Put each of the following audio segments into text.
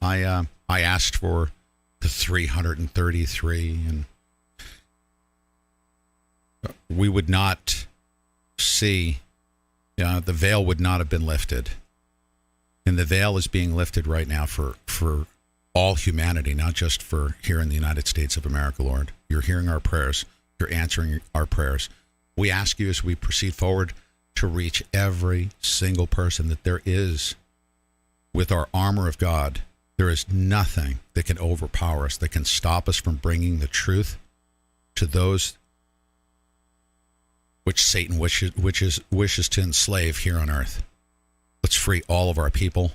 I asked for the 333, and we would not see, the veil would not have been lifted. And the veil is being lifted right now for all humanity, not just for here in the United States of America, Lord. You're hearing our prayers. You're answering our prayers. We ask you as we proceed forward to reach every single person that there is, with our armor of God. There is nothing that can overpower us, that can stop us from bringing the truth to those which Satan wishes to enslave here on earth. Let's free all of our people.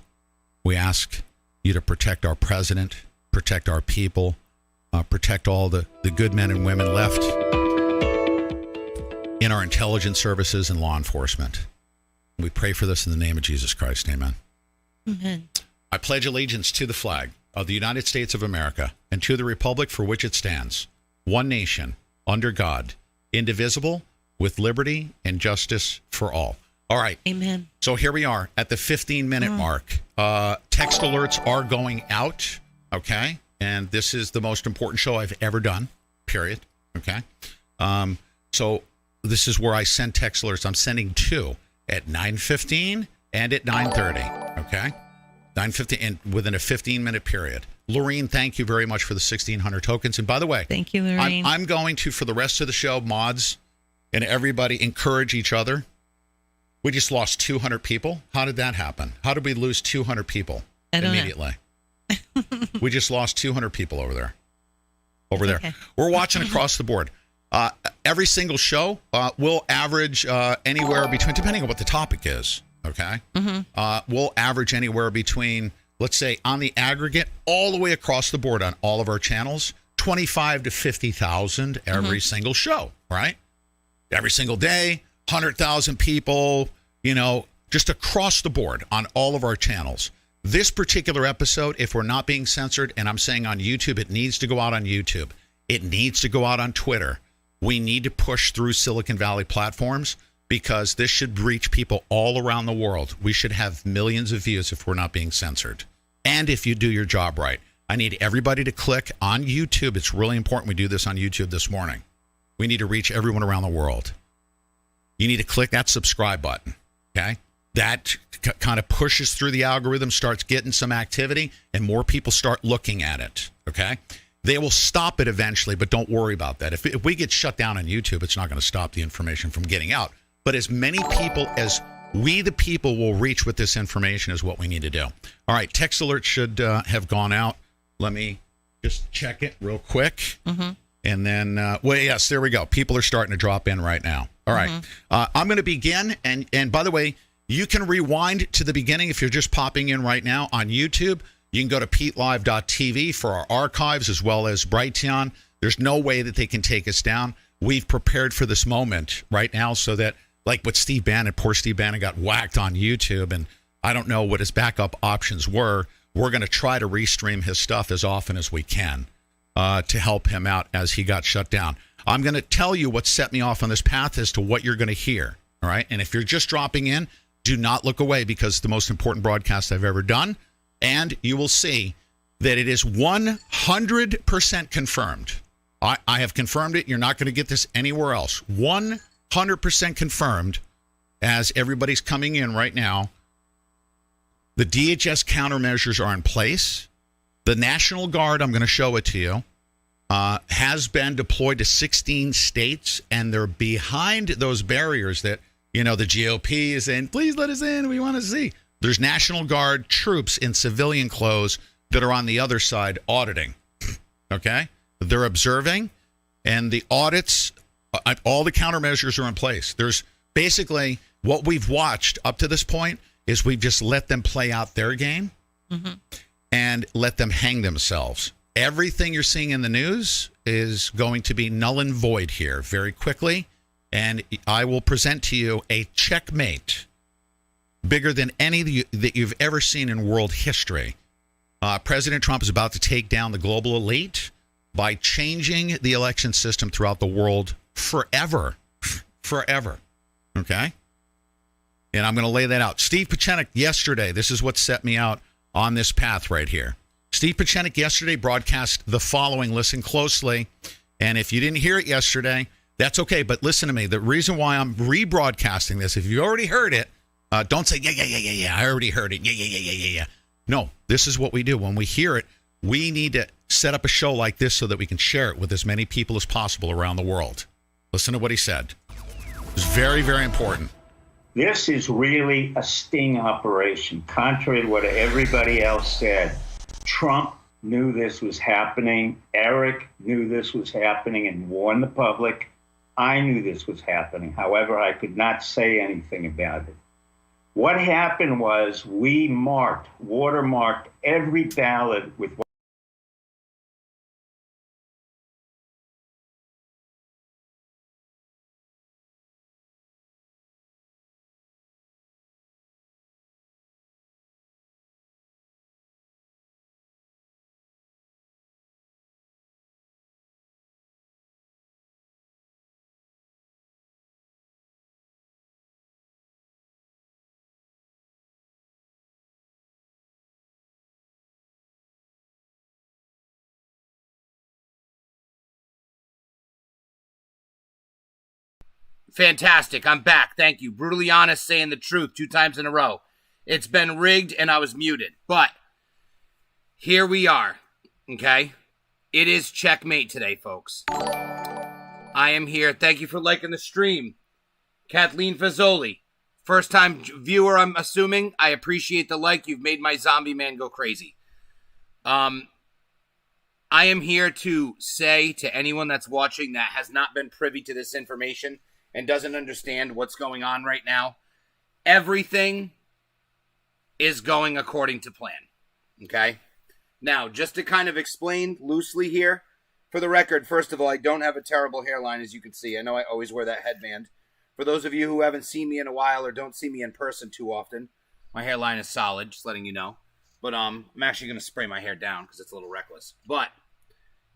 We ask you to protect our president, protect our people, protect all the good men and women left in our intelligence services and law enforcement. We pray for this in the name of Jesus Christ. Amen. Amen. I pledge allegiance to the flag of the United States of America and to the republic for which it stands, one nation, under God, indivisible, with liberty and justice for all. All right. Amen. So here we are at the 15-minute mark. Text alerts are going out, okay? And this is the most important show I've ever done, period, okay? So this is where I send text alerts. I'm sending two at 9:15 and at 9:30, okay? 9:15 and within a 15-minute period. Lorene, thank you very much for the 1,600 tokens. And by the way, thank you, Lorene. I'm going to, for the rest of the show, mods and everybody encourage each other. We just lost 200 people. How did that happen? How did we lose 200 people immediately? We just lost 200 people over there. Okay. We're watching across the board. Every single show will average anywhere between, depending on what the topic is, okay? We'll average anywhere between, let's say, on the aggregate, all the way across the board on all of our channels, 25 to 50,000 every single show, right? Every single day, 100,000 people, just across the board on all of our channels. This particular episode, if we're not being censored, and I'm saying on YouTube, it needs to go out on YouTube. It needs to go out on Twitter. We need to push through Silicon Valley platforms because this should reach people all around the world. We should have millions of views if we're not being censored. And if you do your job right. I need everybody to click on YouTube. It's really important we do this on YouTube this morning. We need to reach everyone around the world. You need to click that subscribe button, okay? That kind of pushes through the algorithm, starts getting some activity, and more people start looking at it, okay? They will stop it eventually, but don't worry about that. If we get shut down on YouTube, it's not going to stop the information from getting out. But as many people as we, the people, will reach with this information is what we need to do. All right, text alert should have gone out. Let me just check it real quick. And then, yes, there we go. People are starting to drop in right now. All right. I'm going to begin. And by the way, you can rewind to the beginning if you're just popping in right now on YouTube. You can go to PeteLive.tv for our archives as well as Brighteon. There's no way that they can take us down. We've prepared for this moment right now so that, like with Steve Bannon, poor Steve Bannon got whacked on YouTube, and I don't know what his backup options were. We're going to try to restream his stuff as often as we can to help him out as he got shut down. I'm going to tell you what set me off on this path as to what you're going to hear, all right? And if you're just dropping in, do not look away because it's the most important broadcast I've ever done. And you will see that it is 100% confirmed. I have confirmed it. You're not going to get this anywhere else. 100% confirmed as everybody's coming in right now. The DHS countermeasures are in place. The National Guard, I'm going to show it to you, has been deployed to 16 states, and they're behind those barriers that, the GOP is saying, please let us in. We want to see. There's National Guard troops in civilian clothes that are on the other side auditing, okay? They're observing, and the audits, all the countermeasures are in place. There's basically what we've watched up to this point is we've just let them play out their game and let them hang themselves. Everything you're seeing in the news is going to be null and void here very quickly, and I will present to you a checkmate bigger than any that you've ever seen in world history. President Trump is about to take down the global elite by changing the election system throughout the world forever. Forever. Okay? And I'm going to lay that out. Steve Pieczenik yesterday, this is what set me out on this path right here. Steve Pieczenik yesterday broadcast the following. Listen closely. And if you didn't hear it yesterday, that's okay. But listen to me. The reason why I'm rebroadcasting this, if you already heard it, don't say, yeah, I already heard it. Yeah. No, this is what we do. When we hear it, we need to set up a show like this so that we can share it with as many people as possible around the world. Listen to what he said. It's very, very important. This is really a sting operation, contrary to what everybody else said. Trump knew this was happening. Eric knew this was happening and warned the public. I knew this was happening. However, I could not say anything about it. What happened was we watermarked every ballot with Fantastic. I'm back. Thank you. Brutally honest, saying the truth 2 times in a row. It's been rigged and I was muted. But here we are. Okay? It is checkmate today, folks. I am here. Thank you for liking the stream. Kathleen Fazoli. First time viewer, I'm assuming. I appreciate the like. You've made my zombie man go crazy. I am here to say to anyone that's watching that has not been privy to this information and doesn't understand what's going on right now, everything is going according to plan, okay? Now, just to kind of explain loosely here, for the record, first of all, I don't have a terrible hairline, as you can see. I know I always wear that headband. For those of you who haven't seen me in a while or don't see me in person too often, my hairline is solid, just letting you know. But I'm actually going to spray my hair down because it's a little reckless. But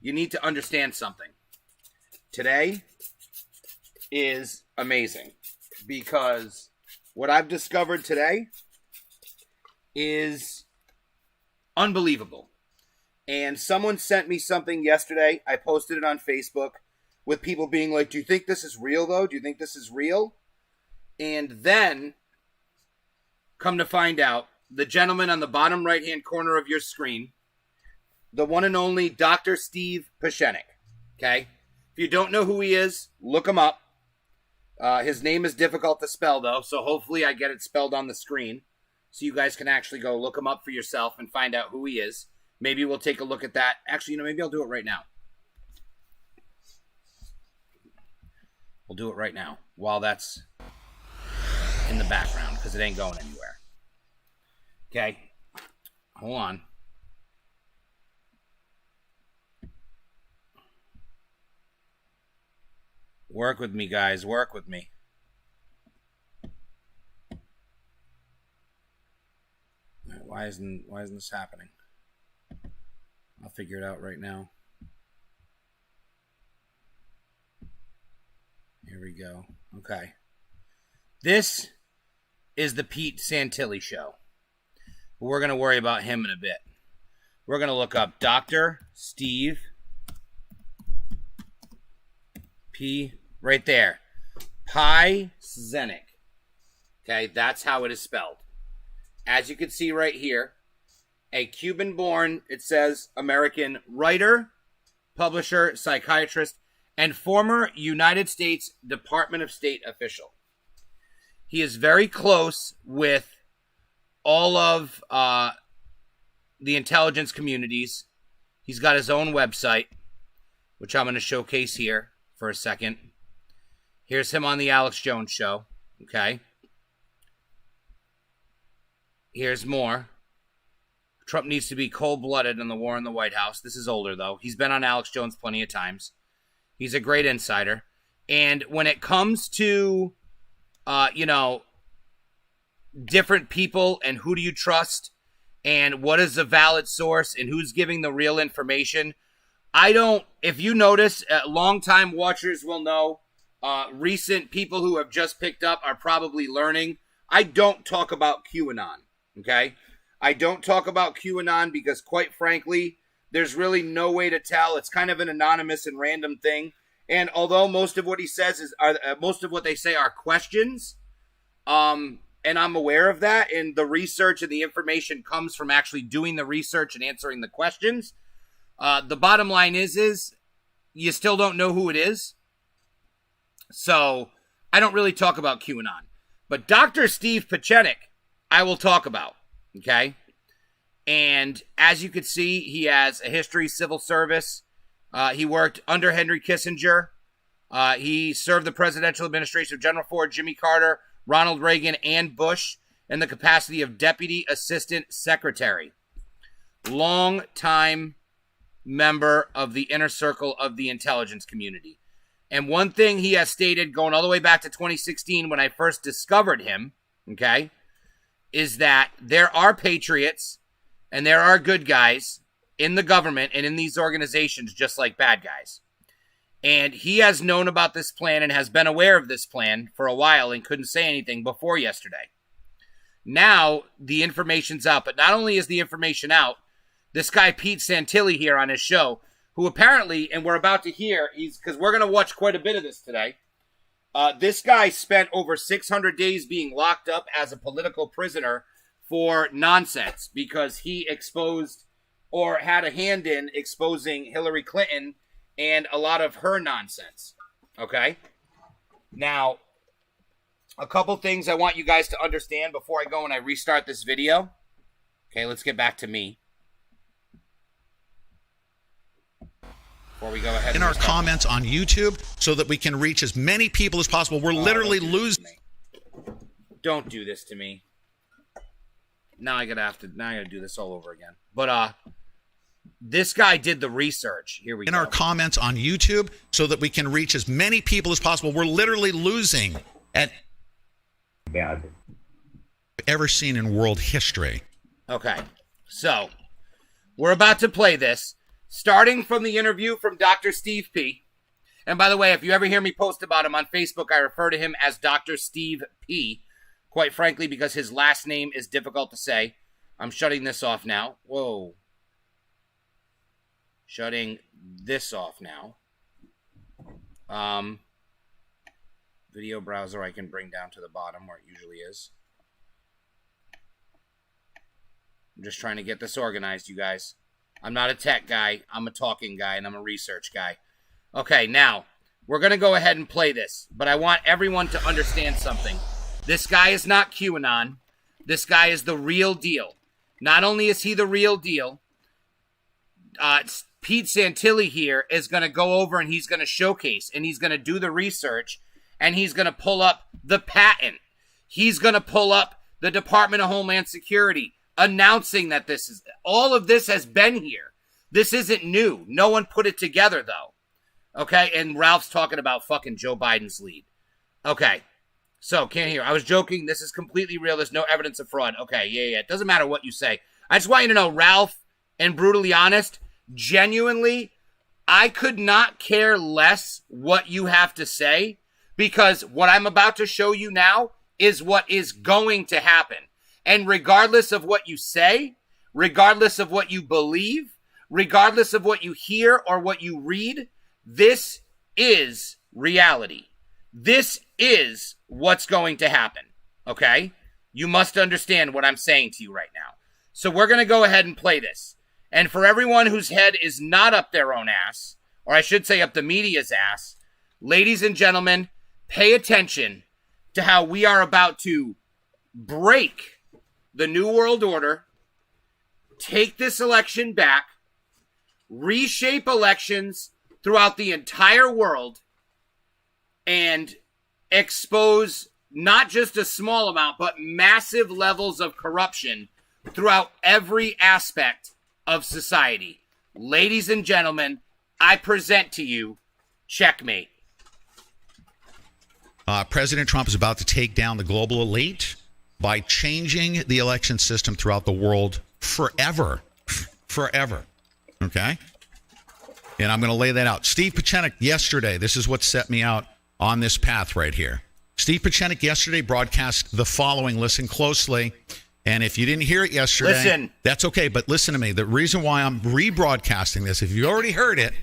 you need to understand something. Today is amazing because what I've discovered today is unbelievable. And someone sent me something yesterday. I posted it on Facebook with people being like, do you think this is real, though? Do you think this is real? And then, come to find out, the gentleman on the bottom right-hand corner of your screen, the one and only Dr. Steve Pieczenik, okay? If you don't know who he is, look him up. His name is difficult to spell, though, so hopefully I get it spelled on the screen so you guys can actually go look him up for yourself and find out who he is. Maybe we'll take a look at that. Actually, maybe I'll do it right now. We'll do it right now while that's in the background because it ain't going anywhere. Okay, hold on. Work with me, guys. Work with me. Why isn't this happening? I'll figure it out right now. Here we go. Okay. This is the Pete Santilli show. We're going to worry about him in a bit. We're going to look up Dr. Steve P. Right there. Pieczenik. Okay, that's how it is spelled. As you can see right here, a Cuban-born, it says, American writer, publisher, psychiatrist, and former United States Department of State official. He is very close with all of the intelligence communities. He's got his own website, which I'm going to showcase here for a second. Here's him on the Alex Jones show. Okay. Here's more. Trump needs to be cold-blooded in the war in the White House. This is older, though. He's been on Alex Jones plenty of times. He's a great insider. And when it comes to, different people and who do you trust and what is a valid source and who's giving the real information, if you notice, longtime watchers will know, recent people who have just picked up are probably learning. I don't talk about QAnon, okay? I don't talk about QAnon because, quite frankly, there's really no way to tell. It's kind of an anonymous and random thing. And although most of what he says most of what they say are questions, and I'm aware of that, and the research and the information comes from actually doing the research and answering the questions. The bottom line is you still don't know who it is. So I don't really talk about QAnon. But Dr. Steve Pieczenik, I will talk about. Okay? And as you can see, he has a history, civil service. He worked under Henry Kissinger. He served the presidential administration of General Ford, Jimmy Carter, Ronald Reagan, and Bush in the capacity of Deputy Assistant Secretary. Long-time member of the inner circle of the intelligence community. And one thing he has stated going all the way back to 2016 when I first discovered him, okay, is that there are patriots and there are good guys in the government and in these organizations just like bad guys. And he has known about this plan and has been aware of this plan for a while and couldn't say anything before yesterday. Now the information's out, but not only is the information out, this guy Pete Santilli here on his show, who apparently, and we're about to hear, because we're going to watch quite a bit of this today, this guy spent over 600 days being locked up as a political prisoner for nonsense because he exposed or had a hand in exposing Hillary Clinton and a lot of her nonsense. Okay? Now, a couple things I want you guys to understand before I go and I restart this video. Okay, let's get back to me. Before we go ahead in our comments on YouTube so that we can reach as many people as possible. We're literally losing. Don't do this to me. Now I gotta do this all over again. But this guy did the research. Here we go. In our comments on YouTube so that we can reach as many people as possible. We're literally losing at ever seen in world history. Okay. So, we're about to play this. Starting from the interview from Dr. Steve P. And by the way, if you ever hear me post about him on Facebook, I refer to him as Dr. Steve P. Quite frankly, because his last name is difficult to say. I'm shutting this off now. Whoa. Shutting this off now. Video browser I can bring down to the bottom where it usually is. I'm just trying to get this organized, you guys. I'm not a tech guy, I'm a talking guy, and I'm a research guy. Okay, now, we're going to go ahead and play this, but I want everyone to understand something. This guy is not QAnon. This guy is the real deal. Not only is he the real deal, Pete Santilli here is going to go over and he's going to showcase, and he's going to do the research, and he's going to pull up the patent. He's going to pull up the Department of Homeland Security, announcing that all of this has been here. This isn't new. No one put it together, though. Okay, and Ralph's talking about fucking Joe Biden's lead. Okay, so, can't hear. I was joking. This is completely real. There's no evidence of fraud. Okay, yeah. It doesn't matter what you say. I just want you to know, Ralph, and brutally honest, genuinely, I could not care less what you have to say, because what I'm about to show you now is what is going to happen. And regardless of what you say, regardless of what you believe, regardless of what you hear or what you read, this is reality. This is what's going to happen, okay? You must understand what I'm saying to you right now. So we're going to go ahead and play this. And for everyone whose head is not up their own ass, or I should say up the media's ass, ladies and gentlemen, pay attention to how we are about to break the New World Order, take this election back, reshape elections throughout the entire world, and expose not just a small amount, but massive levels of corruption throughout every aspect of society. Ladies and gentlemen, I present to you Checkmate. President Trump is about to take down the global elite by changing the election system throughout the world forever. Forever. Okay? And I'm going to lay that out. Steve Pieczenik yesterday, this is what set me out on this path right here. Steve Pieczenik yesterday broadcast the following. Listen closely. And if you didn't hear it yesterday, that's okay. But listen to me. The reason why I'm rebroadcasting this, if you already heard it,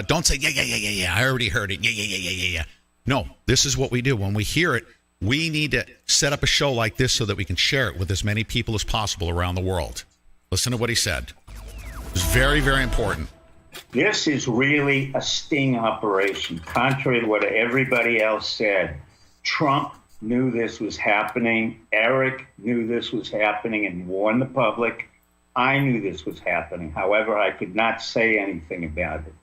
don't say, yeah, I already heard it. Yeah. No, this is what we do. When we hear it, we need to set up a show like this so that we can share it with as many people as possible around the world. Listen to what he said. It's very, very important. This is really a sting operation. Contrary to what everybody else said, Trump knew this was happening. Eric knew this was happening and warned the public. I knew this was happening. However, I could not say anything about it.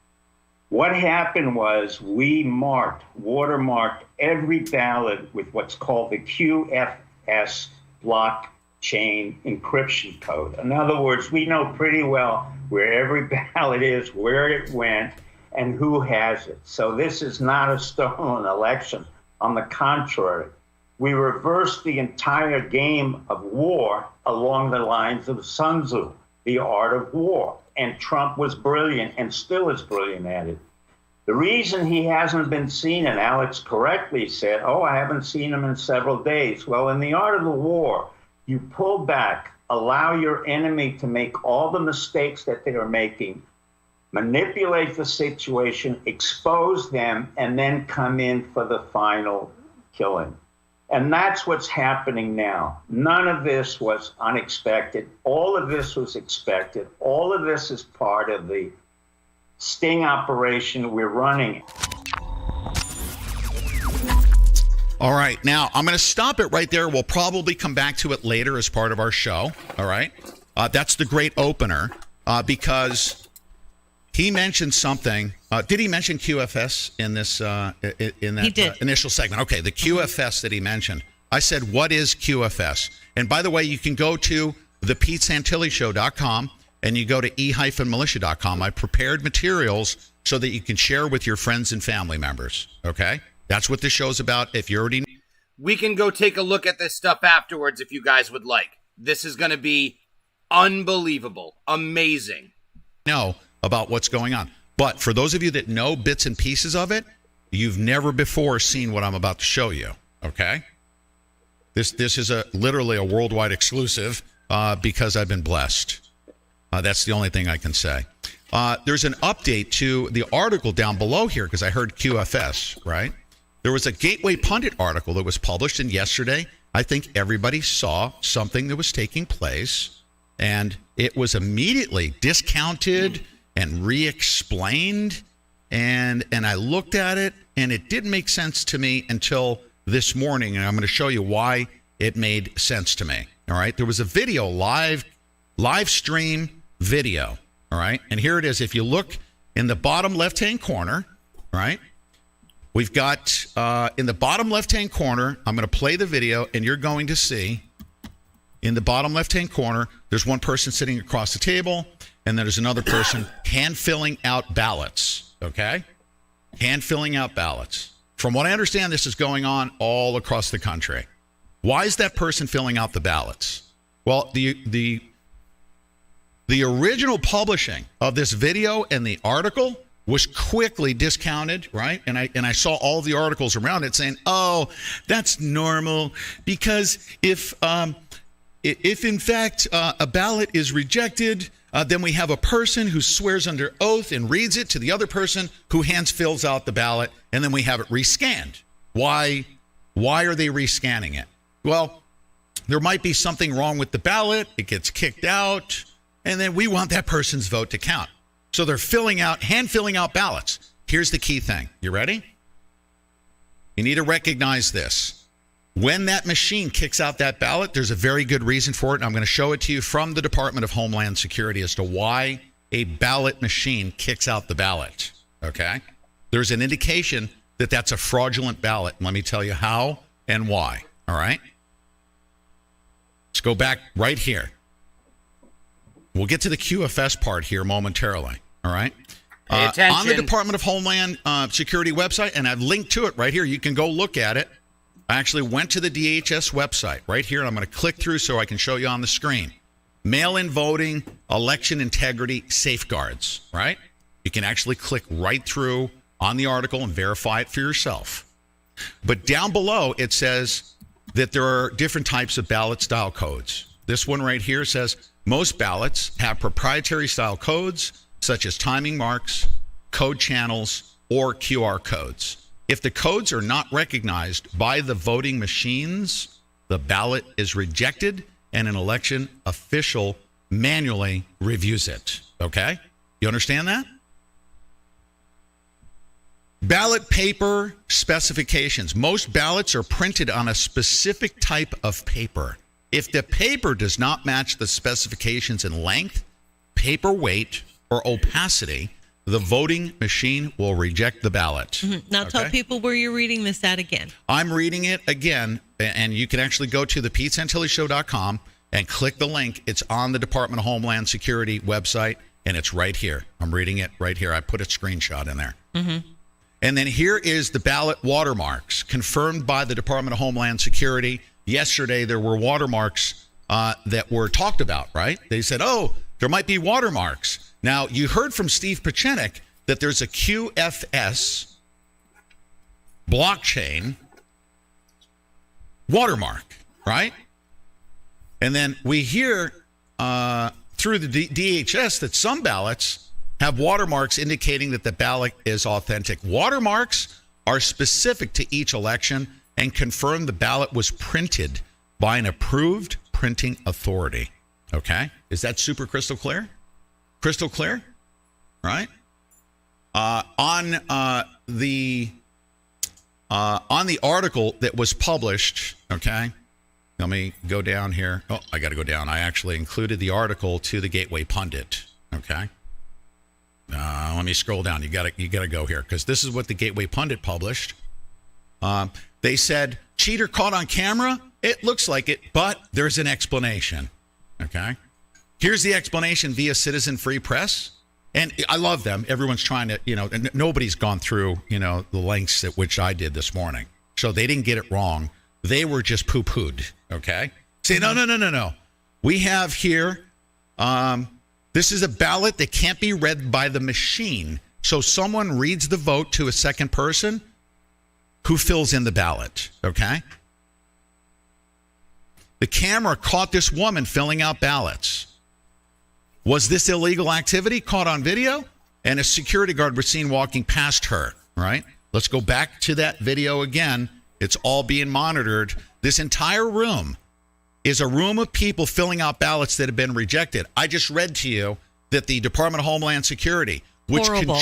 What happened was we watermarked every ballot with what's called the QFS blockchain encryption code. In other words, we know pretty well where every ballot is, where it went, and who has it. So this is not a stolen election. On the contrary, we reversed the entire game of war along the lines of Sun Tzu, the art of war. And Trump was brilliant and still is brilliant at it. The reason he hasn't been seen, and Alex correctly said, I haven't seen him in several days. Well, in the art of the war, you pull back, allow your enemy to make all the mistakes that they are making, manipulate the situation, expose them, and then come in for the final killing. And that's what's happening now. None of this was unexpected. All of this was expected. All of this is part of the sting operation we're running. All right. Now, I'm going to stop it right there. We'll probably come back to it later as part of our show. All right. That's the great opener because he mentioned something. Did he mention QFS in this in that initial segment? Okay, the QFS that he mentioned. I said, what is QFS? And by the way, you can go to thePeteSantillyshow.com and you go to e-militia.com. I prepared materials so that you can share with your friends and family members. Okay, that's what this show's about. If you already, we can go take a look at this stuff afterwards if you guys would like. This is going to be unbelievable, amazing. Know about what's going on. But for those of you that know bits and pieces of it, you've never before seen what I'm about to show you, okay? This is literally a worldwide exclusive because I've been blessed. That's the only thing I can say. There's an update to the article down below here because I heard QFS, right? There was a Gateway Pundit article that was published, and yesterday I think everybody saw something that was taking place, and it was immediately discounted and re-explained, and I looked at it, and it didn't make sense to me until this morning, and I'm going to show you why it made sense to me. All right, there was a video, live stream video. All right, and here it is. If you look in the bottom left-hand corner, right, we've got in the bottom left-hand corner. I'm going to play the video, and you're going to see in the bottom left-hand corner, there's one person sitting across the table. And there's another person hand-filling out ballots, okay? Hand-filling out ballots. From what I understand, this is going on all across the country. Why is that person filling out the ballots? Well, the original publishing of this video and the article was quickly discounted, right? And I saw all the articles around it saying, oh, that's normal because if in fact a ballot is rejected, then we have a person who swears under oath and reads it to the other person who fills out the ballot, and then we have it rescanned. Why are they rescanning it? Well, there might be something wrong with the ballot. It gets kicked out, and then we want that person's vote to count. So they're hand filling out ballots. Here's the key thing. You ready? You need to recognize this. When that machine kicks out that ballot, there's a very good reason for it. And I'm going to show it to you from the Department of Homeland Security as to why a ballot machine kicks out the ballot. Okay? There's an indication that that's a fraudulent ballot. And let me tell you how and why. All right? Let's go back right here. We'll get to the QFS part here momentarily. All right? Pay attention. On the Department of Homeland Security website, and I've linked to it right here. You can go look at it. I actually went to the DHS website right here, and I'm going to click through so I can show you on the screen. Mail-in voting, election integrity safeguards, right? You can actually click right through on the article and verify it for yourself. But down below, it says that there are different types of ballot style codes. This one right here says most ballots have proprietary style codes such as timing marks, code channels, or QR codes. If the codes are not recognized by the voting machines, the ballot is rejected and an election official manually reviews it. Okay? You understand that? Ballot paper specifications. Most ballots are printed on a specific type of paper. If the paper does not match the specifications in length, paper weight, or opacity, the voting machine will reject the ballot. Mm-hmm. Now tell people where you're reading this at again. I'm reading it again, and you can actually go to the PeteSantilliShow.com and click the link. It's on the Department of Homeland Security website, and it's right here. I'm reading it right here. I put a screenshot in there. Mm-hmm. And then here is the ballot watermarks confirmed by the Department of Homeland Security. Yesterday, there were watermarks that were talked about, right? They said, oh, there might be watermarks. Now, you heard from Steve Pachenik that there's a QFS blockchain watermark, right? And then we hear through the DHS that some ballots have watermarks indicating that the ballot is authentic. Watermarks are specific to each election and confirm the ballot was printed by an approved printing authority. Okay? Is that super crystal clear? Crystal clear? Right? On the article that was published, okay? Let me go down here. Oh, I got to go down. I actually included the article to the Gateway Pundit. Okay. Let me scroll down. You got to go here because this is what the Gateway Pundit published. They said cheater caught on camera. It looks like it, but there's an explanation. Okay. Here's the explanation via Citizen Free Press. And I love them. Everyone's trying to, nobody's gone through, the lengths at which I did this morning. So they didn't get it wrong. They were just poo-pooed, okay? Say, no. We have here, this is a ballot that can't be read by the machine. So someone reads the vote to a second person who fills in the ballot, okay? The camera caught this woman filling out ballots. Was this illegal activity caught on video? And a security guard was seen walking past her, right? Let's go back to that video again. It's all being monitored. This entire room is a room of people filling out ballots that have been rejected. I just read to you that the Department of Homeland Security, which horrible.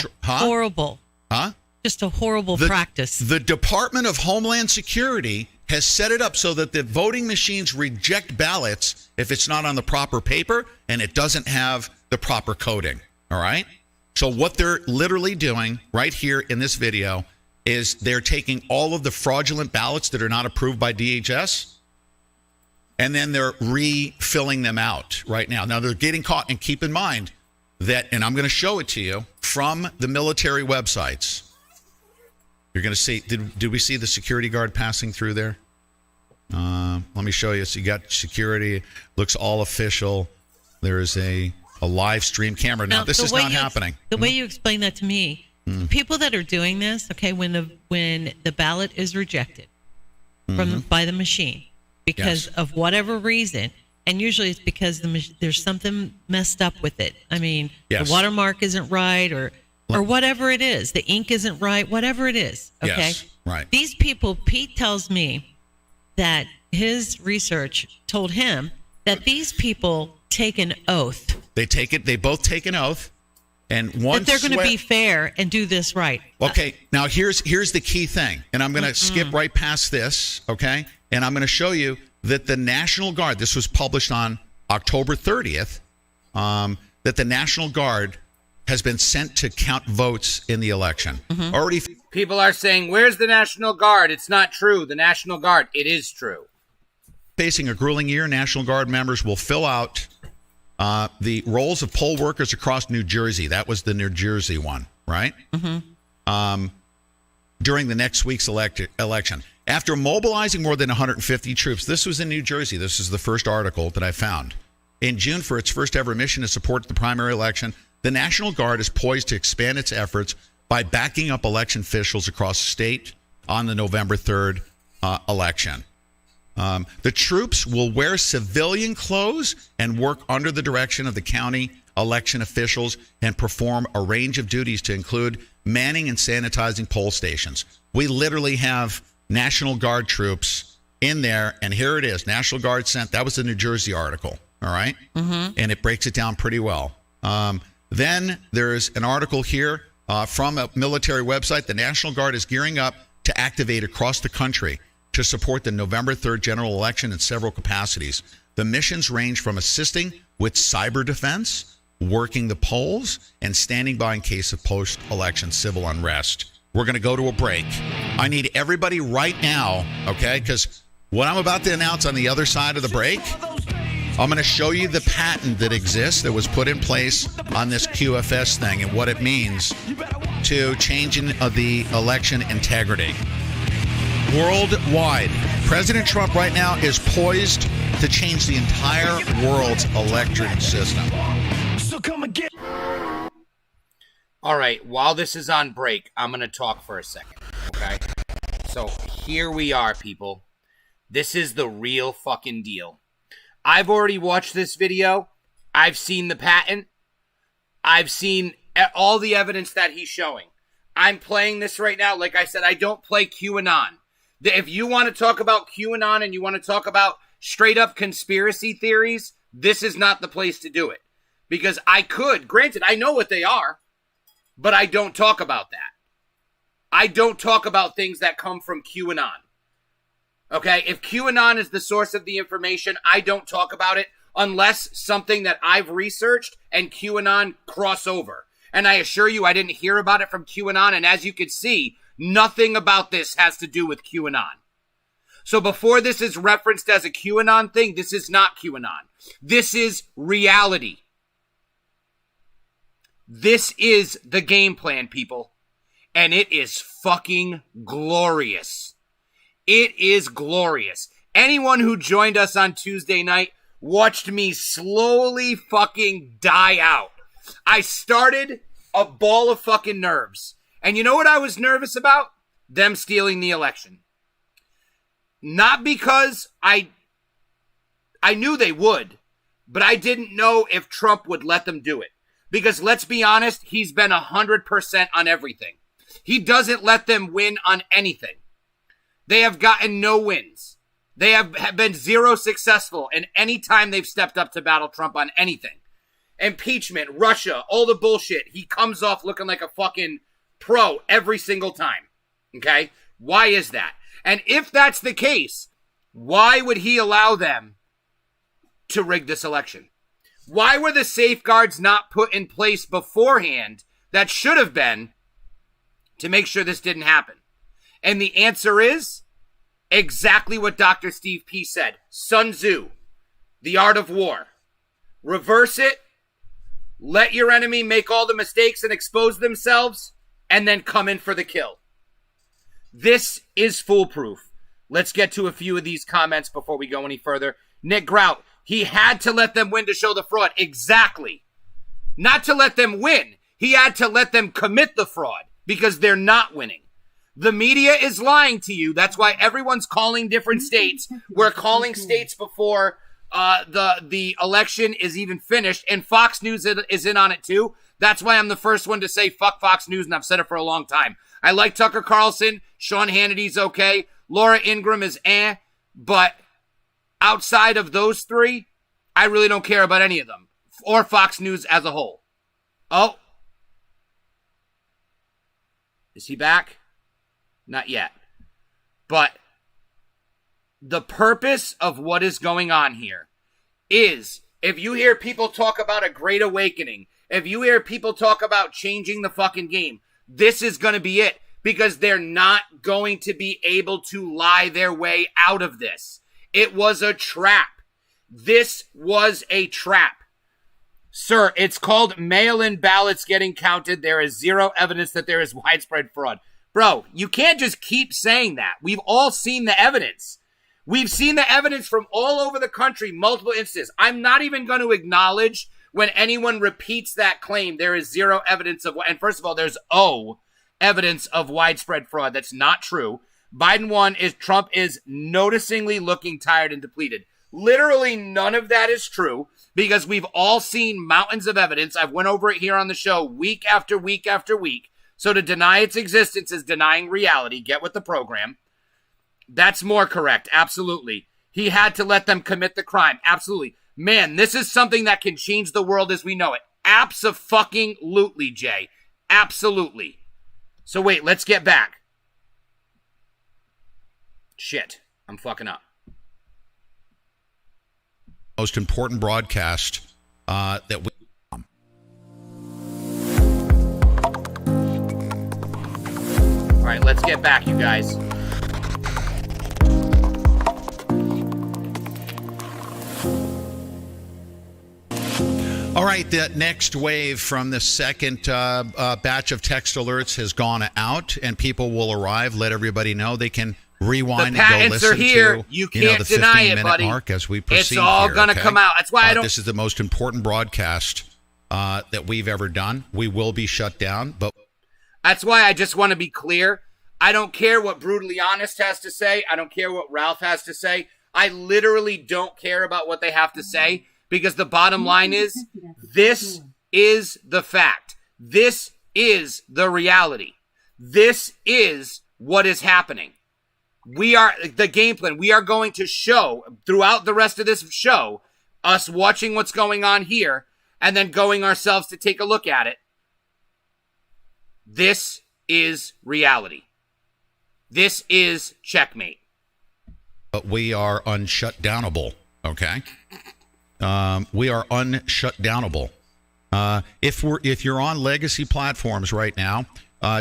Just a horrible practice. The Department of Homeland Security has set it up so that the voting machines reject ballots if it's not on the proper paper and it doesn't have the proper coding. All right? So what they're literally doing right here in this video is they're taking all of the fraudulent ballots that are not approved by DHS and then they're refilling them out right now. Now they're getting caught, and keep in mind that, and I'm going to show it to you from the military websites. You're going to see, did we see the security guard passing through there? Let me show you. So you got security, looks all official. There is a live stream camera. Now this is not happening. The way you explain that to me, people that are doing this, okay, when the ballot is rejected by the machine because of whatever reason, and usually it's because there's something messed up with it. I mean, the watermark isn't right or whatever it is. The ink isn't right, whatever it is, okay? Yes, right. These people, Pete tells me that his research told him that these people take an oath. They both take an oath. And one that they're going to be fair and do this right. Okay, now here's the key thing, and I'm going to skip right past this, okay? And I'm going to show you that the National Guard, this was published on October 30th, that the National Guard has been sent to count votes in the election. Already. People are saying, where's the National Guard? It's not true. The National Guard, it is true. Facing a grueling year, National Guard members will fill out the roles of poll workers across New Jersey. That was the New Jersey one, right? During the next week's election. After mobilizing more than 150 troops, this was in New Jersey. This is the first article that I found. In June, for its first ever mission to support the primary election, the National Guard is poised to expand its efforts by backing up election officials across the state on the November 3rd election. The troops will wear civilian clothes and work under the direction of the county election officials and perform a range of duties to include manning and sanitizing poll stations. We literally have National Guard troops in there, and here it is. National Guard sent. That was the New Jersey article, all right? Mm-hmm. And it breaks it down pretty well. Then there's an article here from a military website. The National Guard is gearing up to activate across the country to support the November 3rd general election in several capacities. The missions range from assisting with cyber defense, working the polls, and standing by in case of post-election civil unrest. We're going to go to a break. I need everybody right now, okay, because what I'm about to announce on the other side of the break, I'm going to show you the patent that exists that was put in place on this QFS thing and what it means to changing the election integrity. Worldwide, President Trump right now is poised to change the entire world's election system. So come and get. All right, while this is on break, I'm going to talk for a second, okay? So here we are, people. This is the real fucking deal. I've already watched this video. I've seen the patent. I've seen all the evidence that he's showing. I'm playing this right now. Like I said, I don't play QAnon. If you want to talk about QAnon and you want to talk about straight up conspiracy theories, this is not the place to do it. Because I could, granted, I know what they are, but I don't talk about that. I don't talk about things that come from QAnon. Okay, if QAnon is the source of the information, I don't talk about it unless something that I've researched and QAnon cross over. And I assure you, I didn't hear about it from QAnon, and as you can see, nothing about this has to do with QAnon. So before this is referenced as a QAnon thing, this is not QAnon. This is reality. This is the game plan, people. And it is fucking glorious. It is glorious. Anyone who joined us on Tuesday night watched me slowly fucking die out. I started a ball of fucking nerves. And you know what I was nervous about? Them stealing the election. Not because I knew they would, but I didn't know if Trump would let them do it. Because let's be honest, he's been 100% on everything. He doesn't let them win on anything. They have gotten no wins. They have been zero successful in any time they've stepped up to battle Trump on anything. Impeachment, Russia, all the bullshit. He comes off looking like a fucking pro every single time. Okay? Why is that? And if that's the case, why would he allow them to rig this election? Why were the safeguards not put in place beforehand that should have been to make sure this didn't happen? And the answer is exactly what Dr. Steve P. said. Sun Tzu, The Art of War. Reverse it, let your enemy make all the mistakes and expose themselves, and then come in for the kill. This is foolproof. Let's get to a few of these comments before we go any further. Nick Grout, he had to let them win to show the fraud. Exactly. Not to let them win. He had to let them commit the fraud because they're not winning. The media is lying to you. That's why everyone's calling different states. We're calling states before the election is even finished. And Fox News is in on it too. That's why I'm the first one to say fuck Fox News, and I've said it for a long time. I like Tucker Carlson. Sean Hannity's okay. Laura Ingraham is but outside of those three, I really don't care about any of them. Or Fox News as a whole. Oh. Is he back? Not yet. But the purpose of what is going on here is, if you hear people talk about a great awakening, if you hear people talk about changing the fucking game, this is going to be it. Because they're not going to be able to lie their way out of this. It was a trap. This was a trap. Sir, it's called mail-in ballots getting counted. There is zero evidence that there is widespread fraud. Bro, you can't just keep saying that. We've all seen the evidence. We've seen the evidence from all over the country, multiple instances. I'm not even going to acknowledge when anyone repeats that claim. There is zero evidence of, and first of all, there's evidence of widespread fraud. That's not true. Biden won is Trump is noticeably looking tired and depleted. Literally none of that is true because we've all seen mountains of evidence. I've went over it here on the show week after week after week. So to deny its existence is denying reality. Get with the program. That's more correct. Absolutely. He had to let them commit the crime. Absolutely. Man, this is something that can change the world as we know it. Abso-fucking-lutely, Jay. Absolutely. So wait, let's get back. Shit. I'm fucking up. Most important broadcast that we... All right, let's get back, you guys. All right, the next wave from the second batch of text alerts has gone out, and people will arrive. Let everybody know they can rewind the and go listen are here. to you can't the deny it, 15-minute buddy. mark as we proceed. It's all here, gonna okay? come out. That's why I don't. This is the most important broadcast that we've ever done. We will be shut down, but that's why I just want to be clear. I don't care what Brutally Honest has to say. I don't care what Ralph has to say. I literally don't care about what they have to say because the bottom line is this is the fact. This is the reality. This is what is happening. We are the game plan. We are going to show throughout the rest of this show us watching what's going on here and then going ourselves to take a look at it. This is reality. This is checkmate. But we are unshutdownable, okay? We are unshutdownable. If you're on legacy platforms right now,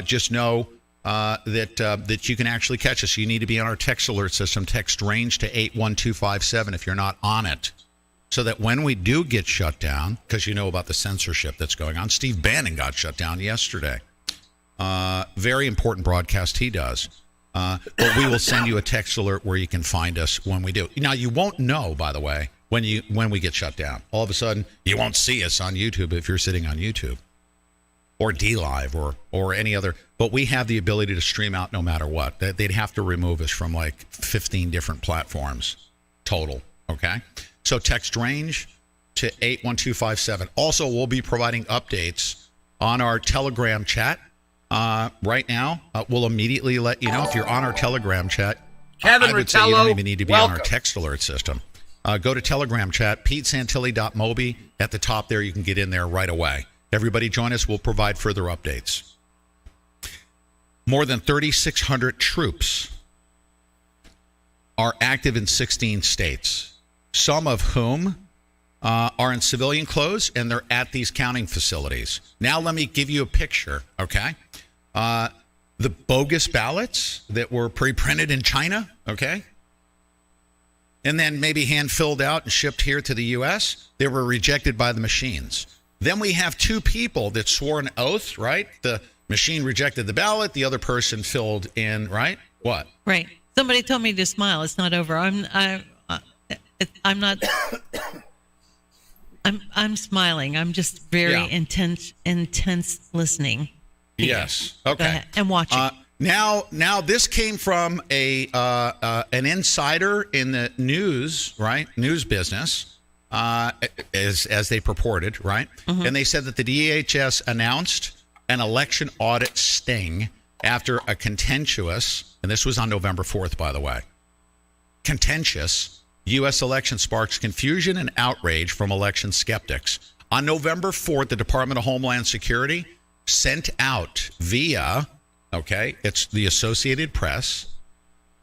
just know that you can actually catch us. You need to be on our text alert system. Text range to 81257 if you're not on it, so that when we do get shut down, because you know about the censorship that's going on. Steve Bannon got shut down yesterday. Very important broadcast he does. But we will send you a text alert where you can find us when we do. Now, you won't know, by the way, when we get shut down. All of a sudden, you won't see us on YouTube if you're sitting on YouTube or DLive or any other. But we have the ability to stream out no matter what. They'd have to remove us from like 15 different platforms total, okay? So text range to 81257. Also, we'll be providing updates on our Telegram chat. Right now, we'll immediately let you know if you're on our Telegram chat. Kevin I would say you don't even need to be welcome. on our text alert system. Go to Telegram chat, PeteSantilli.mobi. At the top there, you can get in there right away. Everybody join us. We'll provide further updates. More than 3,600 troops are active in 16 states, some of whom are in civilian clothes, and they're at these counting facilities. Now let me give you a picture, okay? The bogus ballots that were pre-printed in China, okay? And then maybe hand-filled out and shipped here to the U.S., they were rejected by the machines. Then we have two people that swore an oath, right? The machine rejected the ballot, the other person filled in, right? What? Right. Somebody told me to smile. It's not over. I'm not... I'm smiling. I'm just very intense listening. Yes. Okay. Go ahead. And watching. Now this came from an insider in the news, right? News business, as they purported, right? Mm-hmm. And they said that the DHS announced an election audit sting after a contentious, and this was on November 4th, by the way, contentious U.S. election sparks confusion and outrage from election skeptics. On November 4th, the Department of Homeland Security sent out via, it's the Associated Press,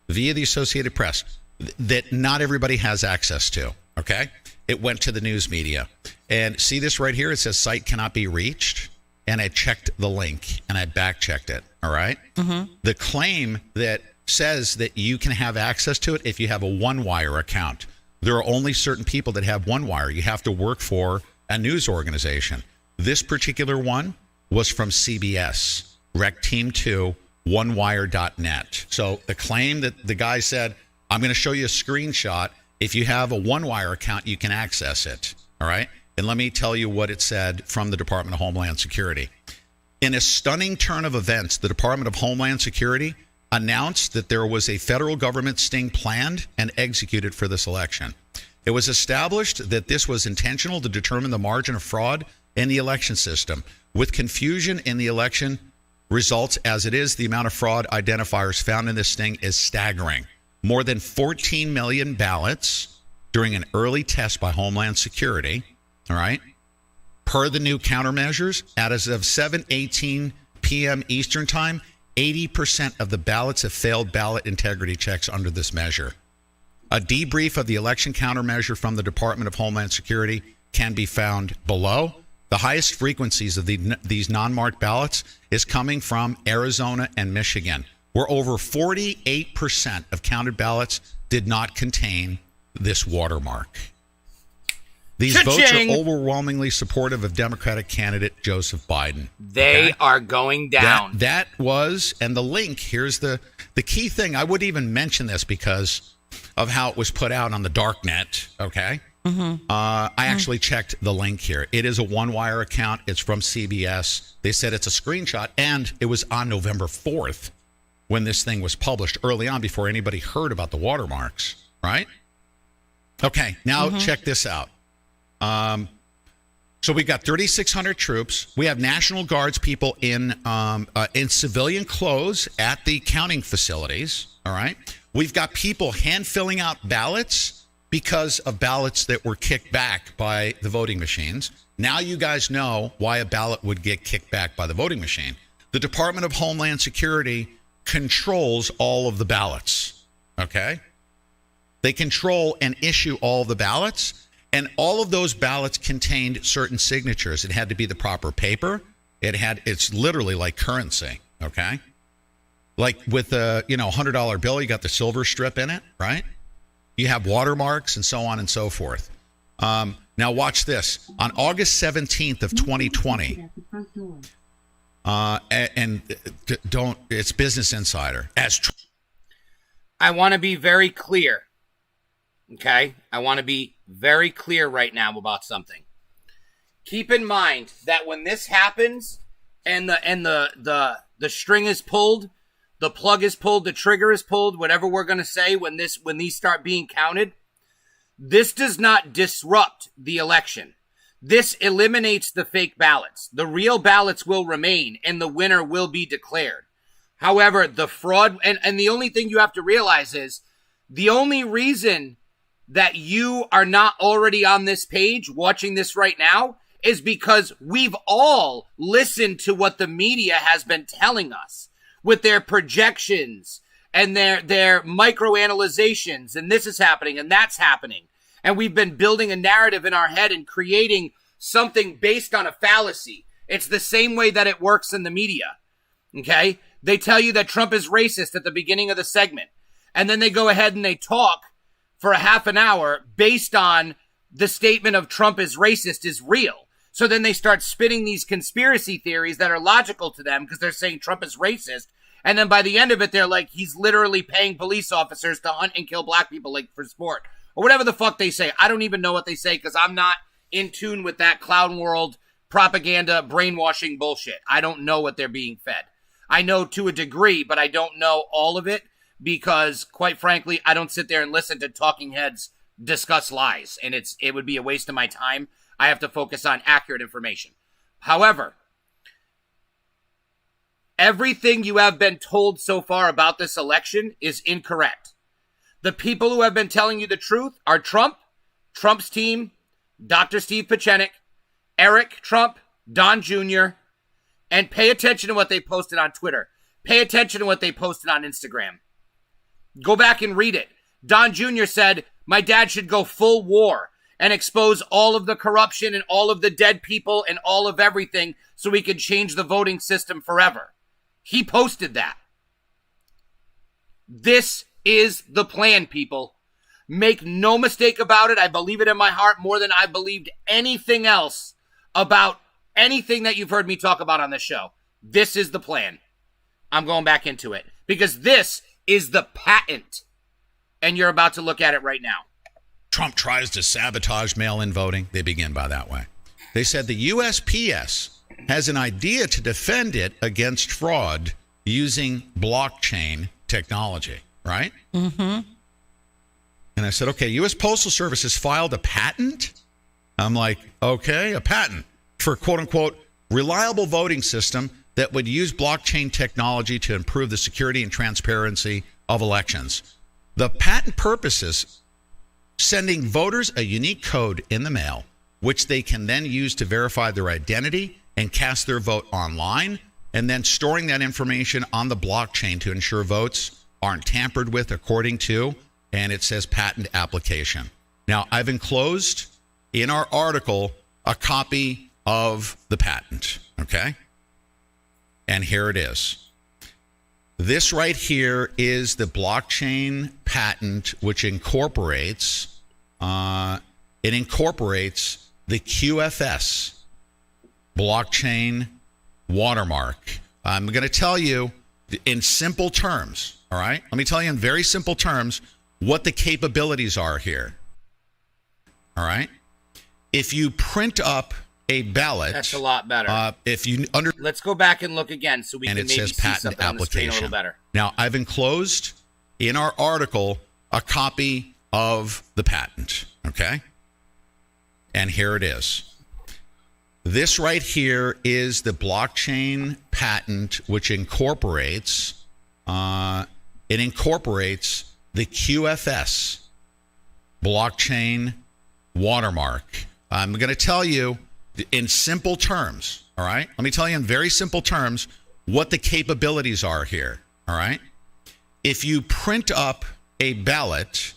that not everybody has access to, okay? It went to the news media. And see this right here? It says site cannot be reached. And I checked the link and I back-checked it, all right? Mm-hmm. The claim that says that you can have access to it if you have a OneWire account. There are only certain people that have OneWire. You have to work for a news organization. This particular one was from CBS, Rec Team 2, OneWire.net. So the claim that the guy said, I'm going to show you a screenshot. If you have a OneWire account, you can access it, all right? And let me tell you what it said from the Department of Homeland Security. In a stunning turn of events, the Department of Homeland Security announced that there was a federal government sting planned and executed for this election. It was established that this was intentional to determine the margin of fraud in the election system. With confusion in the election results as it is, the amount of fraud identifiers found in this sting is staggering. More than 14 million ballots during an early test by Homeland Security, all right? Per the new countermeasures, as of 7:18 p.m. Eastern Time, 80% of the ballots have failed ballot integrity checks under this measure. A debrief of the election countermeasure from the Department of Homeland Security can be found below. The highest frequencies of these non-marked ballots is coming from Arizona and Michigan, where over 48% of counted ballots did not contain this watermark. These votes are overwhelmingly supportive of Democratic candidate Joseph Biden. They are going down. That was, and the link, here's the key thing. I wouldn't even mention this because of how it was put out on the dark net, okay? I actually checked the link here. It is a one-wire account. It's from CBS. They said it's a screenshot, and it was on November 4th when this thing was published, early on before anybody heard about the watermarks, right? Okay, now check this out. So we got 3,600 troops. We have National Guards people in civilian clothes at the counting facilities. All right. We've got people hand filling out ballots because of ballots that were kicked back by the voting machines. Now you guys know why a ballot would get kicked back by the voting machine. The Department of Homeland Security controls all of the ballots. Okay. They control and issue all the ballots. And all of those ballots contained certain signatures. It had to be the proper paper. It's literally like currency, okay? Like with a, $100 bill, you got the silver strip in it, right? You have watermarks and so on and so forth. Now watch this. On August 17th of 2020, it's Business Insider. I want to be very clear. Okay? I want to be very clear right now about something. Keep in mind that when this happens and the string is pulled, the plug is pulled, the trigger is pulled, whatever we're going to say when these start being counted, this does not disrupt the election. This eliminates the fake ballots. The real ballots will remain and the winner will be declared. However, the fraud, and the only thing you have to realize is the only reason that you are not already on this page watching this right now is because we've all listened to what the media has been telling us with their projections and their microanalyzations, and this is happening and that's happening. And we've been building a narrative in our head and creating something based on a fallacy. It's the same way that it works in the media. Okay? They tell you that Trump is racist at the beginning of the segment, and then they go ahead and they talk for a half an hour based on the statement of Trump is racist is real. So then they start spinning these conspiracy theories that are logical to them because they're saying Trump is racist. And then by the end of it, they're like, he's literally paying police officers to hunt and kill black people like for sport or whatever the fuck they say. I don't even know what they say because I'm not in tune with that clown world propaganda, brainwashing bullshit. I don't know what they're being fed. I know to a degree, but I don't know all of it. Because, quite frankly, I don't sit there and listen to talking heads discuss lies, and it would be a waste of my time. I have to focus on accurate information. However, everything you have been told so far about this election is incorrect. The people who have been telling you the truth are Trump, Trump's team, Dr. Steve Pieczenik, Eric Trump, Don Jr., and pay attention to what they posted on Twitter. Pay attention to what they posted on Instagram. Go back and read it. Don Jr. said, my dad should go full war and expose all of the corruption and all of the dead people and all of everything so we can change the voting system forever. He posted that. This is the plan, people. Make no mistake about it. I believe it in my heart more than I believed anything else about anything that you've heard me talk about on this show. This is the plan. I'm going back into it because this is the patent, and you're about to look at it right now. Trump tries to sabotage mail-in voting. They begin by that way. They said the USPS has an idea to defend it against fraud using blockchain technology, right? Mm-hmm. And I said, okay, U.S. Postal Service has filed a patent. I'm like, okay, a patent for quote unquote reliable voting system that would use blockchain technology to improve the security and transparency of elections. The patent purpose is sending voters a unique code in the mail, which they can then use to verify their identity and cast their vote online, and then storing that information on the blockchain to ensure votes aren't tampered with according to, and it says patent application. Now, I've enclosed in our article a copy of the patent, okay? And here it is. This right here is the blockchain patent, which incorporates, the QFS blockchain watermark. I'm going to tell you in simple terms, all right? Let me tell you in very simple terms what the capabilities are here, all right? If you print up a ballot, that's a lot better. Let's go back and look again so we can maybe says see patent something on the screen a little better. Now, I've enclosed in our article a copy of the patent, okay? And here it is. This right here is the blockchain patent, which incorporates, the QFS blockchain watermark. I'm going to tell you in simple terms, all right? Let me tell you in very simple terms what the capabilities are here, all right? If you print up a ballot,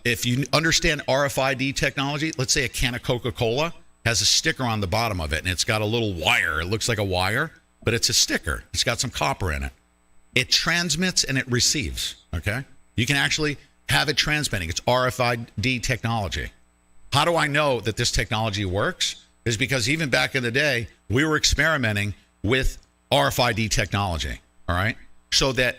if you understand RFID technology, let's say a can of Coca-Cola has a sticker on the bottom of it, and it's got a little wire. It looks like a wire, but it's a sticker. It's got some copper in it. It transmits and it receives, okay? You can actually have it transmitting. It's RFID technology. How do I know that this technology works? Is because even back in the day, we were experimenting with RFID technology, all right? So that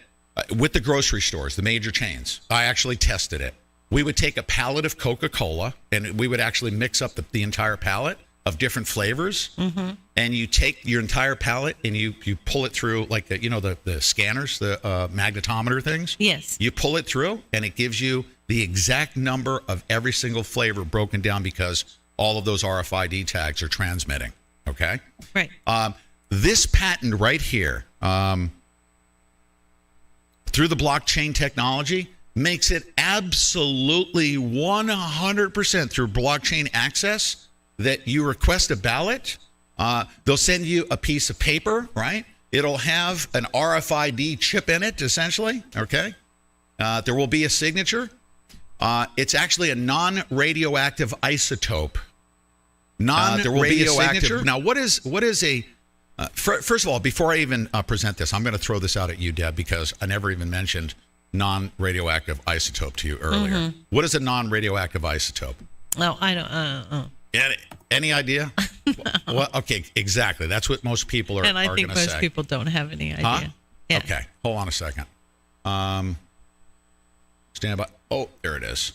with the grocery stores, the major chains, I actually tested it. We would take a pallet of Coca-Cola, and we would actually mix up the entire pallet of different flavors. Mm-hmm. And you take your entire pallet and you pull it through, like, the scanners, the magnetometer things. Yes. You pull it through, and it gives you the exact number of every single flavor broken down because all of those RFID tags are transmitting, okay? Right. This patent right here, through the blockchain technology, makes it absolutely 100% through blockchain access that you request a ballot. They'll send you a piece of paper, right? It'll have an RFID chip in it, essentially, okay? There will be a signature. It's actually a non-radioactive isotope. There will be a signature. Now, what is a... first of all, before I even present this, I'm going to throw this out at you, Deb, because I never even mentioned non-radioactive isotope to you earlier. Mm-hmm. What is a non-radioactive isotope? No, I don't. Any idea? No. Well, okay, exactly. That's what most people are going to say. And I think most people don't have any idea. Huh? Yeah. Okay, hold on a second. Stand by. Oh, there it is.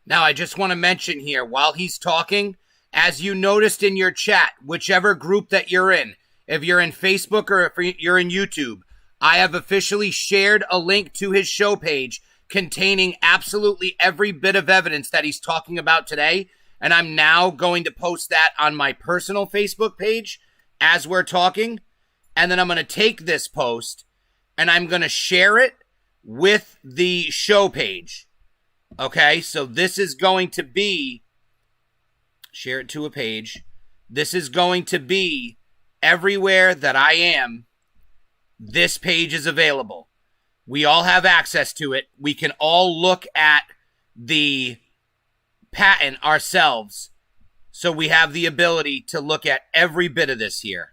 Now, I just want to mention here, while he's talking, as you noticed in your chat, whichever group that you're in, if you're in Facebook or if you're in YouTube, I have officially shared a link to his show page containing absolutely every bit of evidence that he's talking about today. And I'm now going to post that on my personal Facebook page as we're talking. And then I'm going to take this post and I'm going to share it with the show page. Okay, so this is going to be, share it to a page. This is going to be everywhere that I am. This page is available. We all have access to it. We can all look at the patent ourselves. So we have the ability to look at every bit of this here.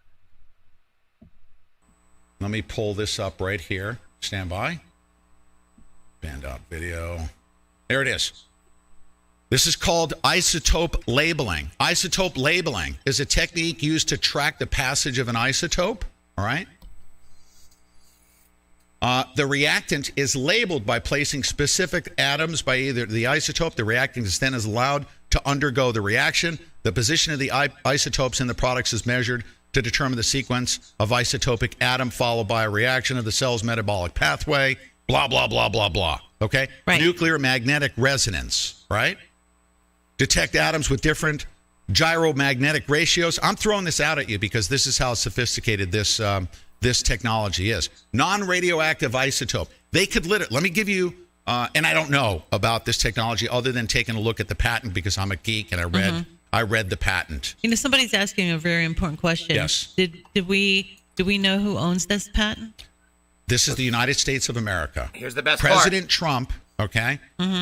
Let me pull this up right here. Stand by. Band out video. There it is. This is called isotope labeling. Isotope labeling is a technique used to track the passage of an isotope, all right? The reactant is labeled by placing specific atoms by either the isotope. The reactant is then allowed to undergo the reaction. The position of the isotopes in the products is measured to determine the sequence of isotopic atom followed by a reaction of the cell's metabolic pathway, blah, blah, blah, blah, blah. Okay? Right. Nuclear magnetic resonance, right? Detect atoms with different gyromagnetic ratios. I'm throwing this out at you because this is how sophisticated this technology is. Non-radioactive isotope. They could literally, let me give you, and I don't know about this technology other than taking a look at the patent because I'm a geek and I read the patent. You know, somebody's asking a very important question. Yes. Do we know who owns this patent? This is the United States of America. Here's the best President Trump, okay,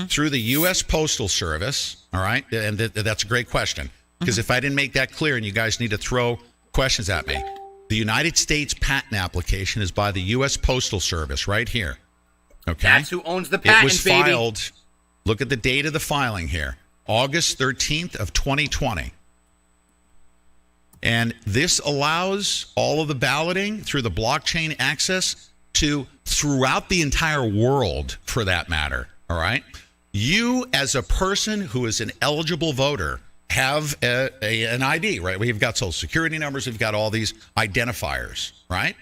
through the U.S. Postal Service, all right, and that's a great question because if I didn't make that clear and you guys need to throw questions at me, the United States patent application is by the U.S. Postal Service right here, okay? That's who owns the patent, It was baby. filed, look at the date of the filing here, August 13th of 2020. And this allows all of the balloting through the blockchain access to throughout the entire world, for that matter, all right? You, as a person who is an eligible voter, have an ID, right? We've got social security numbers. We've got all these identifiers, right?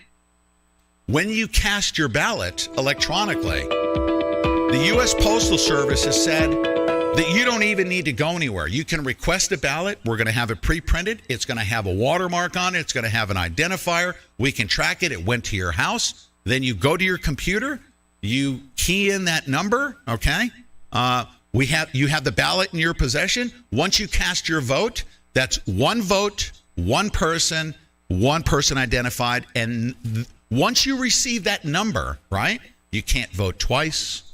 When you cast your ballot electronically, the U.S. Postal Service has said that you don't even need to go anywhere. You can request a ballot. We're going to have it pre-printed. It's going to have a watermark on it. It's going to have an identifier. We can track it. It went to your house. Then you go to your computer. You key in that number, okay? You have the ballot in your possession. Once you cast your vote, that's one vote, one person identified. And once you receive that number, right, you can't vote twice.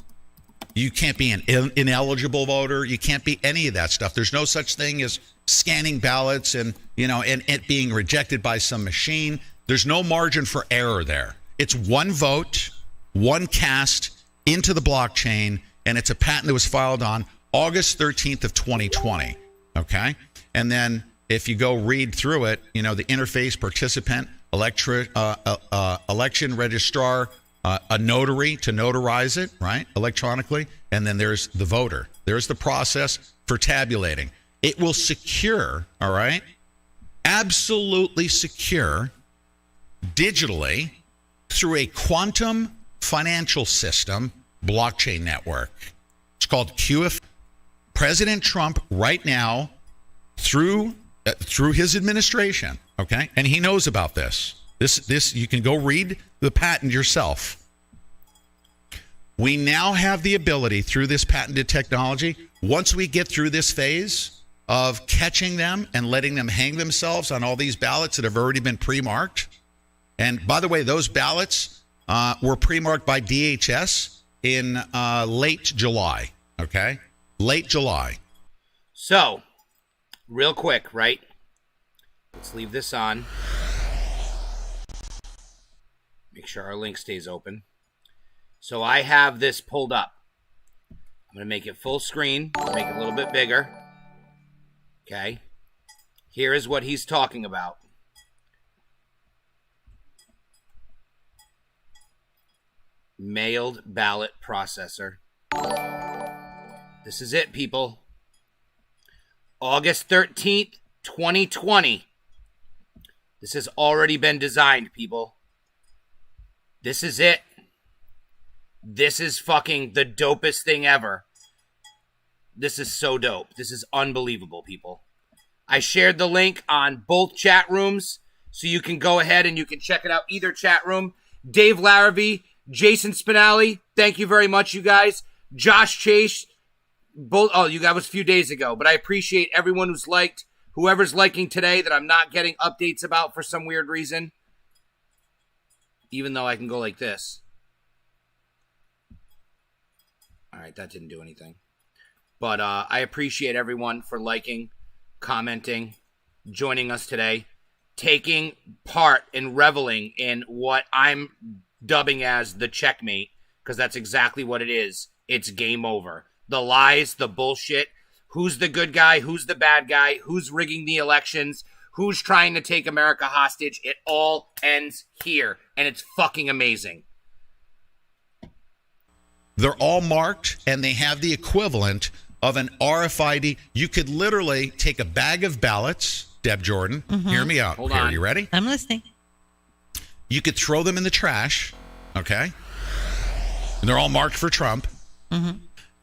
You can't be an ineligible voter. You can't be any of that stuff. There's no such thing as scanning ballots and it being rejected by some machine. There's no margin for error there. It's one vote, one cast into the blockchain, and it's a patent that was filed on August 13th of 2020, okay? And then if you go read through it, the interface, participant, election registrar, a notary to notarize it, right, electronically, and then there's the voter. There's the process for tabulating. It will secure, all right, absolutely secure digitally through a quantum financial system blockchain network. It's called QF. President Trump right now, through his administration, okay, and he knows about this. This you can go read the patent yourself. We now have the ability through this patented technology, once we get through this phase of catching them and letting them hang themselves on all these ballots that have already been pre-marked. And by the way, those ballots were pre-marked by DHS in late July, okay? Late July. So, real quick, right? Let's leave this on. Make sure our link stays open. So I have this pulled up. I'm going to make it full screen, make it a little bit bigger. Okay. Here is what he's talking about. Mailed ballot processor. This is it, people. August 13th, 2020. This has already been designed, people. This is it. This is fucking the dopest thing ever. This is so dope. This is unbelievable, people. I shared the link on both chat rooms, so you can go ahead and you can check it out. Either chat room. Dave Larrabee, Jason Spinelli, thank you very much, you guys. Josh Chase, both. Oh, that was a few days ago, but I appreciate everyone who's liked. Whoever's liking today that I'm not getting updates about for some weird reason. Even though I can go like this. All right, that didn't do anything. But I appreciate everyone for liking, commenting, joining us today, taking part and reveling in what I'm dubbing as the checkmate, because that's exactly what it is. It's game over. The lies, the bullshit, who's the good guy, who's the bad guy, who's rigging the elections, who's trying to take America hostage, it all ends here, and it's fucking amazing. They're all marked, and they have the equivalent of an RFID. You could literally take a bag of ballots, Deb Jordan. Hear me out. Hold here. on. You ready? I'm listening. You could throw them in the trash, okay? And they're all marked for Trump.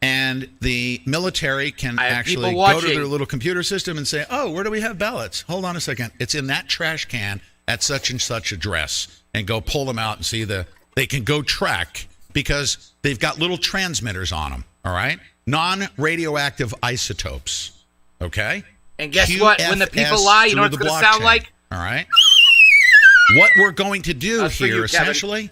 And the military can I have actually people go to watching. their little computer system and say, oh, where do we have ballots? Hold on a second. It's in that trash can at such and such address. And go pull them out and see they can go track because they've got little transmitters on them, all right? Non-radioactive isotopes, okay? And guess what? When the people lie, you know what it's through going the to sound blockchain, like? All right? What we're going to do That's for here, you, Kevin. essentially,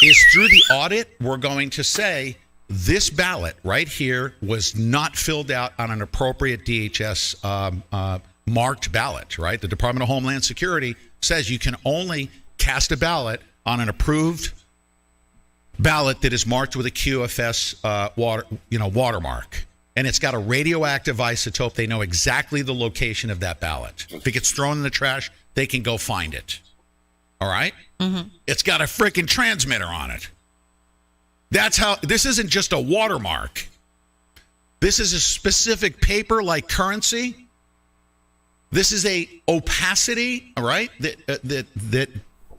is through the audit, we're going to say this ballot right here was not filled out on an appropriate DHS marked ballot, right? The Department of Homeland Security says you can only cast a ballot on an approved ballot that is marked with a QFS watermark. And it's got a radioactive isotope. They know exactly the location of that ballot. If it gets thrown in the trash, they can go find it. All right? It's got a freaking transmitter on it. That's how, this isn't just a watermark. This is a specific paper like currency. This is a opacity, all right, that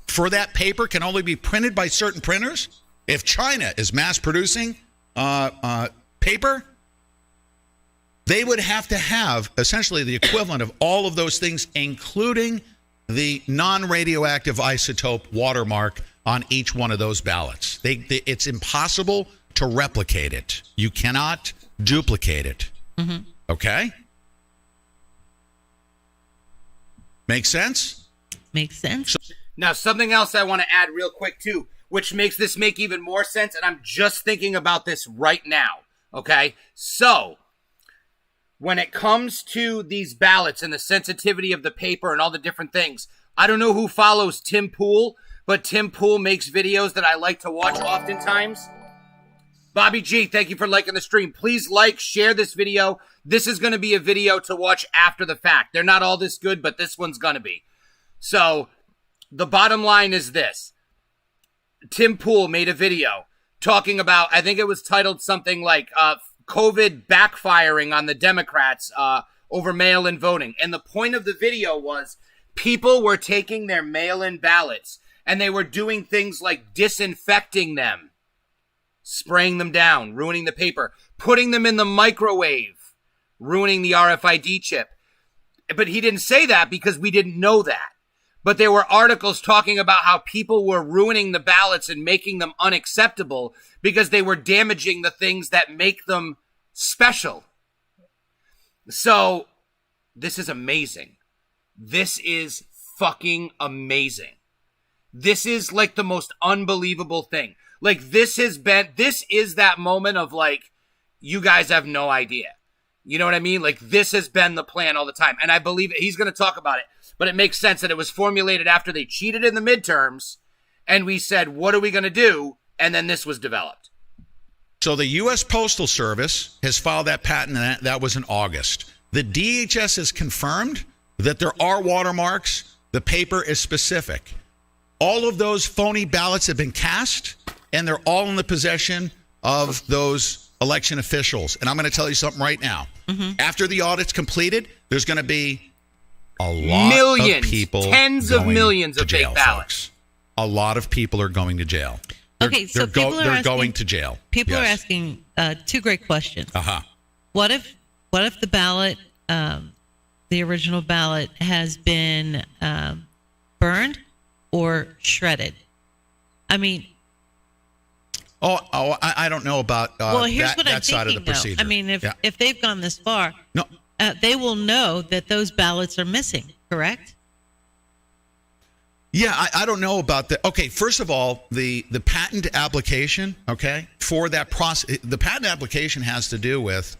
for that paper can only be printed by certain printers. If China is mass producing paper, they would have to have essentially the equivalent of all of those things, including the non-radioactive isotope watermark on each one of those ballots. It's impossible to replicate it. You cannot duplicate it. Okay? Make sense? Makes sense. Now, something else I want to add real quick, too, which makes this make even more sense, and I'm just thinking about this right now, okay? So, when it comes to these ballots and the sensitivity of the paper and all the different things, I don't know who follows Tim Pool, but Tim Pool makes videos that I like to watch oftentimes. Bobby G, thank you for liking the stream. Please like, share this video. This is going to be a video to watch after the fact. They're not all this good, but this one's going to be. So, the bottom line is this. Tim Pool made a video talking about, I think it was titled something like COVID backfiring on the Democrats over mail-in voting. And the point of the video was people were taking their mail-in ballots and they were doing things like disinfecting them, spraying them down, ruining the paper, putting them in the microwave, ruining the RFID chip. But he didn't say that because we didn't know that. But there were articles talking about how people were ruining the ballots and making them unacceptable because they were damaging the things that make them special. So, this is amazing. This is fucking amazing. This is like the most unbelievable thing. Like, this is that moment of like, you guys have no idea. You know what I mean? Like, this has been the plan all the time. And I believe he's going to talk about it. But it makes sense that it was formulated after they cheated in the midterms. And we said, what are we going to do? And then this was developed. So the U.S. Postal Service has filed that patent, and that was in August. The DHS has confirmed that there are watermarks. The paper is specific. All of those phony ballots have been cast, and they're all in the possession of those election officials. And I'm going to tell you something right now. After the audit's completed, there's going to be a lot Millions, of people, tens of going millions to of jail, fake ballots. folks. A lot of people are going to jail. Okay, so people are they're asking, going to jail. People are Yes. asking two great questions. Uh-huh. What if the ballot, the original ballot, has been burned or shredded? I mean, I don't know about well, here's what I'm that side of the thinking, though. procedure. I mean, Yeah. if they've gone this far, No. They will know that those ballots are missing, correct? Yeah, I don't know about that. Okay, first of all, the patent application, okay, for that process, the patent application has to do with,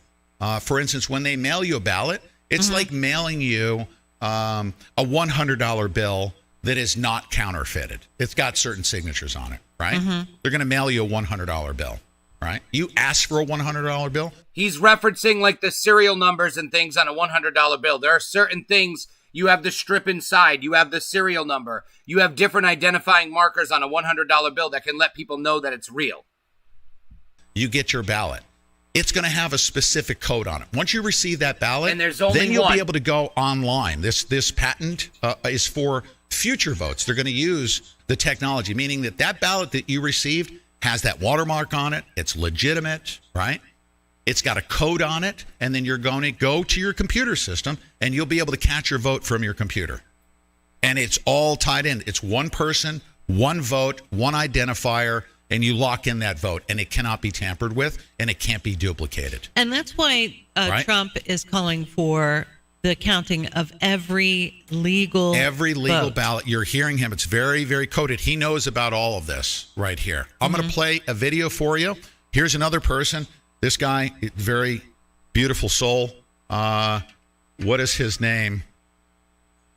for instance, when they mail you a ballot, it's like mailing you a $100 bill that is not counterfeited. It's got certain signatures on it, right? They're going to mail you a $100 bill, right? You ask for a $100 bill. He's referencing like the serial numbers and things on a $100 bill. There are certain things. You have the strip inside. You have the serial number. You have different identifying markers on a $100 bill that can let people know that it's real. You get your ballot. it's going to have a specific code on it. Once you receive that ballot, And there's only then you'll one. be able to go online. This patent is for future votes. They're going to use the technology, meaning that ballot that you received has that watermark on it. It's legitimate, right? It's got a code on it, and then you're going to go to your computer system, and you'll be able to catch your vote from your computer. And it's all tied in. It's one person, one vote, one identifier, and you lock in that vote, and it cannot be tampered with, and it can't be duplicated. And that's why Right. Trump is calling for the counting of every legal vote. ballot. You're hearing him. It's very, very coded. He knows about all of this right here. I'm going to play a video for you. Here's another person. This guy, very beautiful soul. What is his name?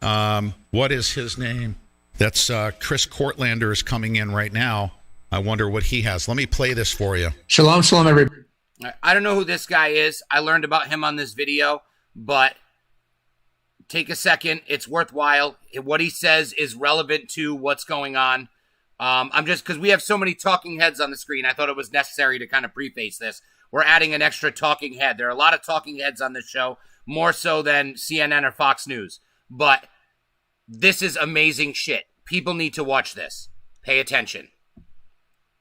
What is his name? That's Chris Courtlander is coming in right now. I wonder what he has. Let me play this for you. Shalom, shalom, everybody. I don't know who this guy is. I learned about him on this video, but take a second. It's worthwhile. What he says is relevant to what's going on. I'm just, because we have so many talking heads on the screen, I thought it was necessary to kind of preface this. We're adding an extra talking head. There are a lot of talking heads on this show, more so than CNN or Fox News. But this is amazing shit. People need to watch this. Pay attention.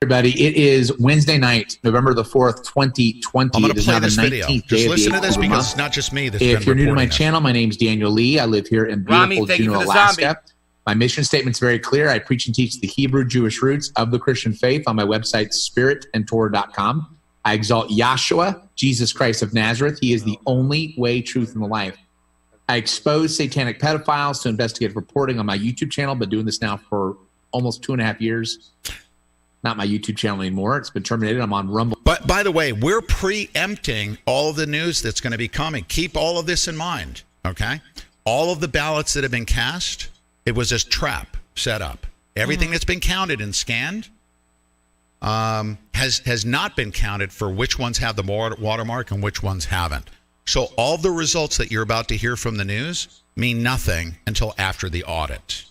Everybody, it is Wednesday night, November the 4th, 2020. I'm going It to is play now the this video. 19th day Just of the listen to this April because month. it's not just me that's If been you're new to my reporting this. channel, my name's Daniel Lee. I live here in Rami, beautiful thank you Juneau, for the Alaska. zombie. My mission statement's very clear. I preach and teach the Hebrew Jewish roots of the Christian faith on my website, spiritandtorah.com. I exalt Yahshua, Jesus Christ of Nazareth. He is the only way, truth, and the life. I expose satanic pedophiles to investigative reporting on my YouTube channel. Been doing this now for almost 2.5 years. Not my YouTube channel anymore. It's been terminated. I'm on Rumble. But by the way, we're preempting all of the news that's going to be coming. Keep all of this in mind, okay? All of the ballots that have been cast, it was a trap set up. Everything that's been counted and scanned has not been counted for which ones have the watermark and which ones haven't. So all the results that you're about to hear from the news mean nothing until after the audit,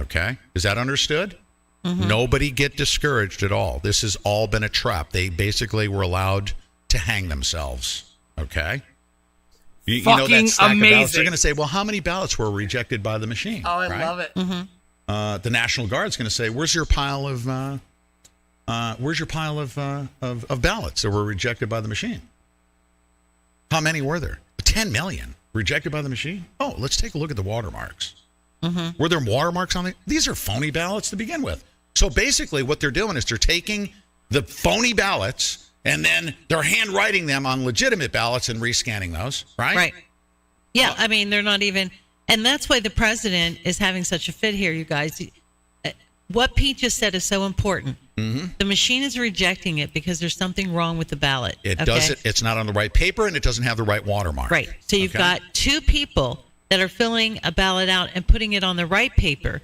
okay? Is that understood? Nobody get discouraged at all. This has all been a trap. They basically were allowed to hang themselves. Okay? You know that stack of ballots. They're going to say, well, how many ballots were rejected by the machine? Oh, I right? love it. The National Guard's going to say, where's your pile of ballots that were rejected by the machine? How many were there? 10 million rejected by the machine? Oh, let's take a look at the watermarks. Were there watermarks on it? These are phony ballots to begin with. So basically what they're doing is they're taking the phony ballots and then they're handwriting them on legitimate ballots and rescanning those, right? Right. Yeah, I mean, they're not even, and that's why the president is having such a fit here, you guys. What Pete just said is so important. The machine is rejecting it because there's something wrong with the ballot. It doesn't, it's not on the right paper and it doesn't have the right watermark. Right. So you've got two people that are filling a ballot out and putting it on the right paper,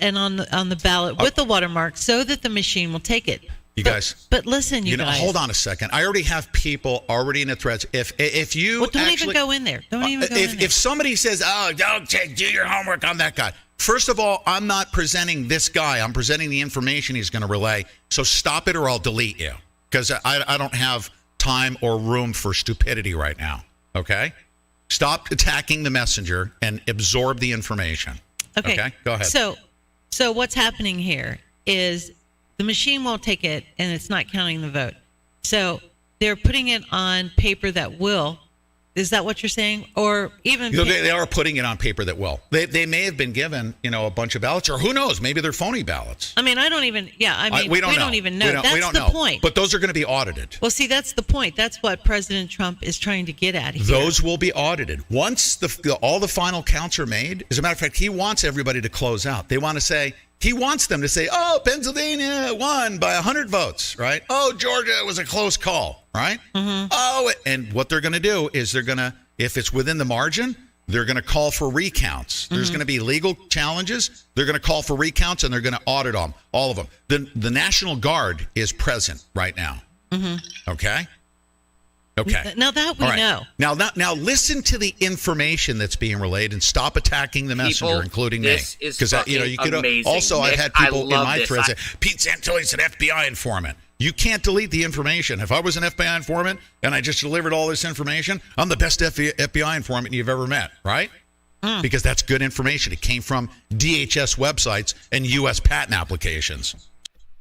and on the ballot with the watermark, so that the machine will take it. You guys. But listen, you guys. Hold on a second. I already have people already in the threads. If you don't even go in there. Don't even go in there. If somebody says, "Oh, don't do your homework on that guy," first of all, I'm not presenting this guy. I'm presenting the information he's going to relay. So stop it, or I'll delete you, because I don't have time or room for stupidity right now. Okay. Stop attacking the messenger and absorb the information. Okay, go ahead. So what's happening here is the machine won't take it, and it's not counting the vote. So they're putting it on paper that will. Is that what you're saying? Or even they are putting it on paper that will. They may have been given, a bunch of ballots, or who knows? Maybe they're phony ballots. I mean, I don't even. Yeah, I mean, we don't even know. We don't That's the point. But those are going to be audited. Well, see, that's the point. That's what President Trump is trying to get at here. Those will be audited once all the final counts are made. As a matter of fact, he wants everybody to close out. They want to say. He wants them to say, "Oh, Pennsylvania won by 100 votes," right? "Oh, Georgia, it was a close call," right? Oh, and what they're going to do is if it's within the margin, they're going to call for recounts. There's going to be legal challenges. They're going to call for recounts, and they're going to audit them, all of them. The National Guard is present right now. Okay? Okay. Now that we know. Now listen to the information that's being relayed and stop attacking the messenger, including me. Because you could amazing. also Nick, I've had people in I love my this. threads say Pete Santilli's an FBI informant. You can't delete the information. If I was an FBI informant and I just delivered all this information, I'm the best FBI informant you've ever met, right? Because that's good information. It came from DHS websites and U.S. patent applications.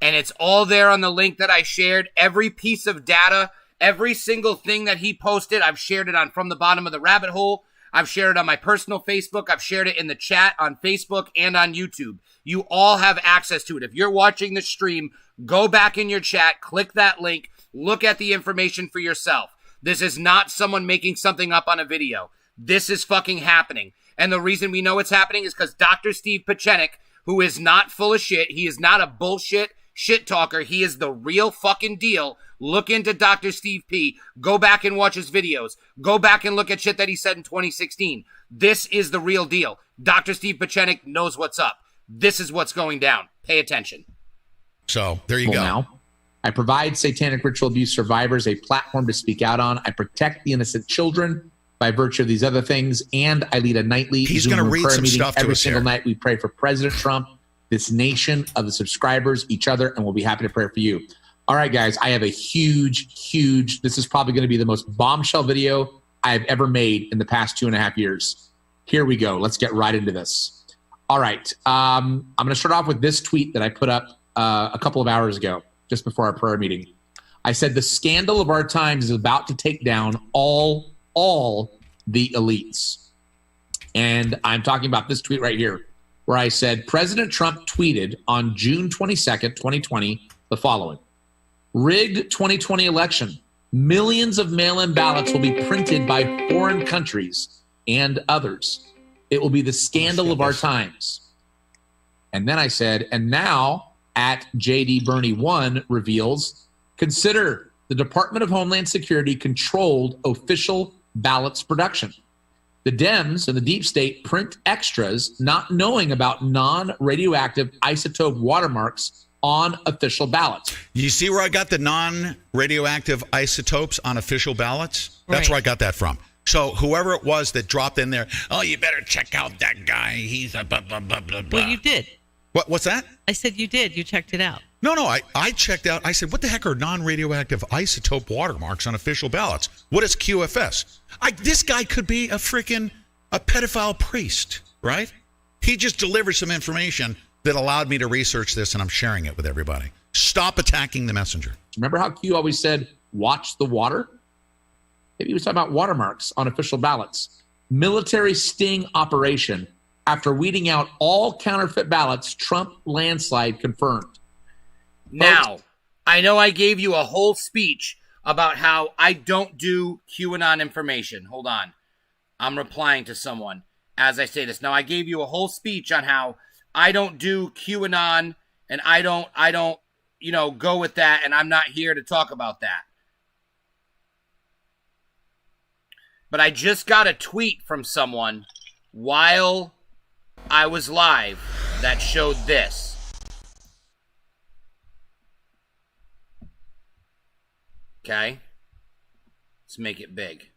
And it's all there on the link that I shared. Every piece of data, every single thing that he posted, I've shared it on From the Bottom of the Rabbit Hole. I've shared it on my personal Facebook. I've shared it in the chat on Facebook and on YouTube. You all have access to it. If you're watching the stream, go back in your chat, click that link, look at the information for yourself. This is not someone making something up on a video. This is fucking happening. And the reason we know it's happening is because Dr. Steve Pieczenik, who is not full of shit, he is not a bullshit shit talker. He is the real fucking deal. Look into Dr. Steve P. Go back and watch his videos. Go back and look at shit that he said in 2016. This is the real deal. Dr. Steve Pieczenik knows what's up. This is what's going down. Pay attention. So there you go. Now, I provide satanic ritual abuse survivors a platform to speak out on. I protect the innocent children by virtue of these other things, and I lead a nightly Zoom prayer meeting every single night. We pray for President Trump, this nation, of the subscribers, each other, and we'll be happy to pray for you. All right, guys, I have a huge, this is probably going to be the most bombshell video I've ever made in the past 2.5 years. Here we go. Let's get right into this. All right. I'm going to start off with this tweet that I put up a couple of hours ago, just before our prayer meeting. I said, the scandal of our times is about to take down all the elites. And I'm talking about this tweet right here, where I said, President Trump tweeted on June 22nd, 2020, the following: rigged 2020 election. Millions of mail-in ballots will be printed by foreign countries and others. It will be the scandal of our times. And then I said, and now at JD Bernie 1 reveals, consider the Department of Homeland Security controlled official ballots production. The Dems and the deep state print extras not knowing about non-radioactive isotope watermarks on official ballots. You see where I got the non-radioactive isotopes on official ballots? That's where I got that from. So whoever it was that dropped in there, oh, you better check out that guy. He's a blah, blah, blah, blah, blah. Well, you did. What's that? I said you did. You checked it out. No, I checked out. I said, what the heck are non-radioactive isotope watermarks on official ballots? What is QFS? This guy could be a pedophile priest, right? He just delivered some information that allowed me to research this, and I'm sharing it with everybody. Stop attacking the messenger. Remember how Q always said, watch the water? Maybe he was talking about watermarks on official ballots. Military sting operation. After weeding out all counterfeit ballots, Trump landslide confirmed. Now, I know I gave you a whole speech about how I don't do QAnon information. Hold on. I'm replying to someone as I say this. Now, I gave you a whole speech on how I don't do QAnon and I don't, go with that, and I'm not here to talk about that. But I just got a tweet from someone while I was live that showed this. Okay? Let's make it big.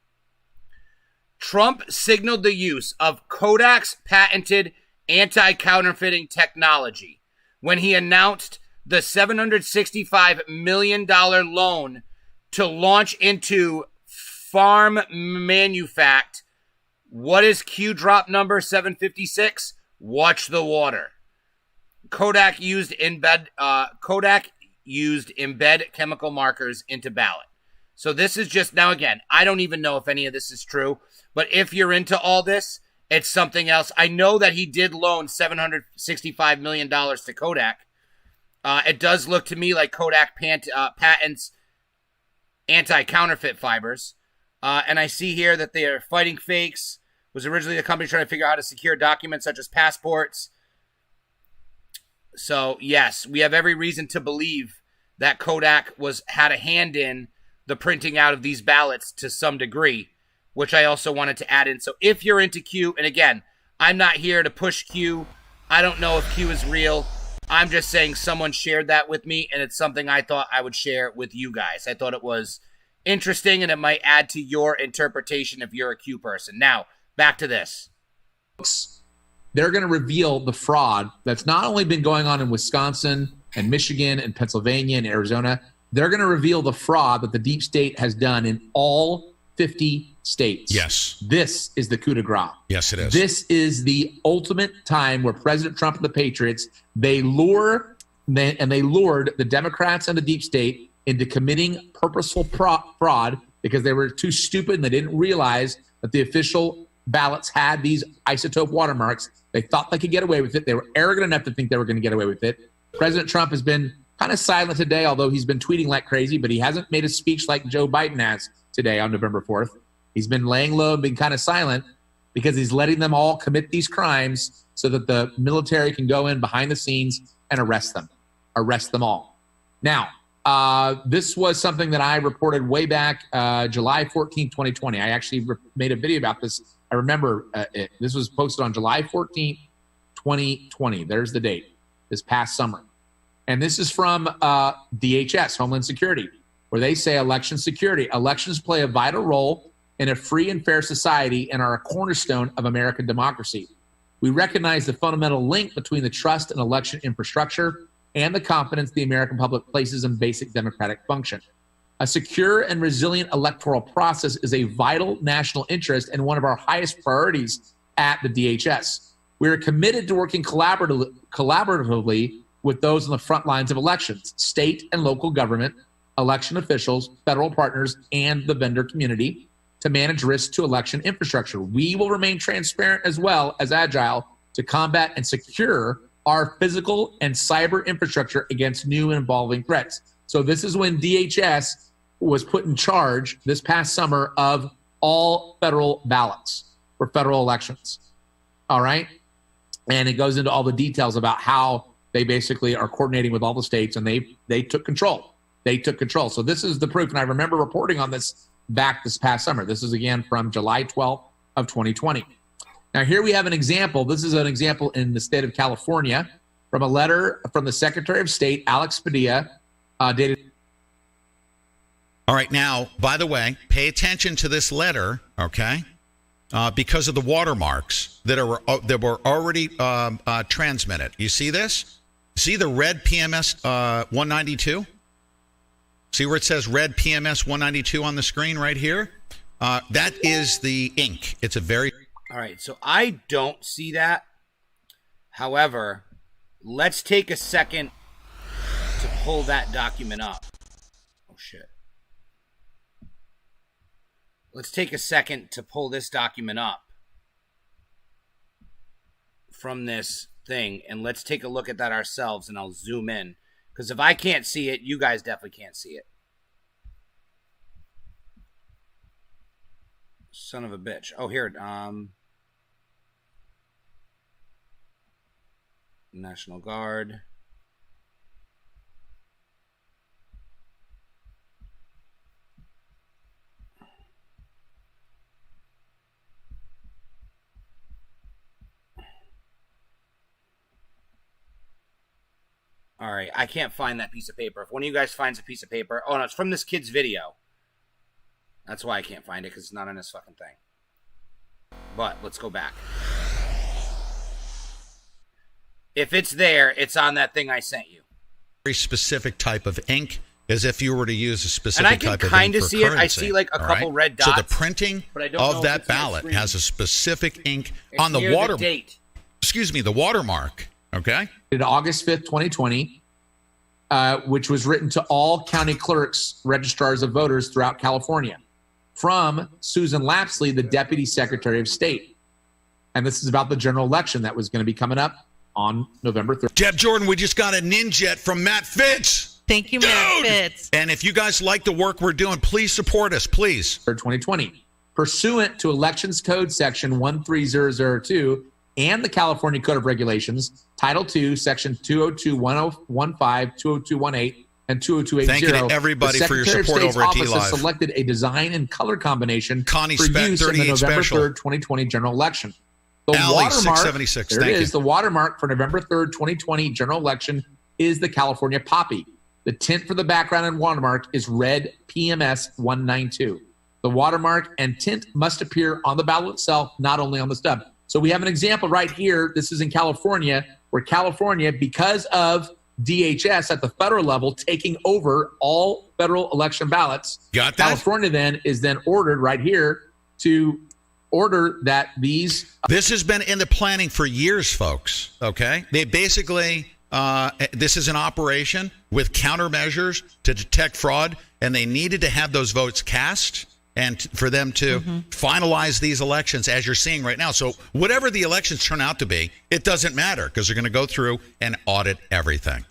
Trump signaled the use of Kodak's patented anti-counterfeiting technology when he announced the $765 million loan to launch into Farm Manufact. What is Q drop number 756? Watch the water. Kodak used embed chemical markers into ballot. So this is just, now again, I don't even know if any of this is true, but if you're into all this, it's something else. I know that he did loan $765 million to Kodak. It does look to me like Kodak patents anti-counterfeit fibers. And I see here that they are fighting fakes. Was originally the company trying to figure out how to secure documents such as passports. So, yes, we have every reason to believe that Kodak had a hand in the printing out of these ballots to some degree, which I also wanted to add in. So if you're into Q, and again, I'm not here to push Q. I don't know if Q is real. I'm just saying someone shared that with me, and it's something I thought I would share with you guys. I thought it was interesting, and it might add to your interpretation if you're a Q person. Now, back to this. They're going to reveal the fraud that's not only been going on in Wisconsin and Michigan and Pennsylvania and Arizona. they're going to reveal the fraud that the deep state has done in all 50 states. Yes. This is the coup de grace. Yes, it is. This is the ultimate time where President Trump and the Patriots, they lured the Democrats and the deep state into committing purposeful fraud because they were too stupid and they didn't realize that the official ballots had these isotope watermarks. They thought they could get away with it. They were arrogant enough to think they were going to get away with it. President Trump has been kind of silent today, although he's been tweeting like crazy, but he hasn't made a speech like Joe Biden has today on November 4th. He's been laying low and being kind of silent because he's letting them all commit these crimes so that the military can go in behind the scenes and arrest them all. Now, this was something that I reported way back July 14, 2020. I actually made a video about this. I remember it. This was posted on July 14, 2020. There's the date, this past summer. And this is from DHS, Homeland Security, where they say election security. Elections play a vital role in a free and fair society and are a cornerstone of American democracy. We recognize the fundamental link between the trust in election infrastructure and the confidence the American public places in basic democratic function. A secure and resilient electoral process is a vital national interest and one of our highest priorities at the DHS. We are committed to working collaboratively with those on the front lines of elections, state and local government, election officials, federal partners, and the vendor community to manage risks to election infrastructure. We will remain transparent as well as agile to combat and secure our physical and cyber infrastructure against new and evolving threats. So this is when DHS was put in charge this past summer of all federal ballots for federal elections. All right. And it goes into all the details about how they basically are coordinating with all the states, and they took control. They took control. So this is the proof. And I remember reporting on this back this past summer. This is again from July 12th of 2020. Now here we have an example. This is an example in the state of California from a letter from the Secretary of State, Alex Padilla, dated. All right. Now, by the way, pay attention to this letter, okay? Because of the watermarks that were already transmitted. You see this? See the red PMS 192? See where it says red PMS 192 on the screen right here? That is the ink. It's a very... All right, so I don't see that. However, let's take a second to pull that document up. Oh, shit. Let's take a second to pull this document up from this thing, and let's take a look at that ourselves, and I'll zoom in. Because if I can't see it, you guys definitely can't see it. Son of a bitch. Oh, here. National Guard. All right, I can't find that piece of paper. If one of you guys finds a piece of paper... Oh, no, it's from this kid's video. That's why I can't find it, because it's not on this fucking thing. But let's go back. If it's there, it's on that thing I sent you. Very specific type of ink, as if you were to use a specific type of ink. And I can kind of see it. I see like a couple red dots. So the printing of that ballot has a specific ink on the water. The watermark. Okay. August 5th, 2020, which was written to all county clerks, registrars of voters throughout California, from Susan Lapsley, the Deputy Secretary of State. And this is about the general election that was going to be coming up on November 3rd. Jeb Jordan, we just got a ninjet from Matt Fitz. Thank you, Matt Fitz. And if you guys like the work we're doing, please support us, please. 2020. Pursuant to Elections Code Section 13002 and the California Code of Regulations, Title II, Section 202.1015, 202.18, and 202.80. Thank you to everybody for your support over at DLive. Has selected a design and color combination Connie for Spec, use in the November special. 3rd, 2020 general election. The Alley, watermark, 676. there Thank it is. you. The watermark for November 3rd, 2020 general election is the California poppy. The tint for the background and watermark is red PMS 192. The watermark and tint must appear on the ballot itself, not only on the stub. So we have an example right here. This is in California, where California, because of DHS at the federal level taking over all federal election ballots. Got that? California then is ordered right here to order that these. This has been in the planning for years, folks. Okay. They basically, this is an operation with countermeasures to detect fraud, and they needed to have those votes cast and for them to finalize these elections as you're seeing right now. So whatever the elections turn out to be, it doesn't matter because they're going to go through and audit everything.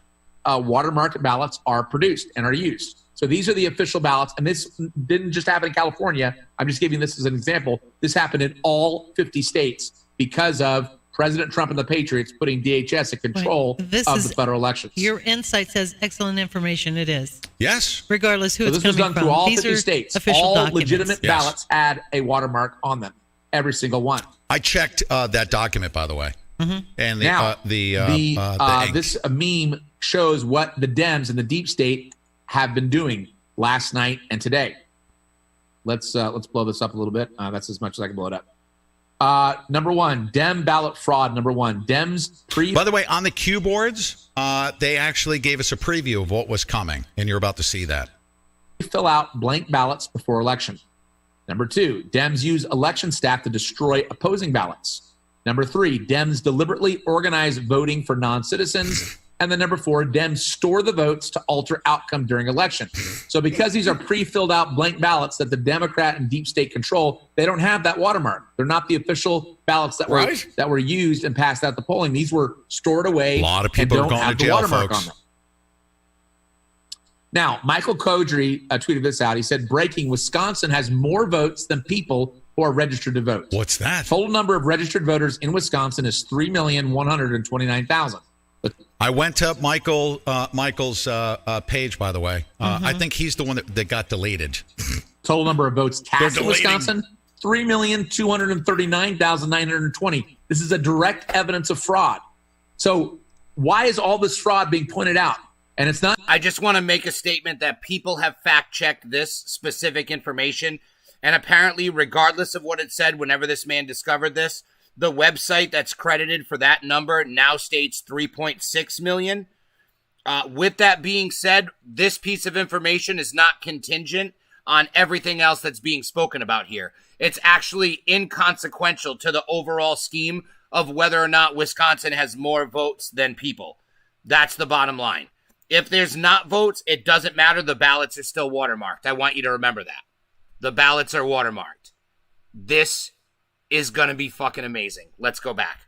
Watermarked ballots are produced and are used. So these are the official ballots. And this didn't just happen in California. I'm just giving this as an example. This happened in all 50 states because of President Trump and the Patriots putting DHS in control of the federal elections. Your insight says excellent information. It is. Yes. Regardless who so it's this was coming done from. through all These 50 are states. Official All documents. legitimate ballots had a watermark on them. Every single one. I checked that document, by the way. And Now, the ink. this meme shows what the Dems and the deep state have been doing last night and today. Let's blow this up a little bit. That's as much as I can blow it up. Number one, Dem ballot fraud. Number one, Dems By the way, on the Q boards, they actually gave us a preview of what was coming, and you're about to see that. fill out blank ballots before election. Number two, Dems use election staff to destroy opposing ballots. Number three, Dems deliberately organize voting for non-citizens. And then number four, Dems store the votes to alter outcome during election. So because these are pre-filled out blank ballots that the Democrat and deep state control, they don't have that watermark. They're not the official ballots that were used and passed out the polling. These were stored away. A lot of people and are don't going have to the jail, watermark folks. on them. Now, Michael Kodry tweeted this out. He said, breaking, Wisconsin has more votes than people who are registered to vote. What's that? Total number of registered voters in Wisconsin is 3,129,000. I went to Michael's page, by the way. I think he's the one that got deleted. Total number of votes cast in deleting. Wisconsin, 3,239,920. This is a direct evidence of fraud. So why is all this fraud being pointed out? And it's not. I just want to make a statement that people have fact-checked this specific information. And apparently, regardless of what it said, whenever this man discovered this, the website that's credited for that number now states 3.6 million. With that being said, this piece of information is not contingent on everything else that's being spoken about here. It's actually inconsequential to the overall scheme of whether or not Wisconsin has more votes than people. That's the bottom line. If there's not votes, it doesn't matter. The ballots are still watermarked. I want you to remember that. The ballots are watermarked. This is going to be fucking amazing. Let's go back.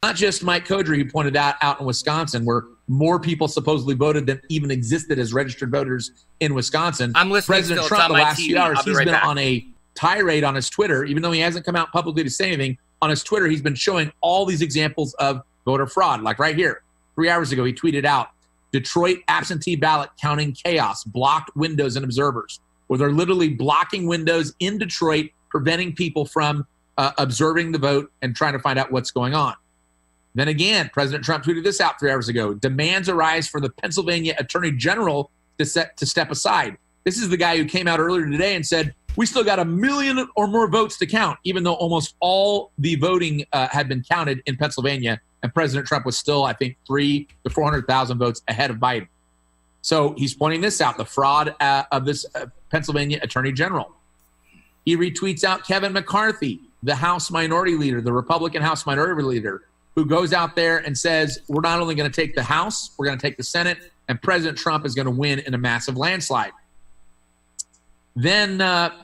Not just Mike Kodry who pointed that out in Wisconsin, where more people supposedly voted than even existed as registered voters in Wisconsin. I'm listening. President still. Trump, the It's on my last TV. few hours, I'll be he's right been back. on a tirade on his Twitter, even though he hasn't come out publicly to say anything. On his Twitter, he's been showing all these examples of voter fraud. Like right here, 3 hours ago, he tweeted out, Detroit absentee ballot counting chaos, blocked windows and observers, where they're literally blocking windows in Detroit, preventing people from observing the vote and trying to find out what's going on. Then again, President Trump tweeted this out 3 hours ago. Demands arise for the Pennsylvania Attorney General to step aside. This is the guy who came out earlier today and said, we still got 1 million or more votes to count, even though almost all the voting had been counted in Pennsylvania. And President Trump was still, I think, 300,000 to 400,000 votes ahead of Biden. So he's pointing this out, the fraud of this Pennsylvania Attorney General. He retweets out Kevin McCarthy, the House Minority Leader, the Republican House Minority Leader, who goes out there and says, we're not only going to take the House, we're going to take the Senate, and President Trump is going to win in a massive landslide. Then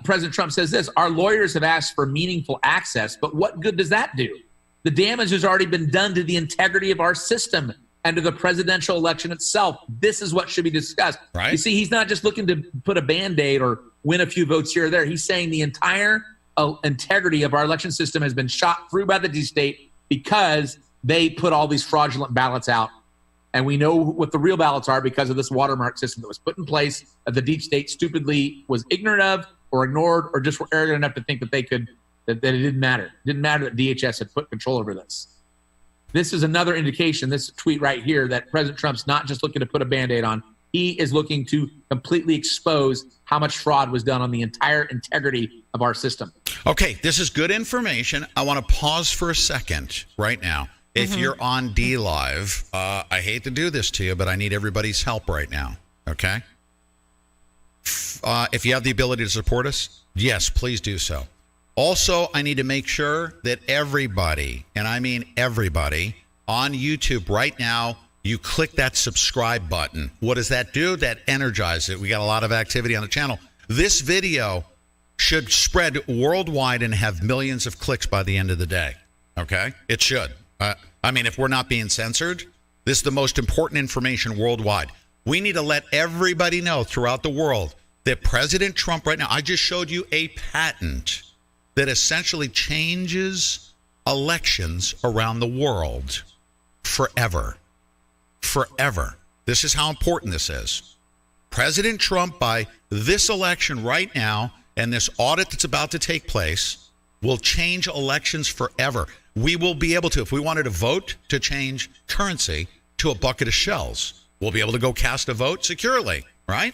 President Trump says this, our lawyers have asked for meaningful access, but what good does that do? The damage has already been done to the integrity of our system and to the presidential election itself. This is what should be discussed. Right. You see, he's not just looking to put a Band-Aid or win a few votes here or there. He's saying the entire integrity of our election system has been shot through by the deep state because they put all these fraudulent ballots out. And we know what the real ballots are because of this watermark system that was put in place that the deep state stupidly was ignorant of or ignored or just were arrogant enough to think that they could, that it didn't matter. It didn't matter that DHS had put control over this. This is another indication, this tweet right here, that President Trump's not just looking to put a Band-Aid on. He is looking to completely expose how much fraud was done on the entire integrity of our system. Okay, this is good information. I want to pause for a second right now If you're on D Live, I hate to do this to you, but I need everybody's help right now. Okay? If you have the ability to support us, yes, please do so. Also, I need to make sure that everybody, and I mean everybody, on YouTube right now, you click that subscribe button. What does that do? That energizes it. We got a lot of activity on the channel. This video should spread worldwide and have millions of clicks by the end of the day. Okay? It should. I mean, if we're not being censored, this is the most important information worldwide. We need to let everybody know throughout the world that President Trump right now, I just showed you a patent that essentially changes elections around the world forever. Forever. This is how important this is. President Trump, by this election right now and this audit that's about to take place, will change elections forever. We will be able to, if we wanted to vote to change currency to a bucket of shells, we'll be able to go cast a vote securely, right?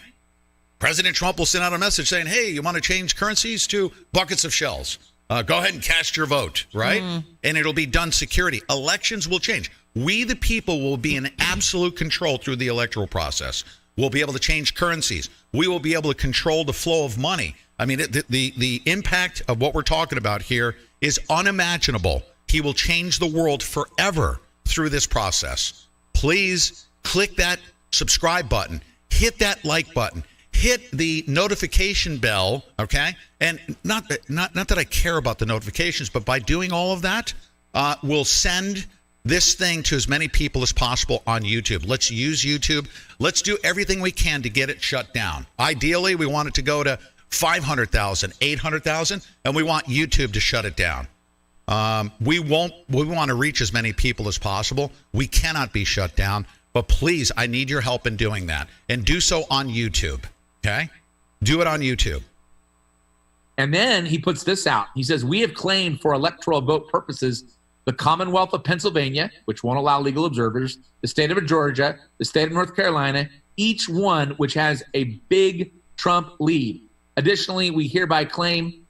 President Trump will send out a message saying, hey, you want to change currencies to buckets of shells? Go ahead and cast your vote, right? And it'll be done security. Elections will change. We, the people, will be in absolute control through the electoral process. We'll be able to change currencies. We will be able to control the flow of money. I mean, the impact of what we're talking about here is unimaginable. He will change the world forever through this process. Please click that subscribe button. Hit that like button. Hit the notification bell, okay? And not that I care about the notifications, but by doing all of that, we'll send this thing to as many people as possible on YouTube. Let's use YouTube. Let's do everything we can to get it shut down. Ideally, we want it to go to 500,000, 800,000, and we want YouTube to shut it down. We want to reach as many people as possible. We cannot be shut down, but please, I need your help in doing that. And do so on YouTube, okay? Do it on YouTube. And then he puts this out. He says, we have claimed for electoral vote purposes the Commonwealth of Pennsylvania, which won't allow legal observers, the state of Georgia, the state of North Carolina, each one which has a big Trump lead. Additionally, we hereby claim,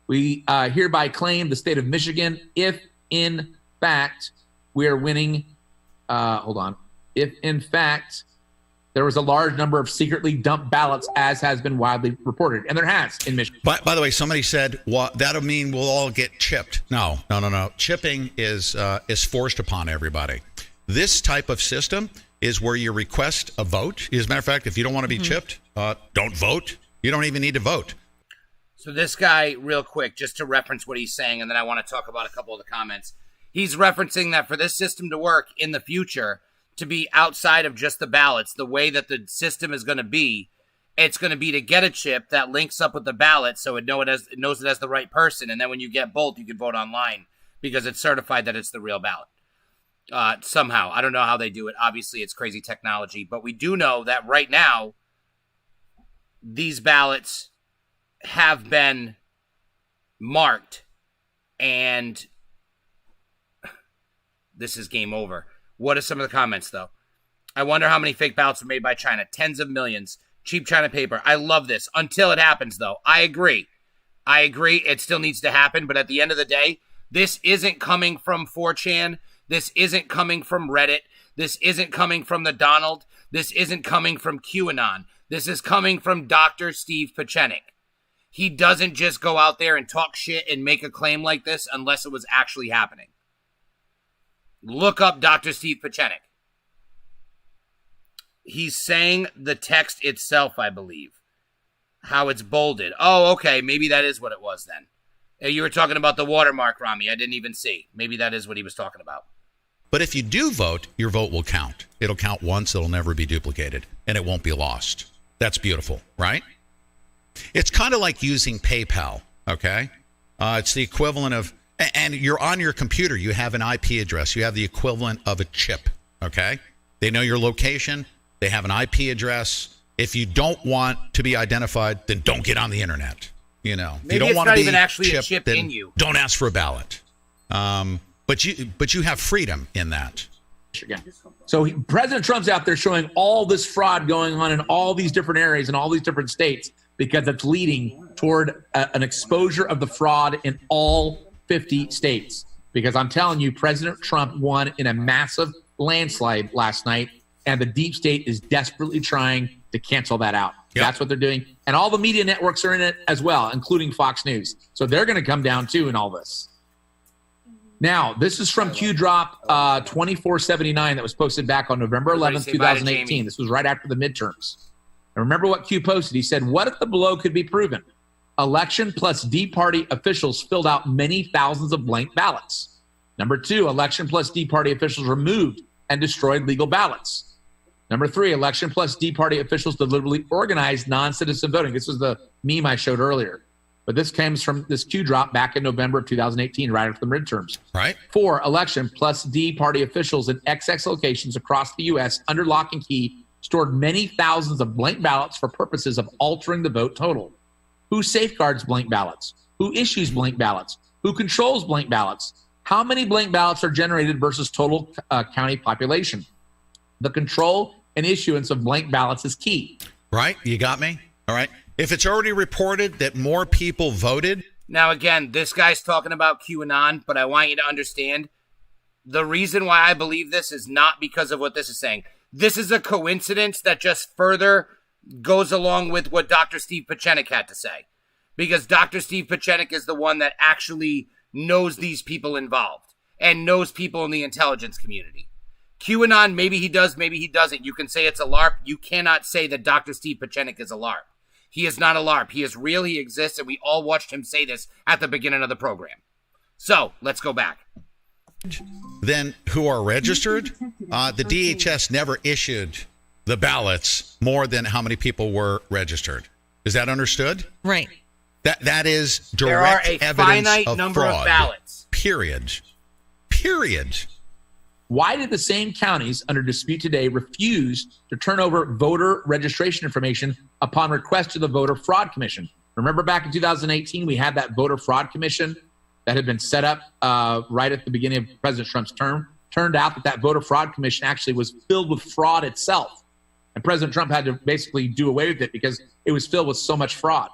we hereby claim the state of Michigan if, in fact, we are winning, if, in fact, there was a large number of secretly dumped ballots, as has been widely reported. And there has in Michigan. By the way, somebody said, well, that'll mean we'll all get chipped. No. Chipping is forced upon everybody. This type of system is where you request a vote. As a matter of fact, if you don't want to be chipped, don't vote. You don't even need to vote. So this guy, real quick, just to reference what he's saying, and then I want to talk about a couple of the comments. He's referencing that for this system to work in the future, to be outside of just the ballots, the way that the system is going to be, it's going to be to get a chip that links up with the ballot so it knows it has the right person. And then when you get both, you can vote online because it's certified that it's the real ballot. Somehow. I don't know how they do it. Obviously, it's crazy technology. But we do know that right now, these ballots have been marked. And this is game over. What are some of the comments, though? I wonder how many fake ballots were made by China. Tens of millions. Cheap China paper. I love this. Until it happens, though. I agree. It still needs to happen. But at the end of the day, this isn't coming from 4chan. This isn't coming from Reddit. This isn't coming from the Donald. This isn't coming from QAnon. This is coming from Dr. Steve Pieczenik. He doesn't just go out there and talk shit and make a claim like this unless it was actually happening. Look up Dr. Steve Pieczenik. He's saying the text itself, I believe. How it's bolded. Oh, okay. Maybe that is what it was then. You were talking about the watermark, Rami. I didn't even see. Maybe that is what he was talking about. But if you do vote, your vote will count. It'll count once. It'll never be duplicated. And it won't be lost. That's beautiful, right? It's kind of like using PayPal, okay? It's the equivalent of... And you're on your computer. You have an IP address. You have the equivalent of a chip, okay? They know your location. They have an IP address. If you don't want to be identified, then don't get on the internet. You know, maybe you don't it's want not to be even actually chipped, a chip then in you. Don't ask for a ballot. But you have freedom in that. So President Trump's out there showing all this fraud going on in all these different areas and all these different states because it's leading toward an exposure of the fraud in all 50 states. Because I'm telling you, President Trump won in a massive landslide last night, and the deep state is desperately trying to cancel that out. Yep. That's what they're doing. And all the media networks are in it as well, including Fox News. So they're going to come down too in all this. Now, this is from Q-Drop 2479 that was posted back on November 11th, 2018. This was right after the midterms. And remember what Q posted. He said, what if the below could be proven? Election plus D party officials filled out many thousands of blank ballots. Number 2, election plus D party officials removed and destroyed legal ballots. Number 3, election plus D party officials deliberately organized non-citizen voting. This was the meme I showed earlier. But this comes from this Q drop back in November of 2018, right after the midterms. Right. 4, election plus D party officials in XX locations across the U.S. under lock and key stored many thousands of blank ballots for purposes of altering the vote total. Who safeguards blank ballots? Who issues blank ballots? Who controls blank ballots? How many blank ballots are generated versus total county population? The control and issuance of blank ballots is key. Right? You got me? All right. If it's already reported that more people voted. Now, again, this guy's talking about QAnon, but I want you to understand the reason why I believe this is not because of what this is saying. This is a coincidence that just further goes along with what Dr. Steve Pieczenik had to say. Because Dr. Steve Pieczenik is the one that actually knows these people involved and knows people in the intelligence community. QAnon, maybe he does, maybe he doesn't. You can say it's a LARP. You cannot say that Dr. Steve Pieczenik is a LARP. He is not a LARP. He is real, he exists, and we all watched him say this at the beginning of the program. So, let's go back. Then who are registered? The DHS never issued the ballots more than how many people were registered. Is that understood? Right. That is direct there are a evidence finite of number fraud. of ballots. Period. Why did the same counties under dispute today refuse to turn over voter registration information upon request to the Voter Fraud Commission? Remember back in 2018, we had that Voter Fraud Commission that had been set up right at the beginning of President Trump's term. Turned out that Voter Fraud Commission actually was filled with fraud itself. And President Trump had to basically do away with it because it was filled with so much fraud.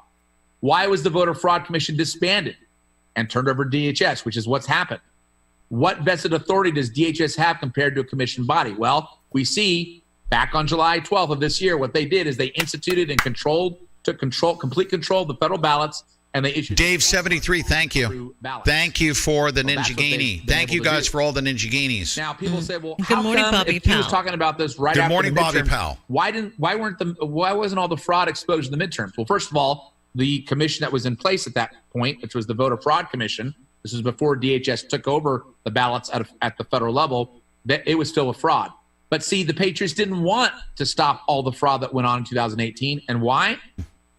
Why was the Voter Fraud Commission disbanded and turned over to DHS, which is what's happened? What vested authority does DHS have compared to a commission body? Well, we see back on July 12th of this year, what they did is they instituted and took complete control of the federal ballots, and they issued. Dave 73, thank you. Thank you for the Ninjaghini. Thank you guys for all the Ninjaghinis. Now people say, well, Good how morning, come Bobby if he was Powell. talking about this right Good after morning, the Bobby midterms, Powell. why wasn't all the fraud exposed in the midterms? Well, first of all, the commission that was in place at that point, which was the Voter Fraud Commission, this was before DHS took over the ballots at the federal level, that it was filled with fraud. But see, the Patriots didn't want to stop all the fraud that went on in 2018. And why?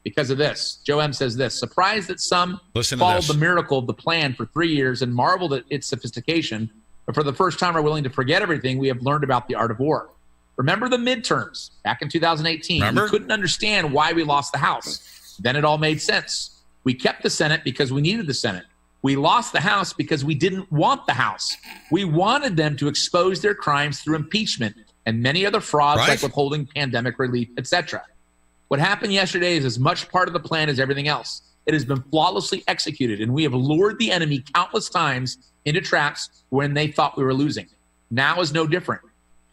Because of this. Joe M says this: surprised that some followed the miracle of the plan for 3 years and marveled at its sophistication, but for the first time are willing to forget everything we have learned about the art of war. Remember the midterms back in 2018. We couldn't understand why we lost the House. Then it all made sense. We kept the Senate because we needed the Senate. We lost the House because we didn't want the House. We wanted them to expose their crimes through impeachment and many other frauds like withholding pandemic relief, etc. What happened yesterday is as much part of the plan as everything else. It has been flawlessly executed, and we have lured the enemy countless times into traps when they thought we were losing. Now is no different.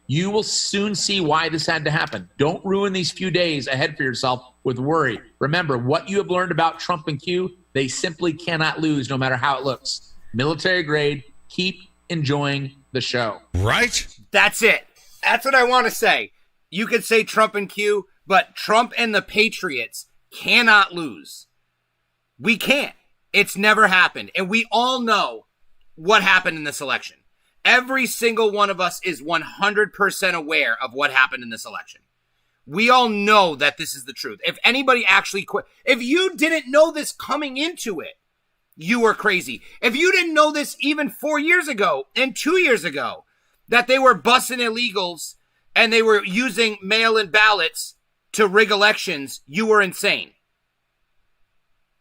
You will soon see why this had to happen. Don't ruin these few days ahead for yourself with worry. Remember, what you have learned about Trump and Q, they simply cannot lose no matter how it looks. Military grade, keep enjoying the show. Right? That's it. That's what I want to say. You could say Trump and Q, but Trump and the Patriots cannot lose. We can't. It's never happened. And we all know what happened in this election. Every single one of us is 100% aware of what happened in this election. We all know that this is the truth. If anybody actually quit, if you didn't know this coming into it, you were crazy. If you didn't know this even 4 years ago and 2 years ago, that they were busing illegals and they were using mail-in ballots to rig elections, you were insane.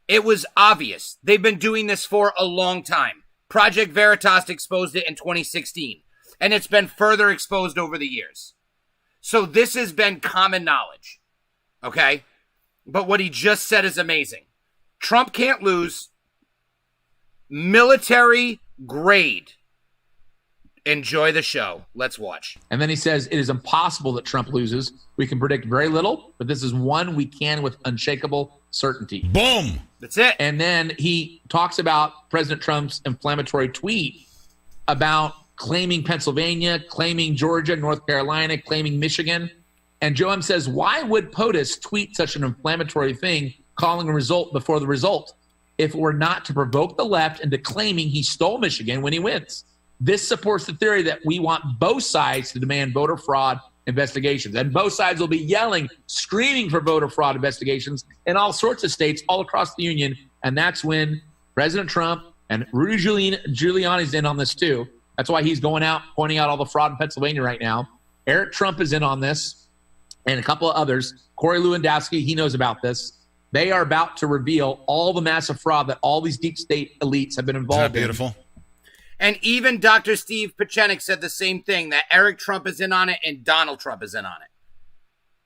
It was obvious. They've been doing this for a long time. Project Veritas exposed it in 2016, and it's been further exposed over the years. So this has been common knowledge, okay? But what he just said is amazing. Trump can't lose. Military grade. Enjoy the show. Let's watch. And then he says, it is impossible that Trump loses. We can predict very little, but this is one we can with unshakable certainty. Boom. That's it. And then he talks about President Trump's inflammatory tweet about claiming Pennsylvania, claiming Georgia, North Carolina, claiming Michigan. And Joam says, why would POTUS tweet such an inflammatory thing, calling a result before the result, if it were not to provoke the left into claiming he stole Michigan when he wins? This supports the theory that we want both sides to demand voter fraud investigations. And both sides will be yelling, screaming for voter fraud investigations in all sorts of states all across the union. And that's when President Trump and Rudy Giuliani's in on this too. That's why he's going out, pointing out all the fraud in Pennsylvania right now. Eric Trump is in on this, and a couple of others. Corey Lewandowski, he knows about this. They are about to reveal all the massive fraud that all these deep state elites have been involved in. Beautiful. And even Dr. Steve Pieczenik said the same thing, that Eric Trump is in on it and Donald Trump is in on it.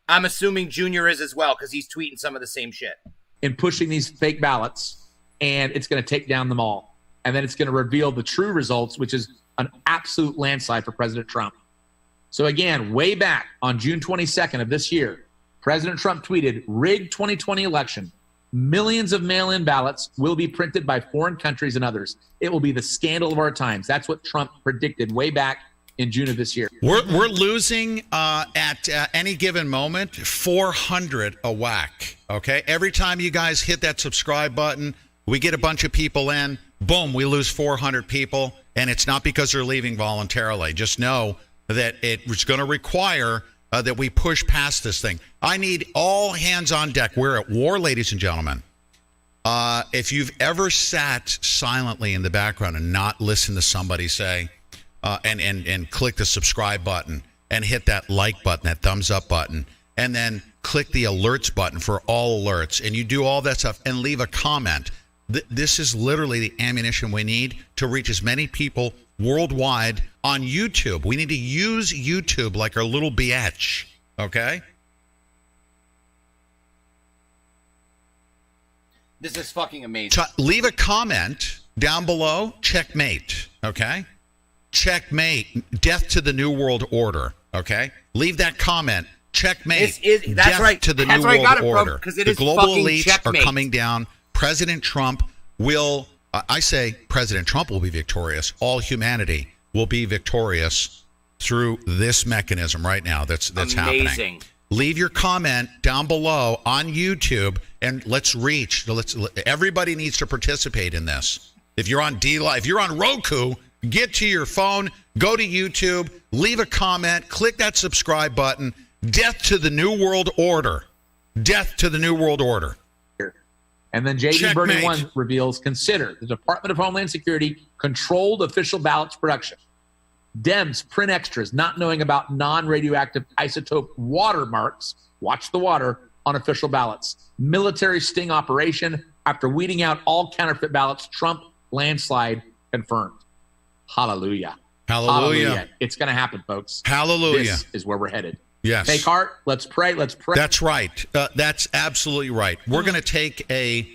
I'm assuming Junior is as well because he's tweeting some of the same shit. In pushing these fake ballots, and it's going to take down them all. And then it's going to reveal the true results, which is an absolute landslide for President Trump. So again, way back on June 22nd of this year, President Trump tweeted, rigged 2020 election. Millions of mail-in ballots will be printed by foreign countries and others. It will be the scandal of our times. That's what Trump predicted way back in June of this year. We're losing at any given moment 400 a whack. Okay, every time you guys hit that subscribe button, we get a bunch of people in. Boom, we lose 400 people, and it's not because they're leaving voluntarily. Just know that it's going to require that we push past this thing. I need all hands on deck. We're at war, ladies and gentlemen. If you've ever sat silently in the background and not listened to somebody say, and click the subscribe button and hit that like button, that thumbs up button, and then click the alerts button for all alerts, and you do all that stuff and leave a comment, this is literally the ammunition we need to reach as many people worldwide on YouTube. We need to use YouTube like our little biatch, okay? This is fucking amazing. Leave a comment down below. Checkmate, okay? Checkmate. Death to the New World Order, okay? Leave that comment. Checkmate. That's Death right. to the That's New right. World Order. The global elites checkmate. are coming down. President Trump will, I say President Trump will be victorious. All humanity will be victorious through this mechanism right now that's amazing. Happening. Leave your comment down below on YouTube, and let's reach. Everybody needs to participate in this. If you're on D-Live, if you're on Roku, get to your phone, go to YouTube, leave a comment, click that subscribe button. Death to the New World Order. Death to the New World Order. And then JD Bernie 1 reveals, consider the Department of Homeland Security controlled official ballots production. Dems print extras not knowing about non-radioactive isotope watermarks, watch the water, on official ballots. Military sting operation after weeding out all counterfeit ballots. Trump landslide confirmed. Hallelujah. Hallelujah. It's going to happen, folks. Hallelujah. This is where we're headed. Yes. Take heart. Let's pray. Let's pray. That's right. That's absolutely right. We're going to take a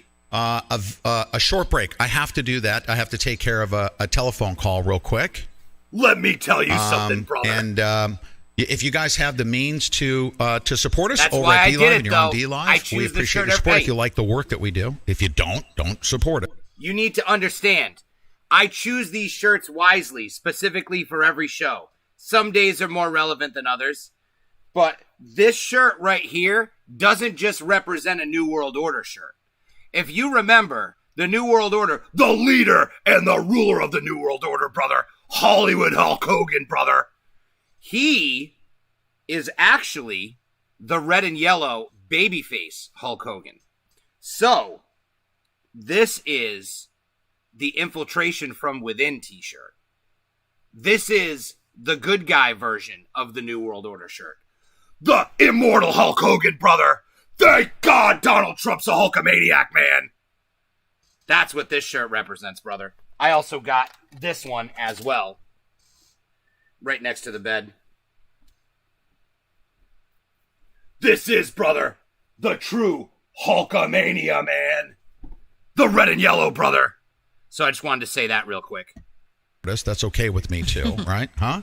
short break. I have to do that. I have to take care of a telephone call real quick. Let me tell you something, brother. And if you guys have the means to support us That's over why at I D-Live did and it, you're on though. D-Live, we appreciate your support. If you like the work that we do. If you don't support it. You need to understand, I choose these shirts wisely, specifically for every show. Some days are more relevant than others. But this shirt right here doesn't just represent a New World Order shirt. If you remember, the New World Order, the leader and the ruler of the New World Order, brother, Hollywood Hulk Hogan, brother, he is actually the red and yellow babyface Hulk Hogan. So, this is the Infiltration from Within t-shirt. This is the good guy version of the New World Order shirt. The immortal Hulk Hogan, brother. Thank God Donald Trump's a Hulkamaniac, man. That's what this shirt represents, brother. I also got this one as well. Right next to the bed. This is, brother, the true Hulkamania, man. The red and yellow, brother. So I just wanted to say that real quick. That's okay with me too, right? Huh?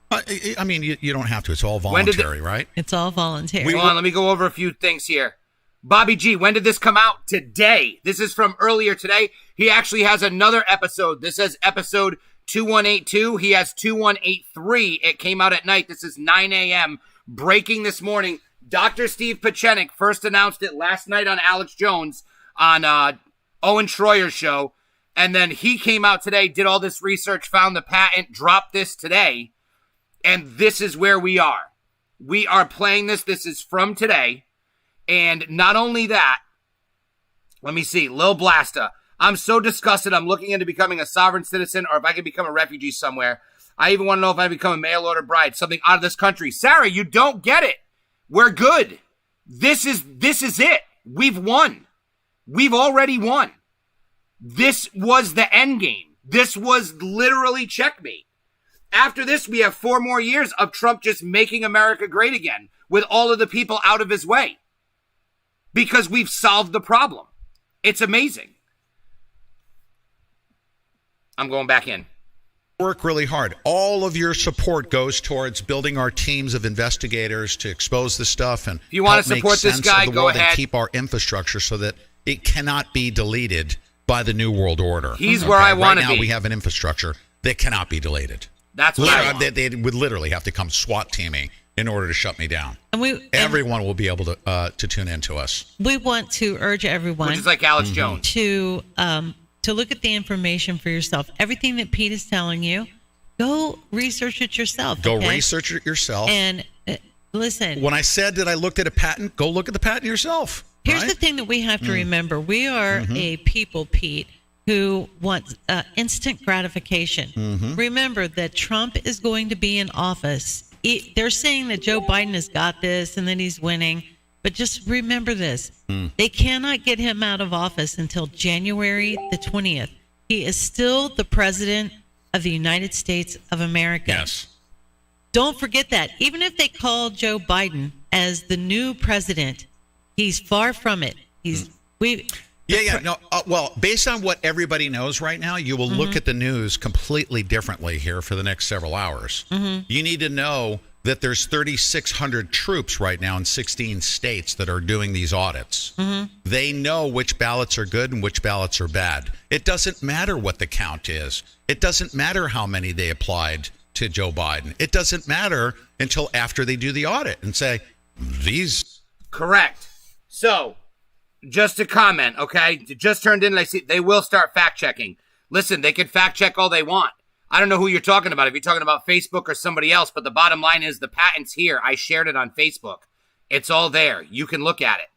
I mean, you don't have to. It's all voluntary, right? It's all voluntary. Hold on, let me go over a few things here. Bobby G, when did this come out? Today. This is from earlier today. He actually has another episode. This is episode 2182. He has 2183. It came out at night. This is 9 a.m. Breaking this morning. Dr. Steve Pieczenik first announced it last night on Alex Jones on Owen Schroyer's show. And then he came out today, did all this research, found the patent, dropped this today. And this is where we are. We are playing this. This is from today. And not only that, let me see, Lil Blasta. I'm so disgusted. I'm looking into becoming a sovereign citizen or if I can become a refugee somewhere. I even want to know if I become a mail order bride, something out of this country. Sarah, you don't get it. We're good. This is it. We've won. We've already won. This was the end game. This was literally checkmate. After this, we have 4 more years of Trump just making America great again with all of the people out of his way. Because we've solved the problem. It's amazing. I'm going back in. Work really hard. All of your support goes towards building our teams of investigators to expose this stuff and if you want to support this guy, go ahead. And keep our infrastructure so that it cannot be deleted by the New World Order. He's where I want to be. Right now we have an infrastructure that cannot be deleted. That's what I want. They would literally have to come SWAT teaming in order to shut me down. And everyone will be able to tune in to us. We want to urge everyone, which is like Alex Jones, to look at the information for yourself. Everything that Pete is telling you, go research it yourself. Go research it yourself. And listen. When I said that I looked at a patent, go look at the patent yourself. Here's the thing that we have to remember. We are a people, Pete, who want instant gratification. Remember that Trump is going to be in office. They're saying that Joe Biden has got this and that he's winning. But just remember this. They cannot get him out of office until January the 20th. He is still the president of the United States of America. Yes. Don't forget that. Even if they call Joe Biden as the new president, he's far from it. Well, based on what everybody knows right now, you will look at the news completely differently here for the next several hours. You need to know that there's 3,600 troops right now in 16 states that are doing these audits. They know which ballots are good and which ballots are bad. It doesn't matter what the count is. It doesn't matter how many they applied to Joe Biden. It doesn't matter until after they do the audit and say, these. Correct. So, just to comment, okay? It just turned in, they will start fact checking. Listen, they can fact check all they want. I don't know who you're talking about, if you're talking about Facebook or somebody else, but the bottom line is the patent's here. I shared it on Facebook. It's all there. You can look at it.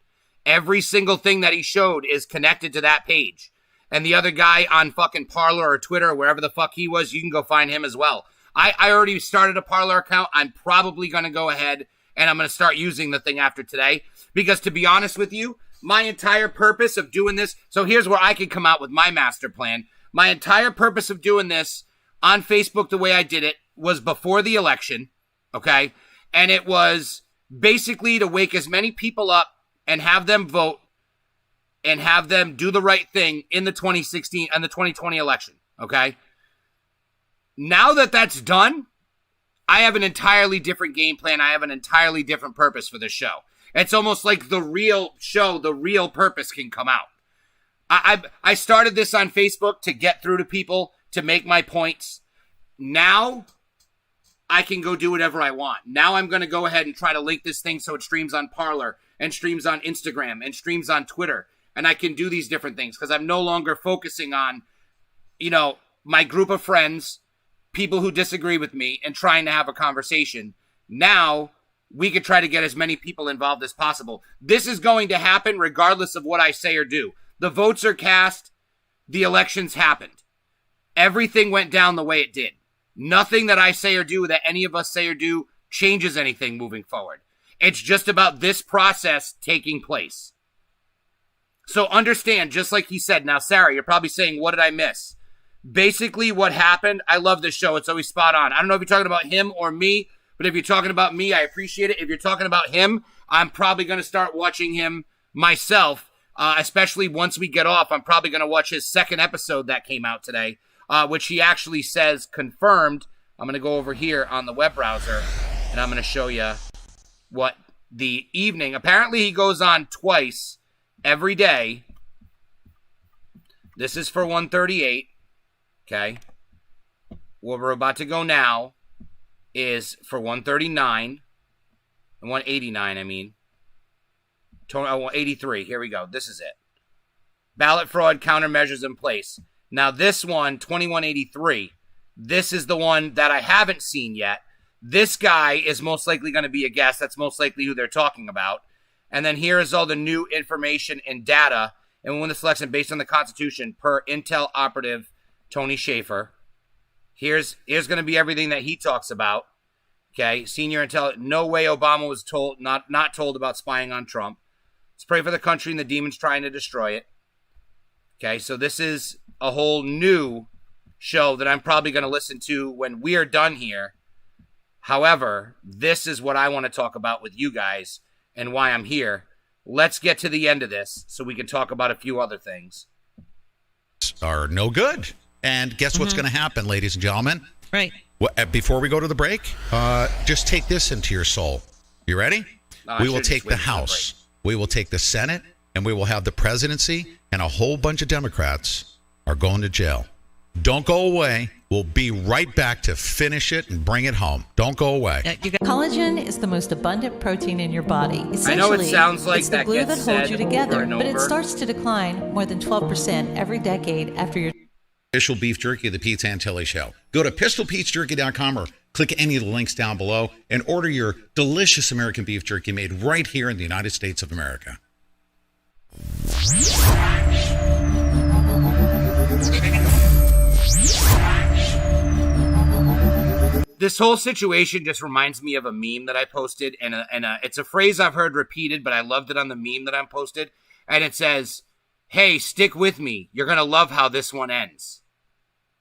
Every single thing that he showed is connected to that page. And the other guy on fucking Parler or Twitter or wherever the fuck he was, you can go find him as well. I already started a Parler account. I'm probably going to go ahead and I'm going to start using the thing after today. Because to be honest with you, my entire purpose of doing this, so here's where I can come out with my master plan. My entire purpose of doing this on Facebook the way I did it was before the election, okay? And it was basically to wake as many people up and have them vote and have them do the right thing in the 2016 and the 2020 election, okay? Now that that's done, I have an entirely different game plan. I have an entirely different purpose for this show. It's almost like the real show, the real purpose can come out. I started this on Facebook to get through to people, to make my points. Now, I can go do whatever I want. Now I'm going to go ahead and try to link this thing so it streams on Parler and streams on Instagram and streams on Twitter. And I can do these different things because I'm no longer focusing on, my group of friends, people who disagree with me, and trying to have a conversation. Now, we could try to get as many people involved as possible. This is going to happen regardless of what I say or do. The votes are cast. The elections happened. Everything went down the way it did. Nothing that I say or do, that any of us say or do, changes anything moving forward. It's just about this process taking place. So understand, just like he said, now, Sarah, you're probably saying, what did I miss? Basically, what happened, I love this show. It's always spot on. I don't know if you're talking about him or me, but if you're talking about me, I appreciate it. If you're talking about him, I'm probably going to start watching him myself especially once we get off. I'm probably going to watch his second episode that came out today, which he actually says confirmed. I'm going to go over here on the web browser, and I'm going to show you what the evening. Apparently, he goes on twice every day. This is for 138. Okay. Where we're about to go now is for 139 and 189, I mean. 183. Here we go. This is it. Ballot fraud countermeasures in place. Now, this one, 2183, this is the one that I haven't seen yet. This guy is most likely going to be a guest. That's most likely who they're talking about. And then here is all the new information and data. And we win the selection based on the Constitution per Intel operative Tony Schaefer. Here's going to be everything that he talks about. Okay, senior intel. No way Obama was told, not told about spying on Trump. Let's pray for the country and the demons trying to destroy it. Okay, so this is a whole new show that I'm probably going to listen to when we are done here. However, this is what I want to talk about with you guys and why I'm here. Let's get to the end of this so we can talk about a few other things. Are no good. And guess what's going to happen, ladies and gentlemen? Right. Before we go to the break, just take this into your soul. You ready? We will take the House, we will take the Senate, and we will have the presidency, and a whole bunch of Democrats are going to jail. Don't go away. We'll be right back to finish it and bring it home. Don't go away. Collagen is the most abundant protein in your body. I know it sounds like it's the that glue gets that holds said you together, over and but it over. starts to decline more than 12% every decade after your Official beef jerky of the Pete Santilli Show. Go to pistolpetesjerky.com or click any of the links down below and order your delicious American beef jerky made right here in the United States of America. This whole situation just reminds me of a meme that I posted, and it's a phrase I've heard repeated, but I loved it on the meme that I posted, and it says, "Hey, stick with me. You're going to love how this one ends."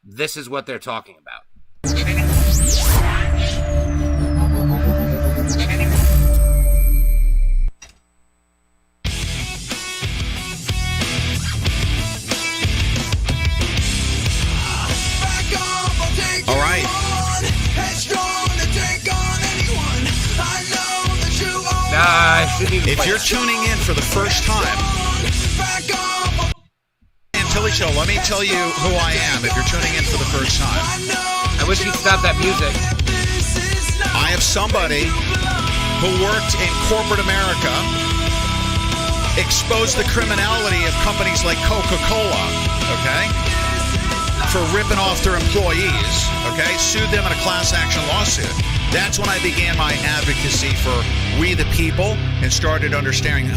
This is what they're talking about. All right. I shouldn't even If play you're that. tuning in for the first time, Tilly Show, let me tell you who I am if you're tuning in for the first time. I wish you'd stop that music. I have somebody who worked in corporate America, exposed the criminality of companies like Coca-Cola, okay, for ripping off their employees, okay, sued them in a class action lawsuit. That's when I began my advocacy for we the people and started understanding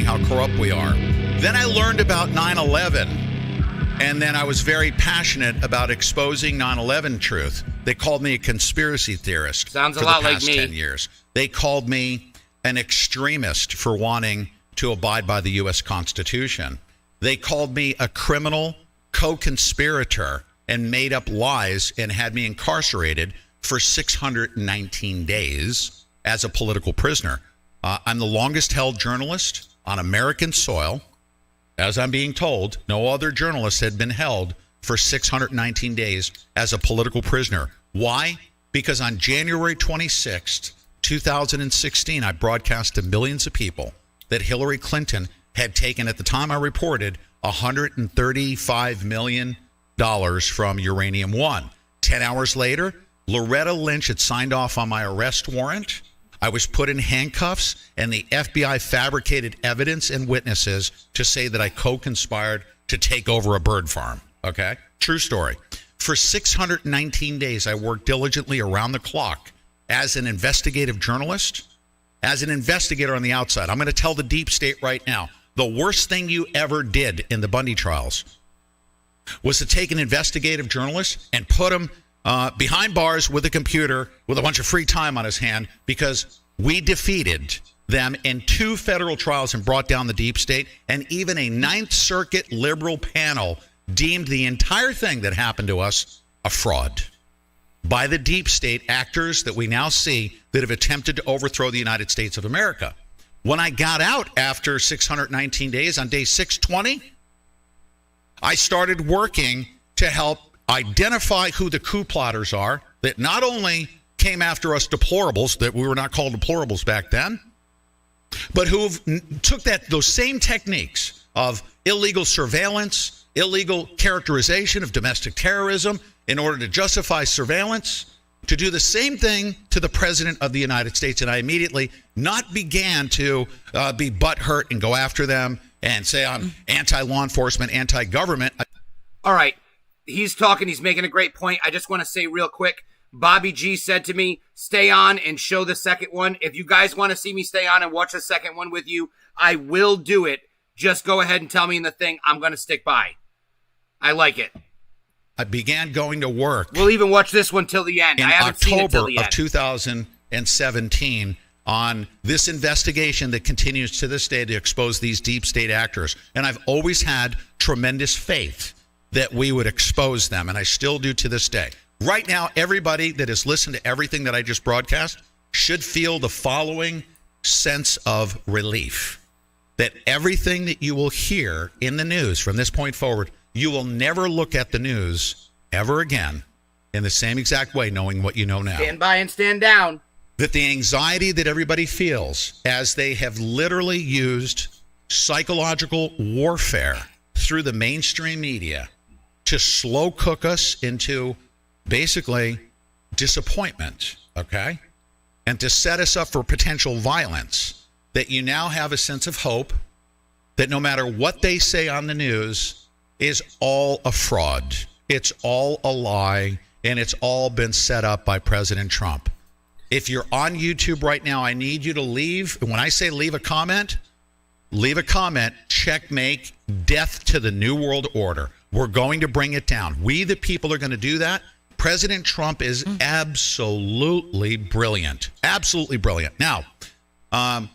how corrupt we are. Then I learned about 9/11, and then I was very passionate about exposing 9/11 truth. They called me a conspiracy theorist. Sounds a for lot the like past me. 10 years. They called me an extremist for wanting to abide by the U.S. Constitution. They called me a criminal co-conspirator and made up lies and had me incarcerated for 619 days as a political prisoner. I'm the longest held journalist on American soil. As I'm being told, no other journalist had been held for 619 days as a political prisoner. Why? Because on January 26th, 2016, I broadcast to millions of people that Hillary Clinton had taken, at the time I reported, $135 million from Uranium One. 10 hours later, Loretta Lynch had signed off on my arrest warrant. I was put in handcuffs, and the FBI fabricated evidence and witnesses to say that I co-conspired to take over a bird farm. Okay? True story. For 619 days, I worked diligently around the clock as an investigative journalist, as an investigator on the outside. I'm going to tell the deep state right now, the worst thing you ever did in the Bundy trials was to take an investigative journalist and put him behind bars with a computer with a bunch of free time on his hand, because we defeated them in 2 federal trials and brought down the deep state, and even a Ninth Circuit liberal panel deemed the entire thing that happened to us a fraud by the deep state actors that we now see that have attempted to overthrow the United States of America. When I got out after 619 days, on day 620, I started working to help identify who the coup plotters are that not only came after us deplorables, that we were not called deplorables back then, but who took those same techniques of illegal surveillance, illegal characterization of domestic terrorism in order to justify surveillance, to do the same thing to the president of the United States. And I immediately began to be butthurt and go after them and say I'm anti-law enforcement, anti-government. All right. He's talking. He's making a great point. I just want to say real quick, Bobby G said to me, stay on and show the second one. If you guys want to see me stay on and watch the second one with you, I will do it. Just go ahead and tell me in the thing. I'm going to stick by. I like it. I began going to work. We'll even watch this one till the end. In I haven't seen it till the October end. of 2017 on this investigation that continues to this day to expose these deep state actors. And I've always had tremendous faith that we would expose them, and I still do to this day. Right now, everybody that has listened to everything that I just broadcast should feel the following sense of relief. That everything that you will hear in the news from this point forward, you will never look at the news ever again in the same exact way, knowing what you know now. Stand by and stand down. That the anxiety that everybody feels as they have literally used psychological warfare through the mainstream media to slow cook us into basically disappointment, okay? And to set us up for potential violence, that you now have a sense of hope that no matter what they say on the news is all a fraud. It's all a lie, and it's all been set up by President Trump. If you're on YouTube right now, I need you to leave. When I say leave a comment, checkmate, death to the New World Order. We're going to bring it down. We, the people, are going to do that. President Trump is absolutely brilliant. Absolutely brilliant. Now, I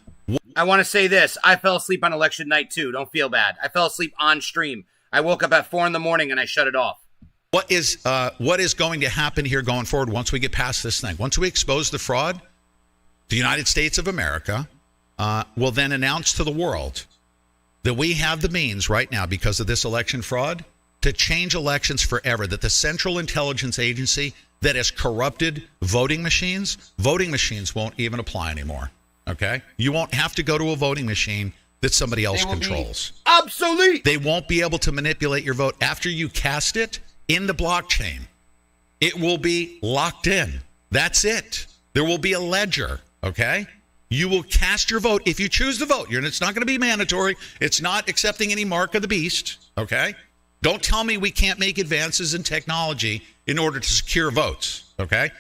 want to say this. I fell asleep on election night, too. Don't feel bad. I fell asleep on stream. I woke up at 4 a.m. and I shut it off. What is going to happen here going forward once we get past this thing? Once we expose the fraud, the United States of America will then announce to the world that we have the means right now, because of this election fraud, to change elections forever. That the Central Intelligence Agency that has corrupted voting machines won't even apply anymore. Okay? You won't have to go to a voting machine that somebody else controls. Obsolete. They won't be able to manipulate your vote after you cast it in the blockchain. It will be locked in. That's it. There will be a ledger, okay? You will cast your vote if you choose to vote. It's not going to be mandatory. It's not accepting any mark of the beast, okay? Don't tell me we can't make advances in technology in order to secure votes, okay?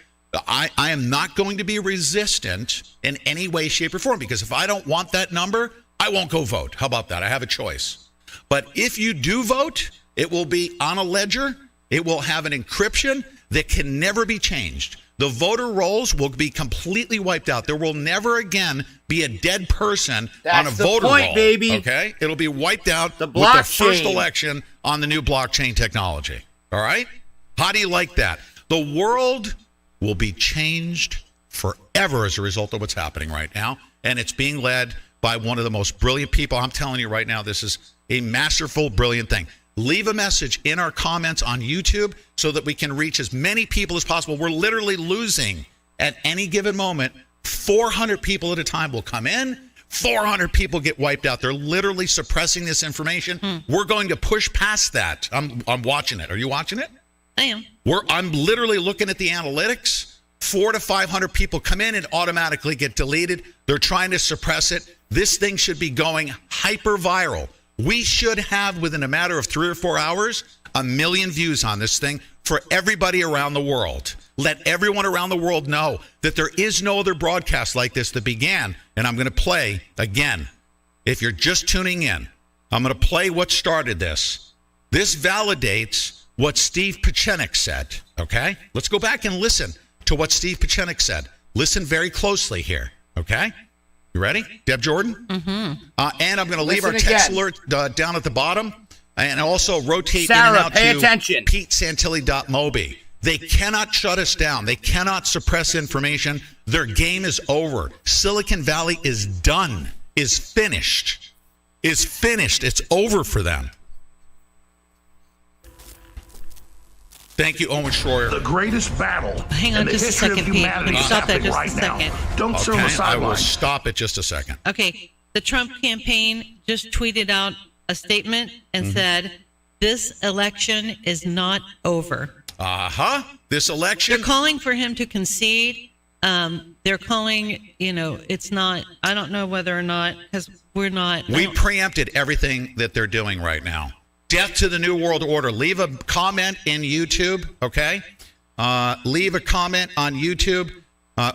I am not going to be resistant in any way, shape, or form, because if I don't want that number, I won't go vote. How about that? I have a choice. But if you do vote, it will be on a ledger. It will have an encryption that can never be changed. The voter rolls will be completely wiped out. There will never again be a dead person on a voter roll. Baby. Okay? It'll be wiped out the with the first election on the new blockchain technology. All right? How do you like that? The world will be changed forever as a result of what's happening right now. And it's being led by one of the most brilliant people. I'm telling you right now, this is a masterful, brilliant thing. Leave a message in our comments on YouTube so that we can reach as many people as possible. We're literally losing at any given moment. 400 people at a time will come in. 400 people get wiped out. They're literally suppressing this information. We're going to push past that. I'm watching it. Are you watching it? I am. I'm literally looking at the analytics. 400 to 500 people come in and automatically get deleted. They're trying to suppress it. This thing should be going hyper viral. We should have, within a matter of 3 or 4 hours, 1 million views on this thing for everybody around the world. Let everyone around the world know that there is no other broadcast like this that began. And I'm going to play again. If you're just tuning in, I'm going to play what started this. This validates what Steve Pieczenik said. Okay? Let's go back and listen to what Steve Pieczenik said. Listen very closely here. Okay? You ready? Deb Jordan? Mm-hmm. And I'm going to leave our text alert down at the bottom and also rotate Sarah, in and out pay to attention. PeteSantilli.mobi. They cannot shut us down. They cannot suppress information. Their game is over. Silicon Valley is done. is finished. It's over for them. Thank you, Owen Schroyer. The greatest battle Hang on in the just a history second, of Pete. humanity is Stop that happening just a right second. now. Don't sit on the Okay, I will sidelines. stop it just a second. Okay, the Trump campaign just tweeted out a statement and said, this election is not over. This election. They're calling for him to concede. They're calling, it's not, I don't know whether or not, because we're not. We preempted everything that they're doing right now. Death to the New World Order. Leave a comment in YouTube, okay? Leave a comment on YouTube.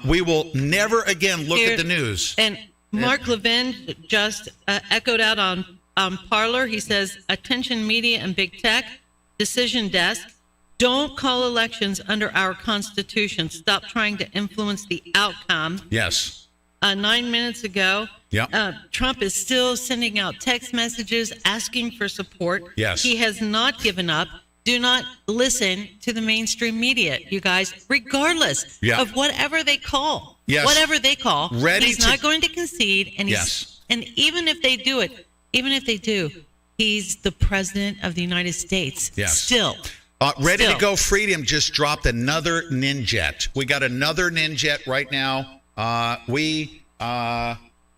We will never again look at the news. And Mark Levin just echoed out on Parler. He says, attention media and big tech, decision desk, don't call elections under our Constitution. Stop trying to influence the outcome. Yes. 9 minutes ago, Trump is still sending out text messages asking for support. Yes. He has not given up. Do not listen to the mainstream media, you guys, regardless of whatever they call. Yes. Whatever they call. He's not going to concede. And and even if they do, he's the president of the United States. Yes. Still. Ready to Go Freedom just dropped another Ninjet. We got another Ninjet right now.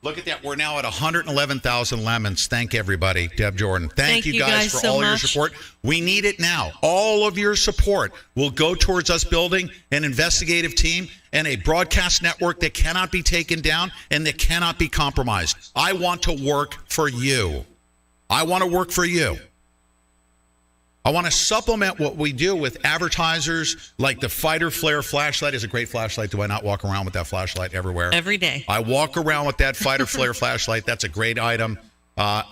Look at that. We're now at 111,000 lemons. Thank everybody. Deb Jordan. Thank you guys for all your support. We need it now. All of your support will go towards us building an investigative team and a broadcast network that cannot be taken down and that cannot be compromised. I want to work for you. I want to work for you. I want to supplement what we do with advertisers like the Fighter Flare flashlight. Is a great flashlight. Do I not walk around with that flashlight everywhere? Every day. I walk around with that Fighter Flare flashlight. That's a great item.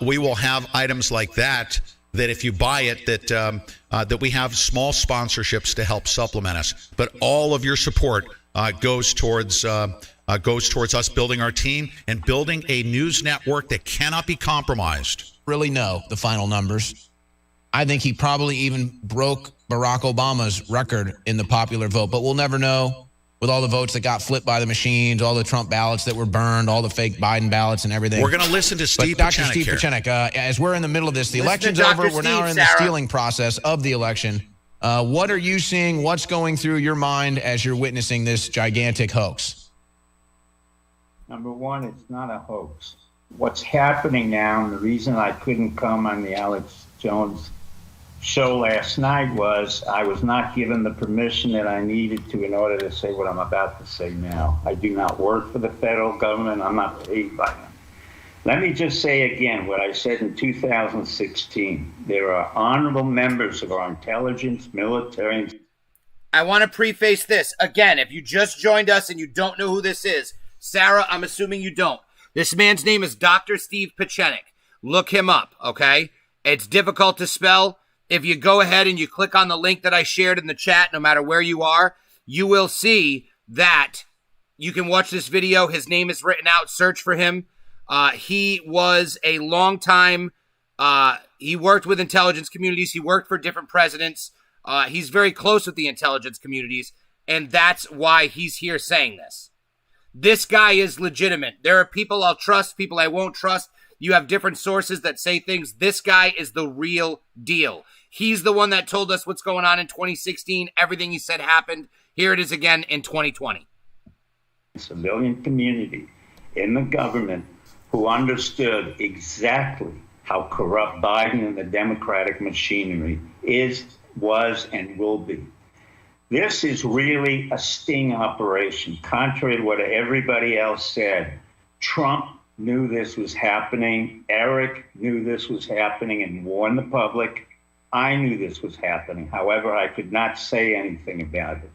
We will have items like that if you buy it, that we have small sponsorships to help supplement us. But all of your support goes towards us building our team and building a news network that cannot be compromised. Really know the final numbers. I think he probably even broke Barack Obama's record in the popular vote, but we'll never know with all the votes that got flipped by the machines, all the Trump ballots that were burned, all the fake Biden ballots and everything. We're going to listen to Steve Dr. Pieczenik Steve here. Pieczenik, as we're in the middle of this, the Listen election's to over. Dr. We're now Steve, in the Sarah. stealing process of the election. What are you seeing? What's going through your mind as you're witnessing this gigantic hoax? Number one, it's not a hoax. What's happening now, and the reason I couldn't come on the Alex Jones show last night was I was not given the permission that I needed to in order to say what I'm about to say now. I do not work for the federal government. I'm not paid by them. Let me just say again what I said in 2016. There are honorable members of our intelligence, military. I want to preface this. Again, if you just joined us and you don't know who this is, Sarah, I'm assuming you don't. This man's name is Dr. Steve Pieczenik. Look him up, okay? It's difficult to spell. If you go ahead and you click on the link that I shared in the chat, no matter where you are, you will see that you can watch this video. His name is written out. Search for him. He was a long time, he worked with intelligence communities. He worked for different presidents. He's very close with the intelligence communities, and that's why he's here saying this. This guy is legitimate. There are people I'll trust, people I won't trust. You have different sources that say things. This guy is the real deal. He's the one that told us what's going on in 2016. Everything he said happened. Here it is again in 2020. Civilian community in the government who understood exactly how corrupt Biden and the Democratic machinery was, and will be. This is really a sting operation. Contrary to what everybody else said, Trump knew this was happening. Eric knew this was happening and warned the public. I knew this was happening. However, I could not say anything about it.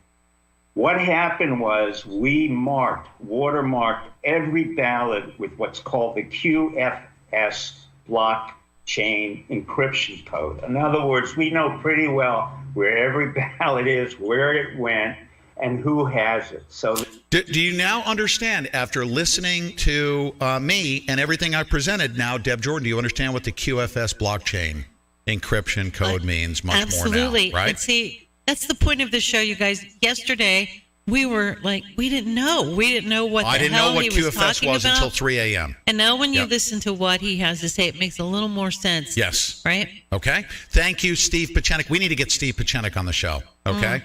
What happened was we watermarked every ballot with what's called the QFS blockchain encryption code. In other words, we know pretty well where every ballot is, where it went, and who has it. So, do you now understand, after listening to me and everything I presented now, Deb Jordan, do you understand what the QFS blockchain encryption code means much more now, right? And see, that's the point of the show, you guys. Yesterday, we were like, we didn't know. We didn't know what I the didn't hell know what he was QFS talking was about. until 3 a.m. And now when you Yep. listen to what he has to say, it makes a little more sense. Yes. Right? Okay. Thank you, Steve Pachenik. We need to get Steve Pachenik on the show. Okay.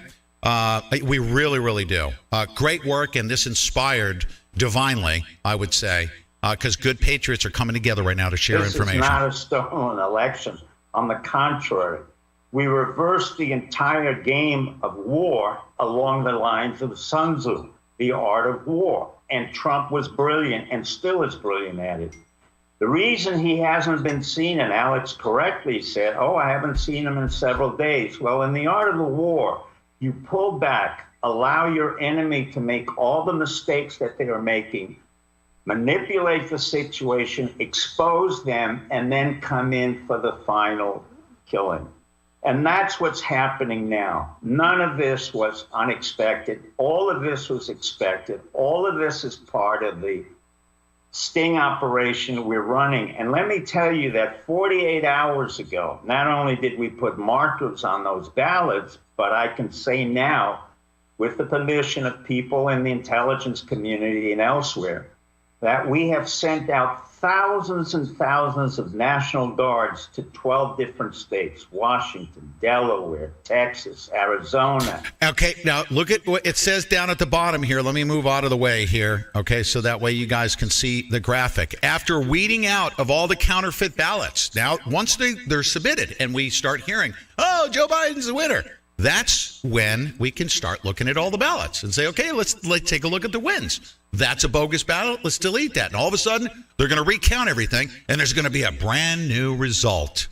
We really, really do. Great work, and this inspired divinely, I would say, because good patriots are coming together right now to share information. This is not a stolen election. On the contrary, we reversed the entire game of war along the lines of Sun Tzu, the art of war. And Trump was brilliant and still is brilliant at it. The reason he hasn't been seen, and Alex correctly said, I haven't seen him in several days. Well, in the art of the war, you pull back, allow your enemy to make all the mistakes that they are making, manipulate the situation, expose them, and then come in for the final killing. And that's what's happening now. None of this was unexpected. All of this was expected. All of this is part of the sting operation we're running. And let me tell you that 48 hours ago, not only did we put markers on those ballots, but I can say now, with the permission of people in the intelligence community and elsewhere, that we have sent out thousands and thousands of National Guards to 12 different states: Washington, Delaware, Texas, Arizona. Okay, now look at what it says down at the bottom here. Let me move out of the way here, okay, so that way you guys can see the graphic. After weeding out of all the counterfeit ballots, now once they're submitted and we start hearing, Joe Biden's the winner, that's when we can start looking at all the ballots and say, okay, let's take a look at the wins. That's a bogus ballot. Let's delete that. And all of a sudden, they're going to recount everything, and there's going to be a brand new result.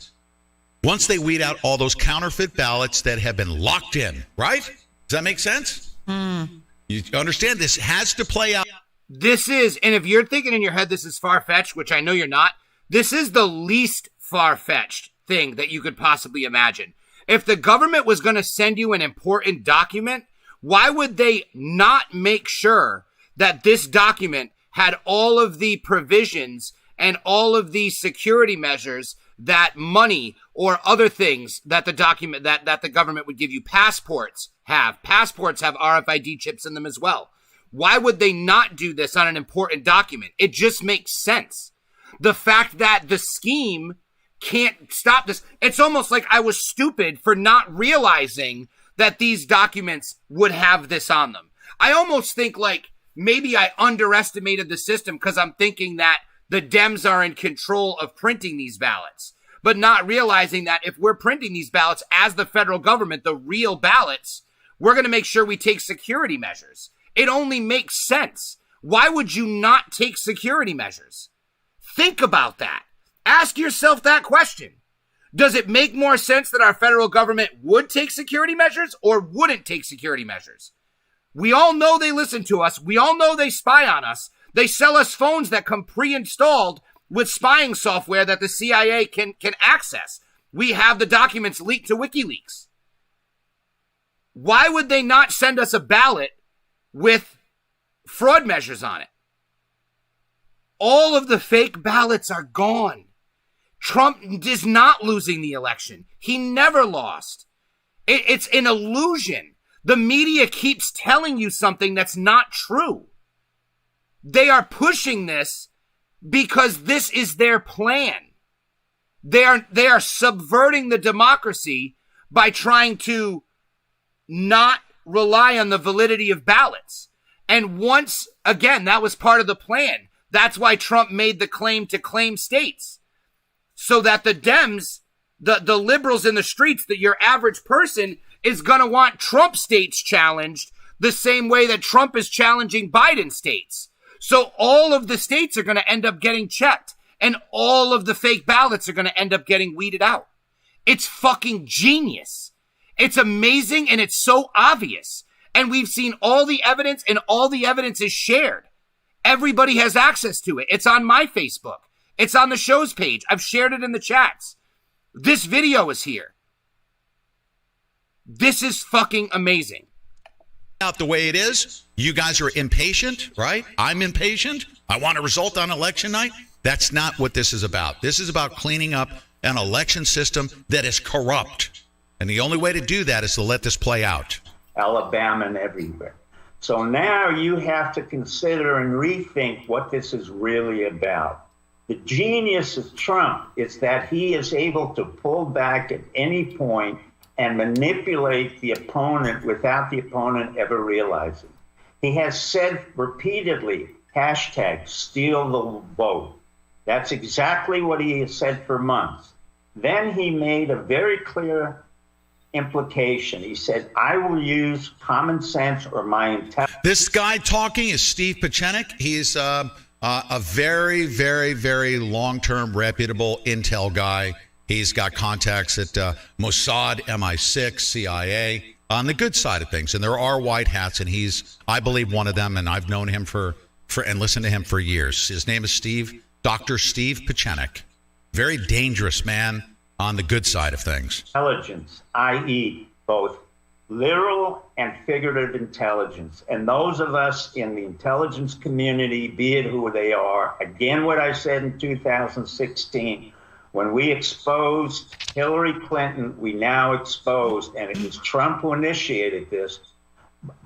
Once they weed out all those counterfeit ballots that have been locked in, right? Does that make sense? You understand this has to play out. This is, and if you're thinking in your head this is far-fetched, which I know you're not, this is the least far-fetched thing that you could possibly imagine. If the government was going to send you an important document, why would they not make sure that this document had all of the provisions and all of the security measures that money or other things that the document that the government would give you? Passports have RFID chips in them as well. Why would they not do this on an important document? It just makes sense. The fact that the scheme can't stop this. It's almost like I was stupid for not realizing that these documents would have this on them. I almost think like maybe I underestimated the system because I'm thinking that the Dems are in control of printing these ballots, but not realizing that if we're printing these ballots as the federal government, the real ballots, we're going to make sure we take security measures. It only makes sense. Why would you not take security measures? Think about that. Ask yourself that question. Does it make more sense that our federal government would take security measures or wouldn't take security measures? We all know they listen to us. We all know they spy on us. They sell us phones that come pre-installed with spying software that the CIA can access. We have the documents leaked to WikiLeaks. Why would they not send us a ballot with fraud measures on it? All of the fake ballots are gone. Trump is not losing the election. He never lost. It's an illusion. The media keeps telling you something that's not true. They are pushing this because this is their plan. They are subverting the democracy by trying to not rely on the validity of ballots. And once again, that was part of the plan. That's why Trump made the claim to claim states. So that the Dems, the liberals in the streets, that your average person is going to want Trump states challenged the same way that Trump is challenging Biden states. So all of the states are going to end up getting checked, and all of the fake ballots are going to end up getting weeded out. It's fucking genius. It's amazing, and it's so obvious. And we've seen all the evidence, and all the evidence is shared. Everybody has access to it. It's on my Facebook. It's on the show's page. I've shared it in the chats. This video is here. This is fucking amazing. Out the way it is. You guys are impatient, right? I'm impatient. I want a result on election night. That's not what this is about. This is about cleaning up an election system that is corrupt. And the only way to do that is to let this play out. Alabama and everywhere. So now you have to consider and rethink what this is really about. The genius of Trump is that he is able to pull back at any point and manipulate the opponent without the opponent ever realizing. He has said repeatedly, hashtag steal the vote. That's exactly what he has said for months. Then he made a very clear implication. He said, I will use common sense or my intelligence. This guy talking is Steve Pieczenik. He's a very, very, very long-term reputable intel guy. He's got contacts at Mossad, MI6, CIA, on the good side of things. And there are white hats, and he's, I believe, one of them. And I've known him for and listened to him for years. His name is Dr. Steve Pieczenik. Very dangerous man on the good side of things. Intelligence, i.e., both literal and figurative intelligence. And those of us in the intelligence community, be it who they are, again, what I said in 2016, when we exposed Hillary Clinton, we now exposed, and it was Trump who initiated this,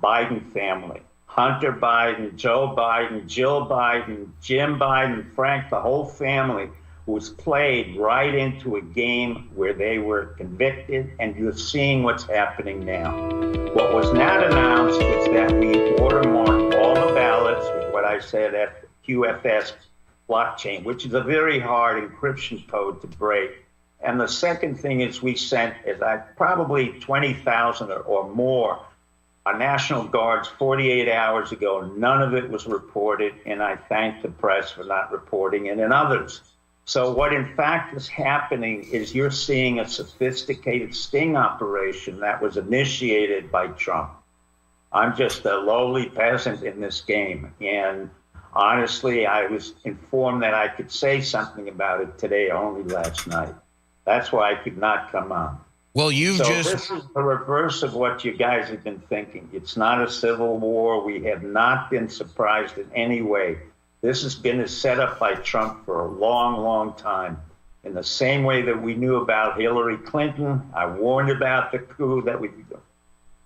Biden family. Hunter Biden, Joe Biden, Jill Biden, Jim Biden, Frank, the whole family was played right into a game where they were convicted, and you're seeing what's happening now. What was not announced is that we watermarked all the ballots with what I said at QFS blockchain, which is a very hard encryption code to break. And the second thing is we sent, probably 20,000 or more, our National Guards 48 hours ago. None of it was reported, and I thank the press for not reporting it and others. So what in fact is happening is you're seeing a sophisticated sting operation that was initiated by Trump. I'm just a lowly peasant in this game. And honestly, I was informed that I could say something about it today, only last night. That's why I could not come on. Well, This is the reverse of what you guys have been thinking. It's not a civil war. We have not been surprised in any way. This has been set up by Trump for a long, long time. In the same way that we knew about Hillary Clinton, I warned about the coup that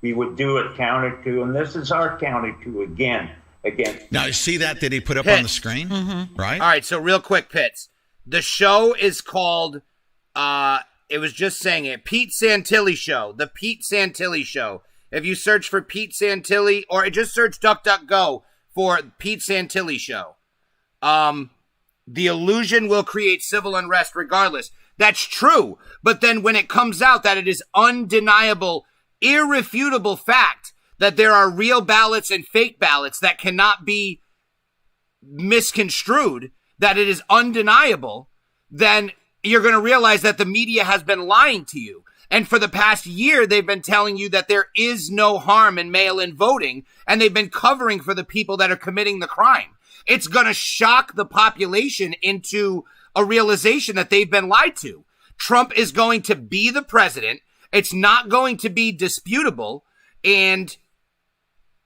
we would do a counter coup, and this is our counter coup again. Now, you see that he put up on the screen? Mm-hmm. Right? All right, so real quick, Pitts. The show is called, it was just saying it, Pete Santilli Show. The Pete Santilli Show. If you search for Pete Santilli, or just search DuckDuckGo for Pete Santilli Show. The illusion will create civil unrest regardless. That's true. But then when it comes out that it is undeniable, irrefutable fact that there are real ballots and fake ballots that cannot be misconstrued, that it is undeniable, then you're going to realize that the media has been lying to you. And for the past year, they've been telling you that there is no harm in mail-in voting, and they've been covering for the people that are committing the crime. It's going to shock the population into a realization that they've been lied to. Trump is going to be the president. It's not going to be disputable, and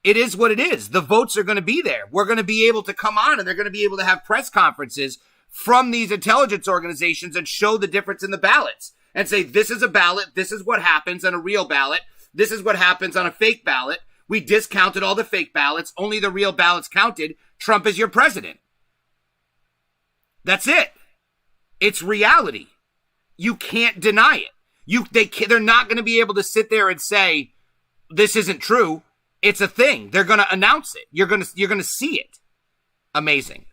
it is what it is. The votes are going to be there. We're going to be able to come on, and they're going to be able to have press conferences from these intelligence organizations and show the difference in the ballots and say, this is a ballot. This is what happens on a real ballot. This is what happens on a fake ballot. We discounted all the fake ballots. Only the real ballots counted. Trump is your president. That's it. It's reality. You can't deny it. They're not going to be able to sit there and say, this isn't true. It's a thing. They're going to announce it. You're going to see it. Amazing.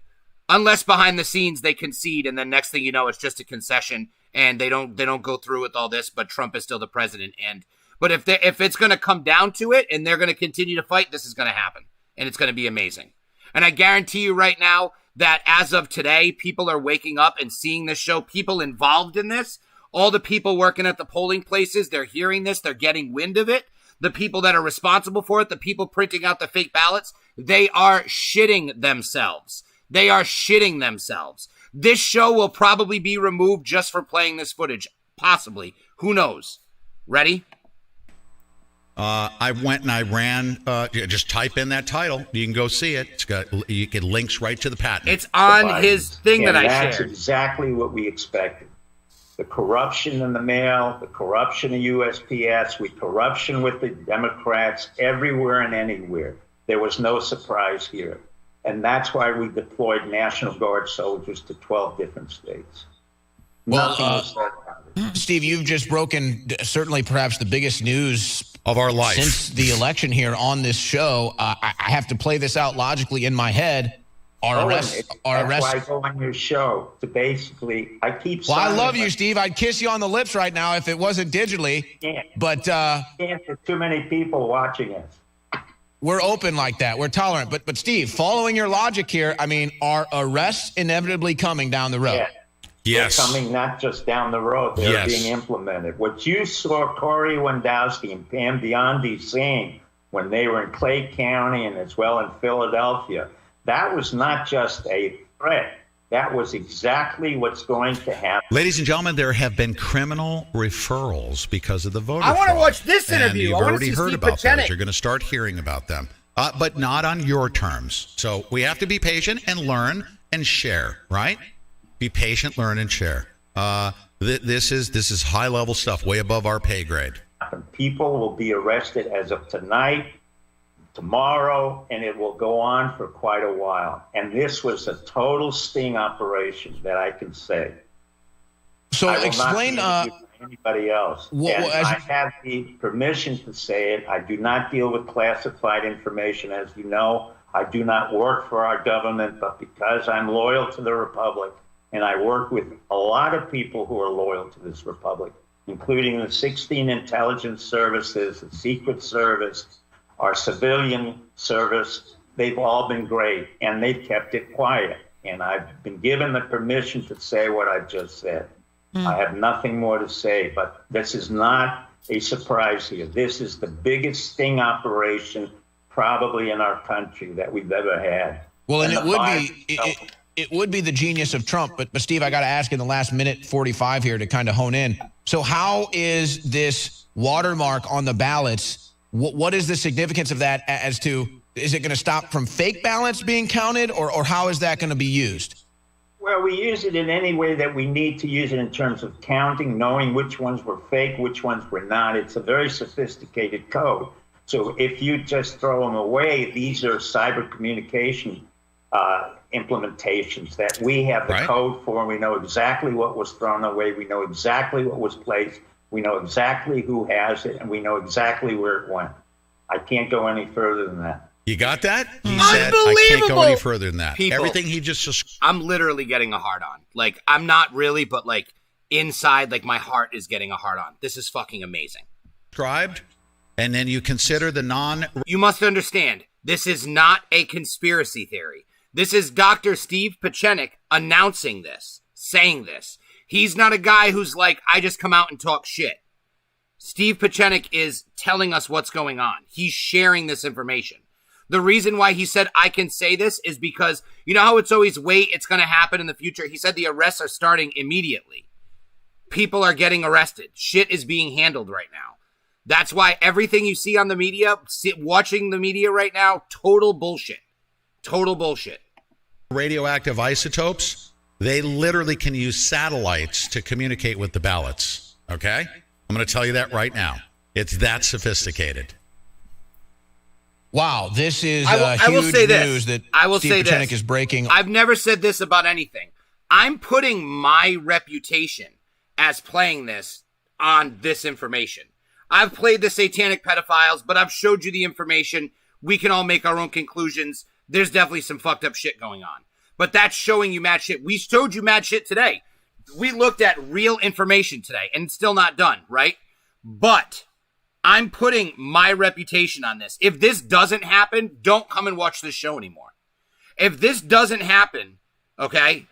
Unless behind the scenes they concede, and then next thing you know, it's just a concession, and they don't go through with all this. But Trump is still the president. But if it's going to come down to it, and they're going to continue to fight, this is going to happen, and it's going to be amazing. And I guarantee you right now that as of today, people are waking up and seeing this show. People involved in this, all the people working at the polling places, they're hearing this, they're getting wind of it. The people that are responsible for it, the people printing out the fake ballots, they are shitting themselves. They are shitting themselves. This show will probably be removed just for playing this footage. Possibly. Who knows? Ready? I went and I ran, just type in that title. You can go see it. You get links right to the patent. It's on his thing that I shared. That's exactly what we expected. The corruption in the mail, the corruption in USPS, corruption with the Democrats everywhere and anywhere. There was no surprise here. And that's why we deployed National Guard soldiers to 12 different states. Nothing was said about it. Steve, you've just broken certainly perhaps the biggest news of our life since the election here on this show. I have to play this out logically in my head. That's why I go on your show to basically, I keep. Well, I love you, Steve. I'd kiss you on the lips right now if it wasn't digitally. But can't for too many people watching us. We're open like that. We're tolerant. But Steve, following your logic here, I mean, are arrests inevitably coming down the road? Yeah. Yes. They're coming not just down the road, they're being implemented. What you saw Corey Lewandowski and Pam Biondi saying when they were in Clay County and as well in Philadelphia, that was not just a threat. That was exactly what's going to happen. Ladies and gentlemen, there have been criminal referrals because of the voter fraud. I want to watch this interview. You've I want already to see heard Steve about Pieczenik. those. You're going to start hearing about them, but not on your terms. So we have to be patient and learn and share, right? Be patient, learn, and share. This is high-level stuff, way above our pay grade. People will be arrested as of tonight, tomorrow, and it will go on for quite a while. And this was a total sting operation, that I can say. So I will explain. Not anybody else. I have the permission to say it. I do not deal with classified information, as you know. I do not work for our government, but because I'm loyal to the Republic, and I work with a lot of people who are loyal to this Republic, including the 16 intelligence services, the Secret Service, our civilian service. They've all been great, and they've kept it quiet. And I've been given the permission to say what I've just said. I have nothing more to say, but this is not a surprise here. This is the biggest sting operation probably in our country that we've ever had. Well, and it would be the genius of Trump. But Steve, I got to ask in the last minute 45 here to kind of hone in. So how is this watermark on the ballots? What is the significance of that as to, is it going to stop from fake ballots being counted, or how is that going to be used? Well, we use it in any way that we need to use it in terms of counting, knowing which ones were fake, which ones were not. It's a very sophisticated code. So if you just throw them away, these are cyber communication implementations that we have the code for. We know exactly what was thrown away. We know exactly what was placed. We know exactly who has it, and we know exactly where it went. I can't go any further than that. You got that? He said, I can't go any further than that. People, everything he just... I'm literally getting a hard on. Like, I'm not really, but like inside, like my heart is getting a hard on. This is fucking amazing. Described, and then you consider the You must understand, this is not a conspiracy theory. This is Dr. Steve Pieczenik announcing this, saying this. He's not a guy who's like, I just come out and talk shit. Steve Pieczenik is telling us what's going on. He's sharing this information. The reason why he said I can say this is because, you know how it's always wait, it's going to happen in the future? He said the arrests are starting immediately. People are getting arrested. Shit is being handled right now. That's why everything you see on the media, watching the media right now, total bullshit. Total bullshit. Radioactive isotopes, they literally can use satellites to communicate with the ballots. Okay? I'm going to tell you that right now. It's that sophisticated. Wow, this is huge news that Steve Pieczenik is breaking. I've never said this about anything. I'm putting my reputation as playing this on this information. I've played the satanic pedophiles, but I've showed you the information. We can all make our own conclusions. There's definitely some fucked up shit going on. But that's showing you mad shit. We showed you mad shit today. We looked at real information today, and it's still not done, right? But I'm putting my reputation on this. If this doesn't happen, don't come and watch this show anymore. If this doesn't happen, okay,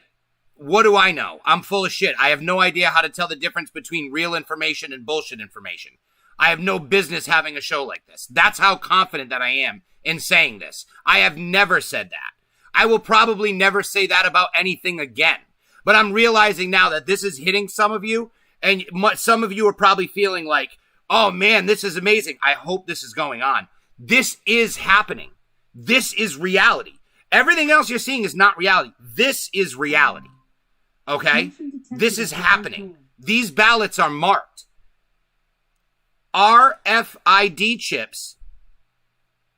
what do I know? I'm full of shit. I have no idea how to tell the difference between real information and bullshit information. I have no business having a show like this. That's how confident that I am in saying this. I have never said that. I will probably never say that about anything again. But I'm realizing now that this is hitting some of you, and some of you are probably feeling like, oh man, this is amazing. I hope this is going on. This is happening. This is reality. Everything else you're seeing is not reality. This is reality. Okay? This is happening. These ballots are marked. RFID chips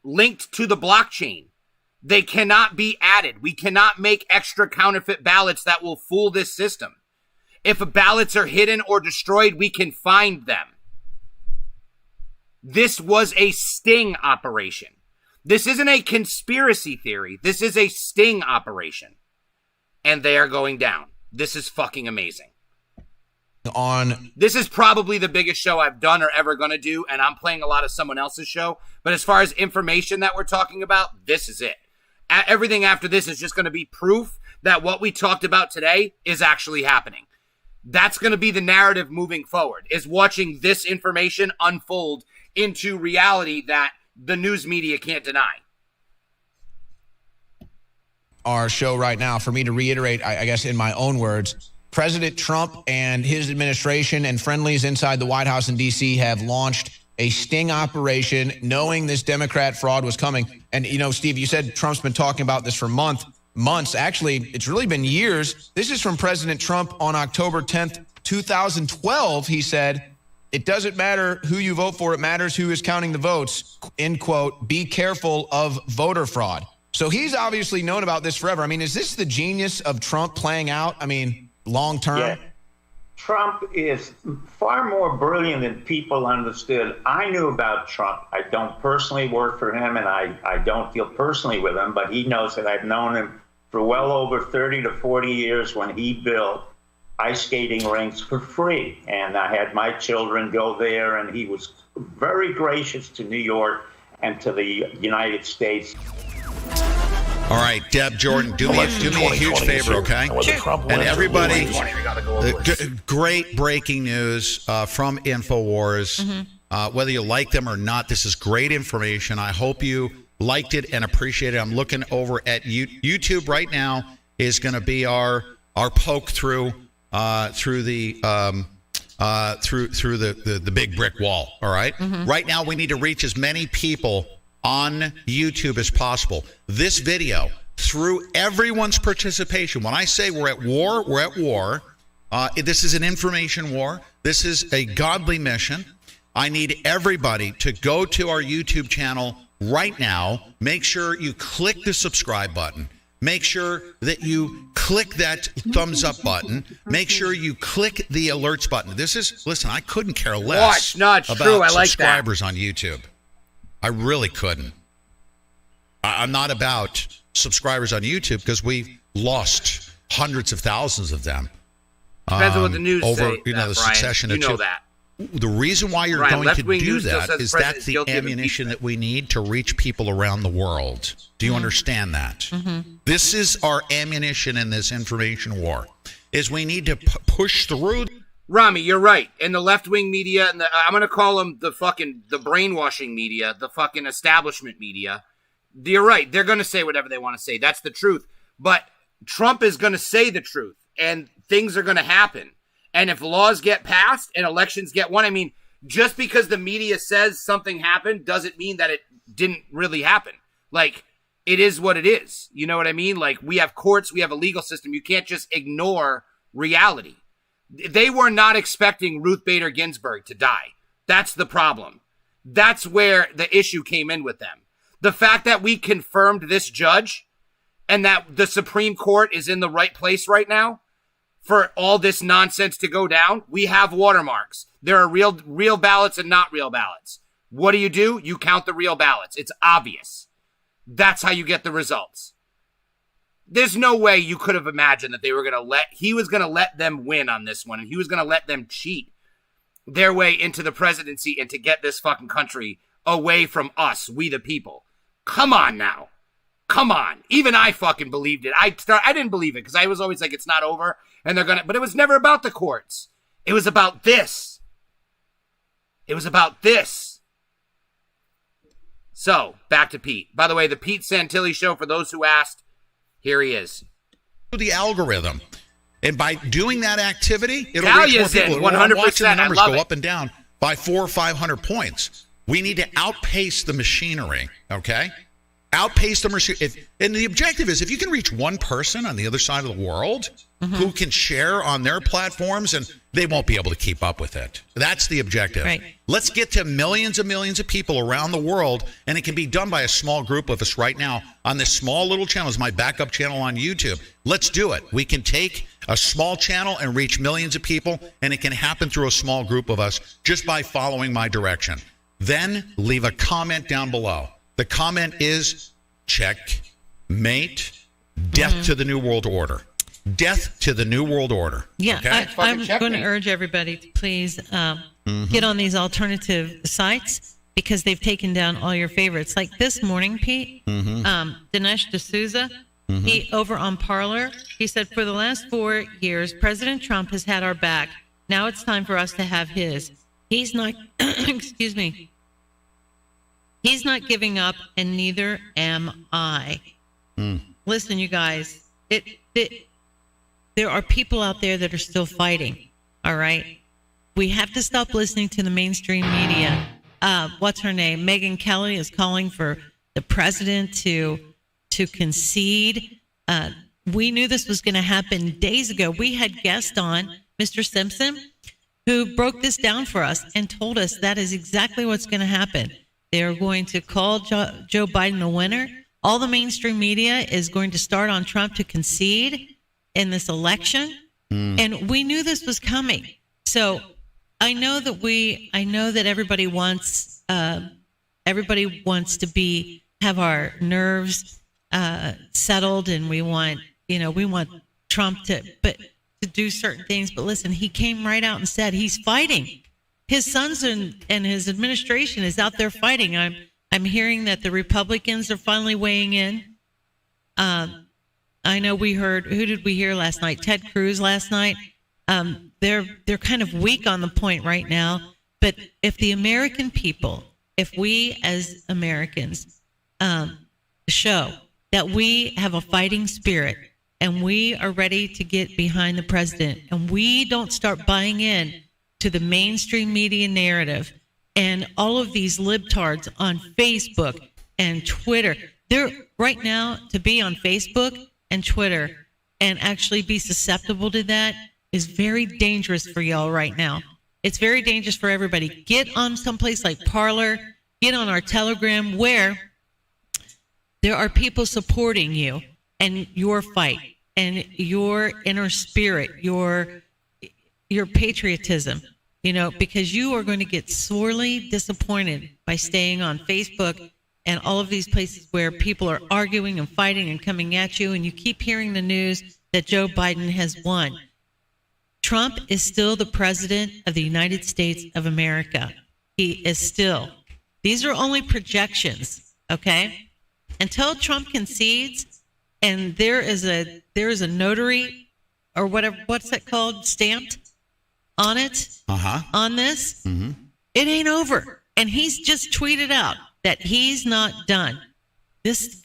linked to the blockchain. They cannot be added. We cannot make extra counterfeit ballots that will fool this system. If ballots are hidden or destroyed, we can find them. This was a sting operation. This isn't a conspiracy theory. This is a sting operation. And they are going down. This is fucking amazing. This is probably the biggest show I've done or ever going to do, and I'm playing a lot of someone else's show. But as far as information that we're talking about, this is it. Everything after this is just going to be proof that what we talked about today is actually happening. That's going to be the narrative moving forward, is watching this information unfold into reality that the news media can't deny. Our show right now, for me to reiterate, I guess in my own words, President Trump and his administration and friendlies inside the White House in D.C. have launched a sting operation knowing this Democrat fraud was coming. And, you know, Steve, you said Trump's been talking about this for months. Actually, it's really been years. This is from President Trump on October 10th, 2012. He said, "It doesn't matter who you vote for. It matters who is counting the votes." End quote. Be careful of voter fraud. So he's obviously known about this forever. I mean, is this the genius of Trump playing out? I mean, long term? Yeah. Trump is far more brilliant than people understood. I knew about Trump. I don't personally work for him, and I don't deal personally with him, but he knows that I've known him for well over 30 to 40 years when he built ice skating rinks for free. And I had my children go there, and he was very gracious to New York and to the United States. All right, Deb, Jordan, do me a huge favor, okay? And everybody, great breaking news from InfoWars. Whether you like them or not, this is great information. I hope you liked it and appreciate it. I'm looking over at YouTube right now. Is going to be our poke through the big brick wall. All right. Right now, we need to reach as many people on YouTube as possible. This video, through everyone's participation. When I say we're at war, we're at war. This is an information war. This is a godly mission. I need everybody to go to our YouTube channel right now. Make sure you click the subscribe button. Make sure that you click that thumbs up button. Make sure you click the alerts button. Listen, I couldn't care less about subscribers on YouTube. I really couldn't. I'm not about subscribers on YouTube because we lost hundreds of thousands of them. Depends on what the news over say, the succession Brian, of know that. The reason why you're Brian, going to do that is that's the ammunition that we need to reach people around the world. Do you understand that? This is our ammunition in this information war. Is we need to push through. Rami, you're right. And the left-wing media, and I'm going to call them the brainwashing media, the fucking establishment media. You're right. They're going to say whatever they want to say. That's the truth. But Trump is going to say the truth, and things are going to happen. And if laws get passed and elections get won, I mean, just because the media says something happened doesn't mean that it didn't really happen. Like, it is what it is. You know what I mean? Like, we have courts, we have a legal system. You can't just ignore reality. They were not expecting Ruth Bader Ginsburg to die. That's the problem. That's where the issue came in with them. The fact that we confirmed this judge and that the Supreme Court is in the right place right now for all this nonsense to go down, we have watermarks. There are real ballots and not real ballots. What do? You count the real ballots. It's obvious. That's how you get the results. There's no way you could have imagined that he was going to let them win on this one, and he was going to let them cheat their way into the presidency and to get this fucking country away from us, we the people. Come on now. Come on. Even I fucking believed it. I didn't believe it because I was always like, it's not over, and but it was never about the courts. It was about this. It was about this. So, back to Pete. By the way, the Pete Santilli Show, for those who asked, here he is. The algorithm. And by doing that activity, it'll Italia's reach more people. 100%. Watching the numbers I love go up and down by 400 or 500 points. We need to outpace the machinery, okay? outpace them, and the objective is if you can reach one person on the other side of the world who can share on their platforms, and they won't be able to keep up with it. That's the objective. Right. Let's get to millions and millions of people around the world, and it can be done by a small group of us right now on this small little channel. It's my backup channel on YouTube. Let's do it. We can take a small channel and reach millions of people, and it can happen through a small group of us just by following my direction. Then leave a comment down below. The comment is checkmate, death to the New World Order. Death to the New World Order. Yeah, okay? I'm going to urge everybody to please get on these alternative sites because they've taken down all your favorites. Like this morning, Pete, Dinesh D'Souza, he over on Parler, he said, for the last 4 years, President Trump has had our back. Now it's time for us to have his. He's not, excuse me, he's not giving up, and neither am I. Listen, you guys, there are people out there that are still fighting, all right? We have to stop listening to the mainstream media. What's her name? Megyn Kelly is calling for the president to concede. We knew this was going to happen days ago. We had guests on, Mr. Simpson, who broke this down for us and told us that is exactly what's going to happen. They are going to call Joe Biden a winner. All the mainstream media is going to start on Trump to concede in this election. And we knew this was coming. So I know that everybody wants to have our nerves settled, and we want Trump to do certain things. But listen, he came right out and said he's fighting. His sons and his administration is out there fighting. I'm hearing that the Republicans are finally weighing in. I know we heard, who did we hear last night? Ted Cruz last night. They're kind of weak on the point right now. But if the American people, if we as Americans show that we have a fighting spirit and we are ready to get behind the president, and we don't start buying in to the mainstream media narrative and all of these libtards on Facebook and Twitter. They're right now, to be on Facebook and Twitter and actually be susceptible to that is very dangerous for y'all right now. It's very dangerous for everybody. Get on someplace like Parler, get on our Telegram, where there are people supporting you and your fight and your inner spirit, your patriotism, because you are going to get sorely disappointed by staying on Facebook and all of these places where people are arguing and fighting and coming at you, and you keep hearing the news that Joe Biden has won. Trump is still the president of the United States of America. He is still. These are only projections, okay? Until Trump concedes and there is a notary or whatever, what's that called, stamped on it, on this, it ain't over. And he's just tweeted out that he's not done. This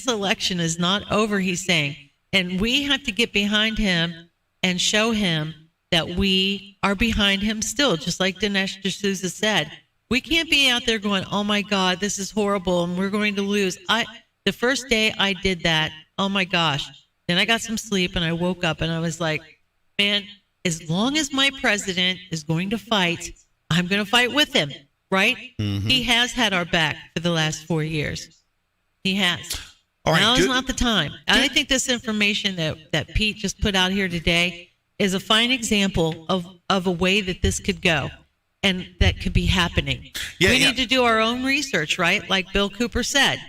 election is not over, he's saying. And we have to get behind him and show him that we are behind him still, just like Dinesh D'Souza said. We can't be out there going, oh my God, this is horrible and we're going to lose. The first day I did that, oh my gosh. Then I got some sleep and I woke up and I was like, man, as long as my president is going to fight, I'm going to fight with him, right? He has had our back for the last 4 years. He has. Now is not the time. I think this information that Pete just put out here today is a fine example of a way that this could go and that could be happening. We need to do our own research, right? Like Bill Cooper said,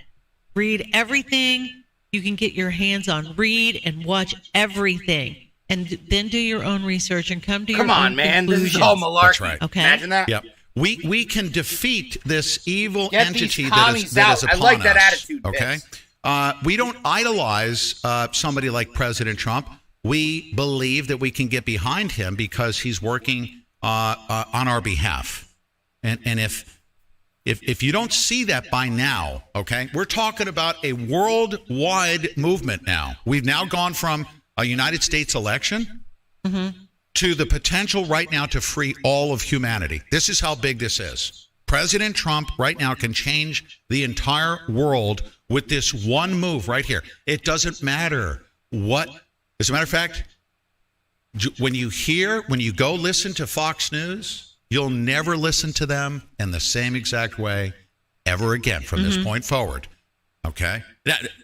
read everything you can get your hands on. Read and watch everything. And then do your own research and come to your own conclusions. Come on, man. This is all malarkey. That's right. Okay. Imagine that. Yep. We can defeat this evil entity that is upon us. I like that attitude. Okay. We don't idolize somebody like President Trump. We believe that we can get behind him because he's working on our behalf. And if you don't see that by now, okay, we're talking about a worldwide movement now. We've now gone from a United States election to the potential right now to free all of humanity. This is how big this is. President Trump right now can change the entire world with this one move right here. It doesn't matter what. As a matter of fact, when you go listen to Fox News, you'll never listen to them in the same exact way ever again from this point forward. Okay?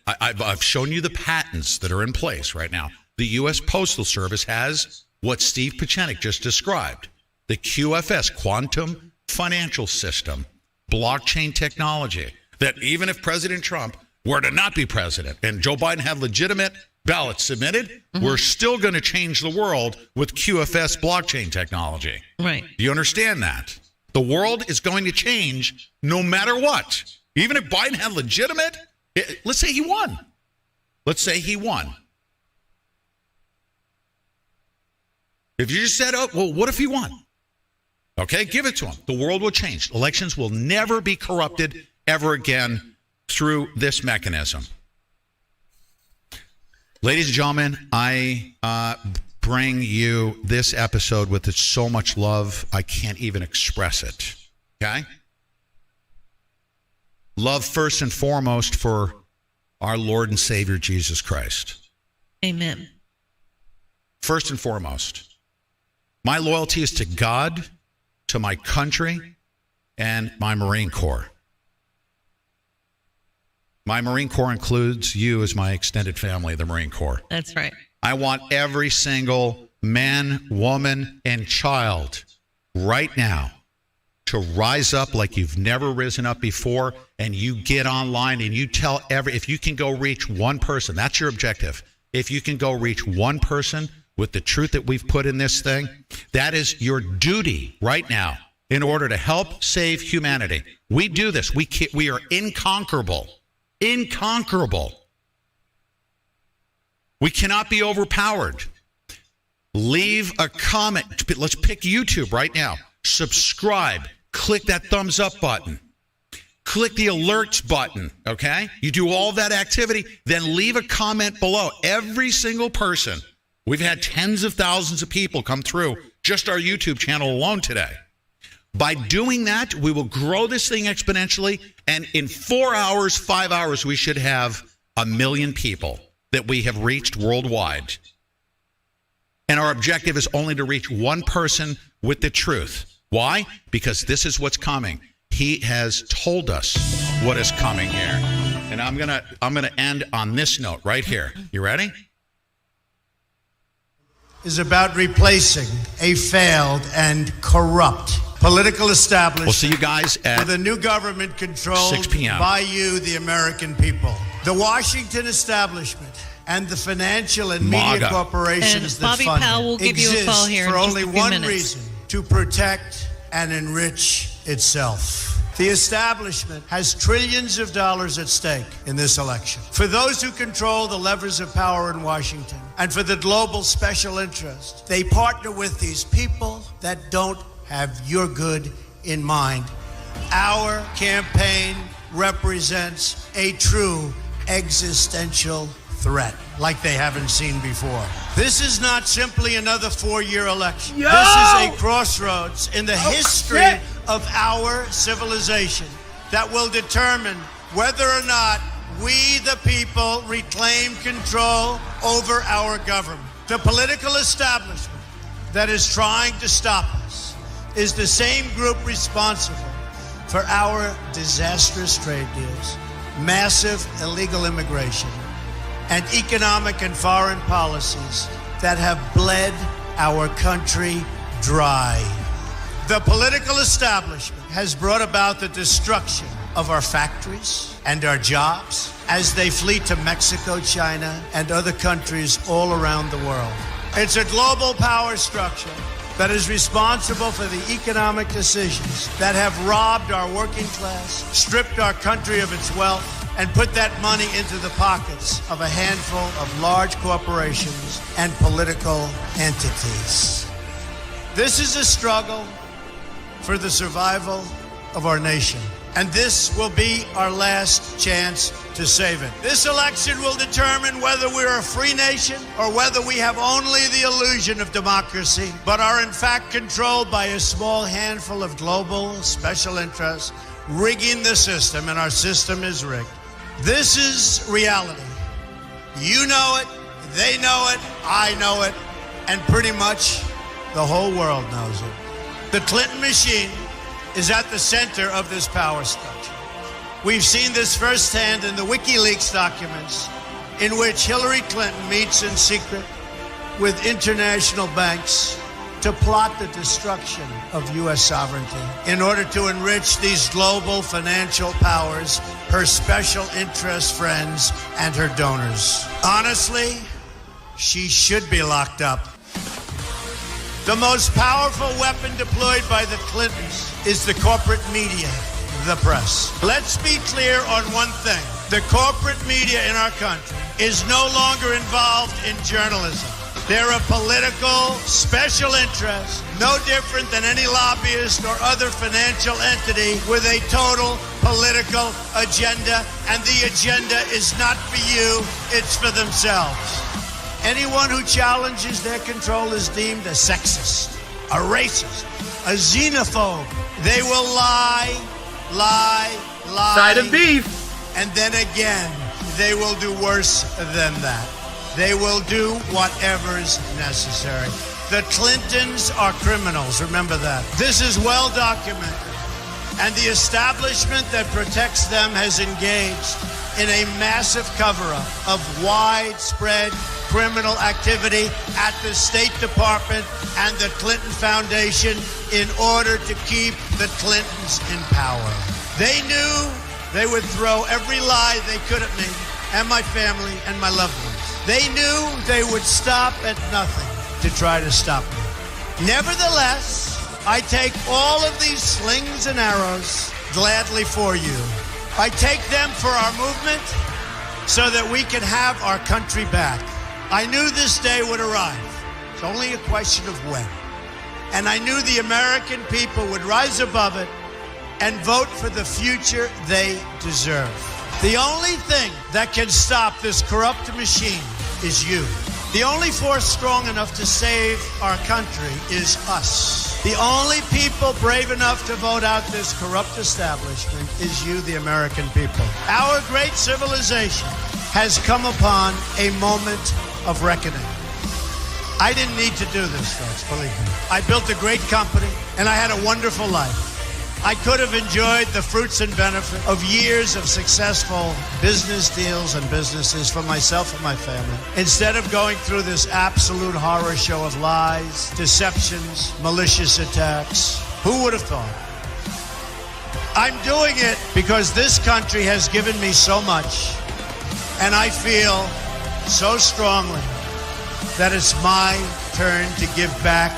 I've shown you the patents that are in place right now. The U.S. Postal Service has what Steve Pieczenik just described, the QFS, Quantum Financial System, blockchain technology, that even if President Trump were to not be president and Joe Biden had legitimate ballots submitted, we're still going to change the world with QFS blockchain technology. Right. Do you understand that? The world is going to change no matter what. Even if Biden had legitimate, let's say he won. Let's say he won. If you just said, oh, well, what if he won? Okay, give it to him. The world will change. Elections will never be corrupted ever again through this mechanism. Ladies and gentlemen, I bring you this episode with so much love, I can't even express it. Okay? Love first and foremost for our Lord and Savior, Jesus Christ. Amen. First and foremost. My loyalty is to God, to my country, and my Marine Corps. My Marine Corps includes you as my extended family, the Marine Corps. That's right. I want every single man, woman, and child right now to rise up like you've never risen up before, and you get online and you tell if you can go reach one person, that's your objective. If you can go reach one person with the truth that we've put in this thing, that is your duty right now in order to help save humanity. We do this. We are inconquerable. Inconquerable. We cannot be overpowered. Leave a comment. Let's pick YouTube right now. Subscribe. Click that thumbs up button. Click the alerts button, okay? You do all that activity, then leave a comment below. Every single person. We've had tens of thousands of people come through just our YouTube channel alone today. By doing that, we will grow this thing exponentially, and in 4 hours, 5 hours, we should have 1 million people that we have reached worldwide. And our objective is only to reach one person with the truth. Why? Because this is what's coming. He has told us what is coming here. And I'm gonna end on this note right here. You ready? Is about replacing a failed and corrupt political establishment. We'll see you guys at with a new government controlled 6 p.m. by you, the American people. The Washington establishment and the financial and media corporations and Bobby that fund Powell will give you a call here for in only just a few one minutes. reason: to protect and enrich itself. The establishment has trillions of dollars at stake in this election. For those who control the levers of power in Washington and for the global special interest, they partner with these people that don't have your good in mind. Our campaign represents a true existential threat like they haven't seen before. This is not simply another 4-year election. This is a crossroads in the history of our civilization that will determine whether or not we, the people, reclaim control over our government. The political establishment that is trying to stop us is the same group responsible for our disastrous trade deals, massive illegal immigration, and economic and foreign policies that have bled our country dry. The political establishment has brought about the destruction of our factories and our jobs as they flee to Mexico, China, and other countries all around the world. It's a global power structure that is responsible for the economic decisions that have robbed our working class, stripped our country of its wealth, and put that money into the pockets of a handful of large corporations and political entities. This is a struggle for the survival of our nation, and this will be our last chance to save it. This election will determine whether we're a free nation or whether we have only the illusion of democracy, but are in fact controlled by a small handful of global special interests rigging the system, and our system is rigged. This is reality. You know it, they know it, I know it, and pretty much the whole world knows it. The Clinton machine is at the center of this power structure. We've seen this firsthand in the WikiLeaks documents, in which Hillary Clinton meets in secret with international banks to plot the destruction of U.S. sovereignty in order to enrich these global financial powers, her special interest friends, and her donors. Honestly, she should be locked up. The most powerful weapon deployed by the Clintons is the corporate media, the press. Let's be clear on one thing. The corporate media in our country is no longer involved in journalism. They're a political special interest, no different than any lobbyist or other financial entity with a total political agenda, and the agenda is not for you, it's for themselves. Anyone who challenges their control is deemed a sexist, a racist, a xenophobe. They will lie. Side of beef. And then again, they will do worse than that. They will do whatever is necessary. The Clintons are criminals, remember that. This is well documented. And the establishment that protects them has engaged in a massive cover-up of widespread criminal activity at the State Department and the Clinton Foundation in order to keep the Clintons in power. They knew they would throw every lie they could at me and my family and my loved ones. They knew they would stop at nothing to try to stop me. Nevertheless, I take all of these slings and arrows gladly for you. I take them for our movement so that we can have our country back. I knew this day would arrive. It's only a question of when. And I knew the American people would rise above it and vote for the future they deserve. The only thing that can stop this corrupt machine is you. The only force strong enough to save our country is us. The only people brave enough to vote out this corrupt establishment is you, the American people. Our great civilization has come upon a moment of reckoning. I didn't need to do this, folks, believe me. I built a great company, and I had a wonderful life. I could have enjoyed the fruits and benefit of years of successful business deals and businesses for myself and my family, instead of going through this absolute horror show of lies, deceptions, malicious attacks. Who would have thought? I'm doing it because this country has given me so much, and I feel so strongly that it's my turn to give back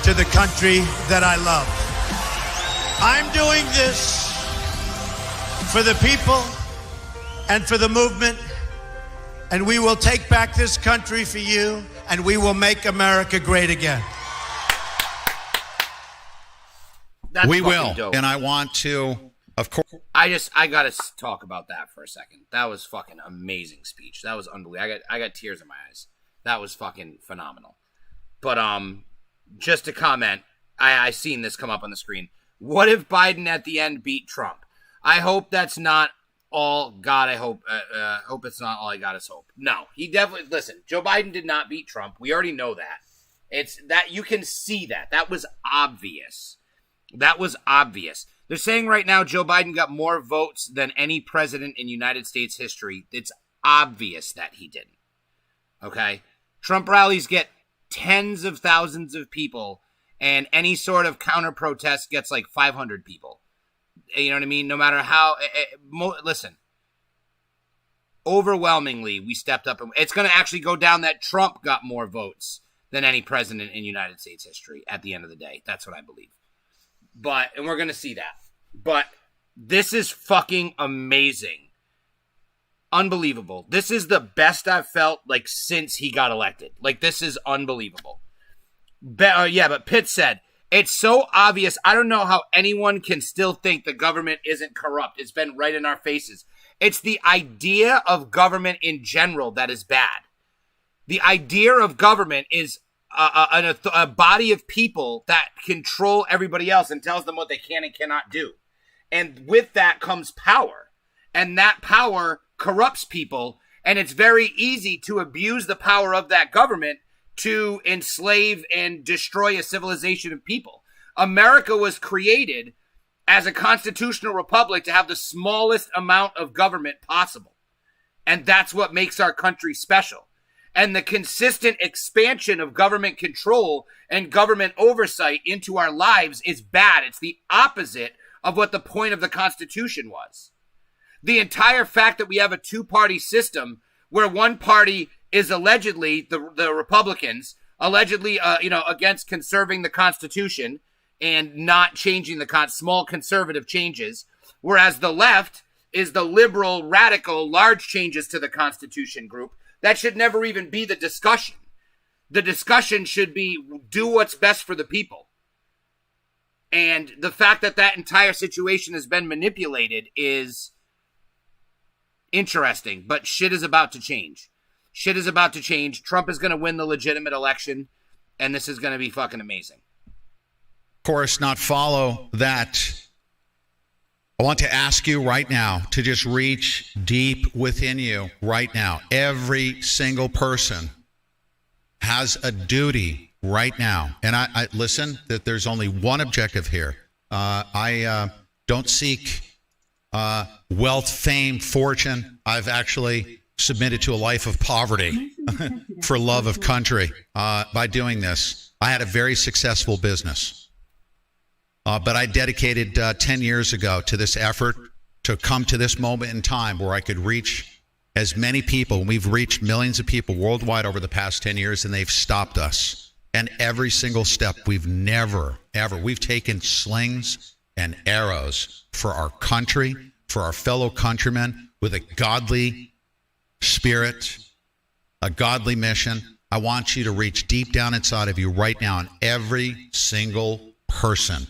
to the country that I love. I'm doing this for the people and for the movement, and we will take back this country for you, and we will make America great again. That's we will, dope. and I want to, of course. I gotta talk about that for a second. That was fucking amazing speech. That was unbelievable. I got tears in my eyes. That was fucking phenomenal. But just to comment, I seen this come up on the screen. What if Biden at the end beat Trump? I hope that's not all. God, I hope it's not all I got is hope. No, he definitely. Listen, Joe Biden did not beat Trump. We already know that. It's that you can see that. That was obvious. That was obvious. They're saying right now Joe Biden got more votes than any president in United States history. It's obvious that he didn't. Okay? Trump rallies get tens of thousands of people, and any sort of counter protest gets like 500 people. You know what I mean? No matter how. Listen. Overwhelmingly, we stepped up. It's going to actually go down that Trump got more votes than any president in United States history at the end of the day. That's what I believe. And we're going to see that. But this is fucking amazing. Unbelievable. This is the best I've felt like since he got elected. Like, this is unbelievable. But Pitt said, it's so obvious. I don't know how anyone can still think the government isn't corrupt. It's been right in our faces. It's the idea of government in general that is bad. The idea of government is a body of people that control everybody else and tells them what they can and cannot do. And with that comes power. And that power corrupts people, and it's very easy to abuse the power of that government to enslave and destroy a civilization of people. America was created as a constitutional republic to have the smallest amount of government possible. And that's what makes our country special. And the consistent expansion of government control and government oversight into our lives is bad. It's the opposite of what the point of the Constitution was. The entire fact that we have a two-party system where one party is allegedly, the Republicans, allegedly, against conserving the Constitution and not changing the small conservative changes, whereas the left is the liberal, radical, large changes to the Constitution group. That should never even be the discussion. The discussion should be do what's best for the people. And the fact that that entire situation has been manipulated is interesting, but shit is about to change. Shit is about to change. Trump is going to win the legitimate election, and this is going to be fucking amazing. Of course, not follow that. I want to ask you right now to just reach deep within you right now. Every single person has a duty right now. And I listen, that there's only one objective here. I don't seek wealth, fame, fortune. I've actually submitted to a life of poverty for love of country by doing this. I had a very successful business. But I dedicated 10 years ago to this effort to come to this moment in time where I could reach as many people. We've reached millions of people worldwide over the past 10 years, and they've stopped us. And every single step, we've never, ever, we've taken slings and arrows for our country, for our fellow countrymen, with a godly spirit, a godly mission. I want you to reach deep down inside of you right now, and every single person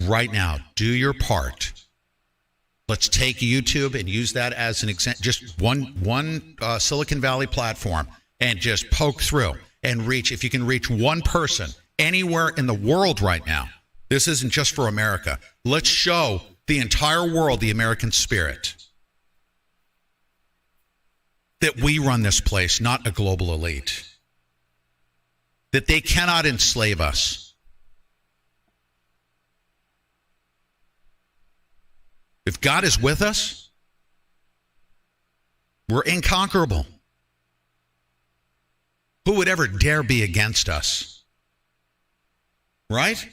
right now, do your part. Let's take YouTube and use that as an example, just one Silicon Valley platform, and just poke through and reach. If you can reach one person anywhere in the world right now, this isn't just for America. Let's show the entire world the American spirit. That we run this place, not a global elite. That they cannot enslave us. If God is with us, we're inconquerable. Who would ever dare be against us? Right?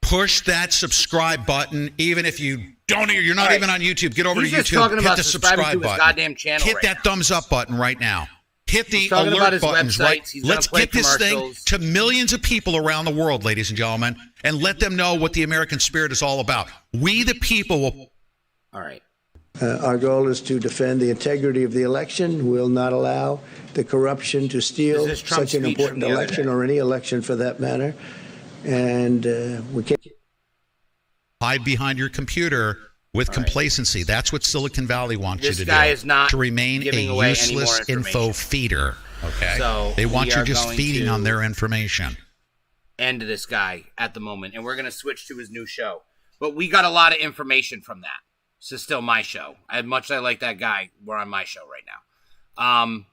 Push that subscribe button, even if you don't. You're not even on YouTube. Get over to YouTube. Hit the subscribe button. Goddamn channel. Hit that thumbs up button right now. Hit the alert buttons right. Let's get this thing to millions of people around the world, ladies and gentlemen, and let them know what the American spirit is all about. We, the people, will. All right. Our goal is to defend the integrity of the election. We'll not allow the corruption to steal such an important election, or any election for that matter. And we can't hide behind your computer with complacency. That's what Silicon Valley wants you to do. This guy is not to remain a useless info feeder. Okay. So they want you just feeding on their information. End this guy at the moment, and we're going to switch to his new show. But we got a lot of information from that. This is still my show. As much as I like that guy, we're on my show right now.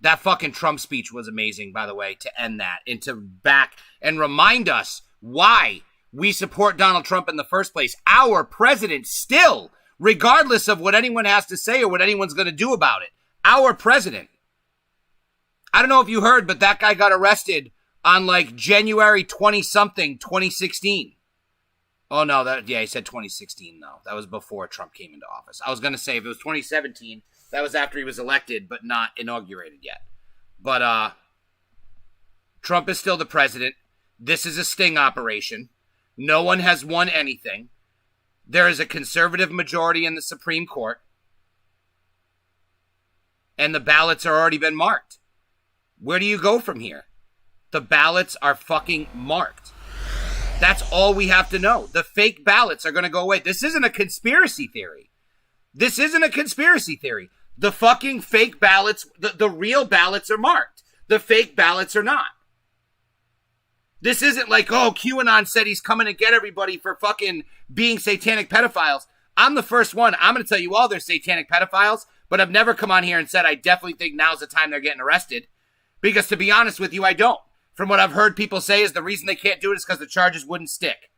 That fucking Trump speech was amazing, by the way, to end that and to back and remind us why we support Donald Trump in the first place. Our president still, regardless of what anyone has to say or what anyone's going to do about it, our president. I don't know if you heard, but that guy got arrested on like January 20-something, 2016. Oh, no, he said 2016, though. That was before Trump came into office. I was going to say if it was 2017, that was after he was elected, but not inaugurated yet. But Trump is still the president. This is a sting operation. No one has won anything. There is a conservative majority in the Supreme Court. And the ballots are already been marked. Where do you go from here? The ballots are fucking marked. That's all we have to know. The fake ballots are going to go away. This isn't a conspiracy theory. This isn't a conspiracy theory. The fucking fake ballots, the real ballots are marked. The fake ballots are not. This isn't like, oh, QAnon said he's coming to get everybody for fucking being satanic pedophiles. I'm the first one. I'm going to tell you all they're satanic pedophiles, but I've never come on here and said I definitely think now's the time they're getting arrested. Because to be honest with you, I don't. From what I've heard people say is the reason they can't do it is because the charges wouldn't stick.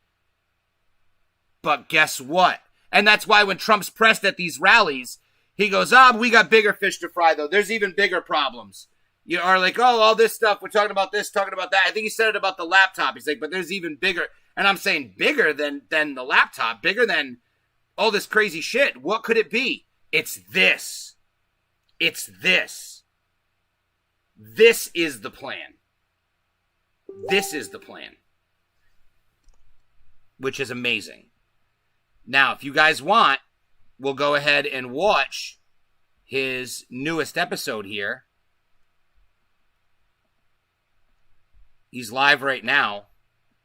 But guess what? And that's why when Trump's pressed at these rallies, he goes, we got bigger fish to fry, though. There's even bigger problems. You are like, all this stuff. We're talking about this, talking about that. I think he said it about the laptop. He's like, but there's even bigger. And I'm saying bigger than the laptop, bigger than all this crazy shit. What could it be? It's this. It's this. This is the plan. This is the plan. Which is amazing. Now, if you guys want, we'll go ahead and watch his newest episode here. He's live right now.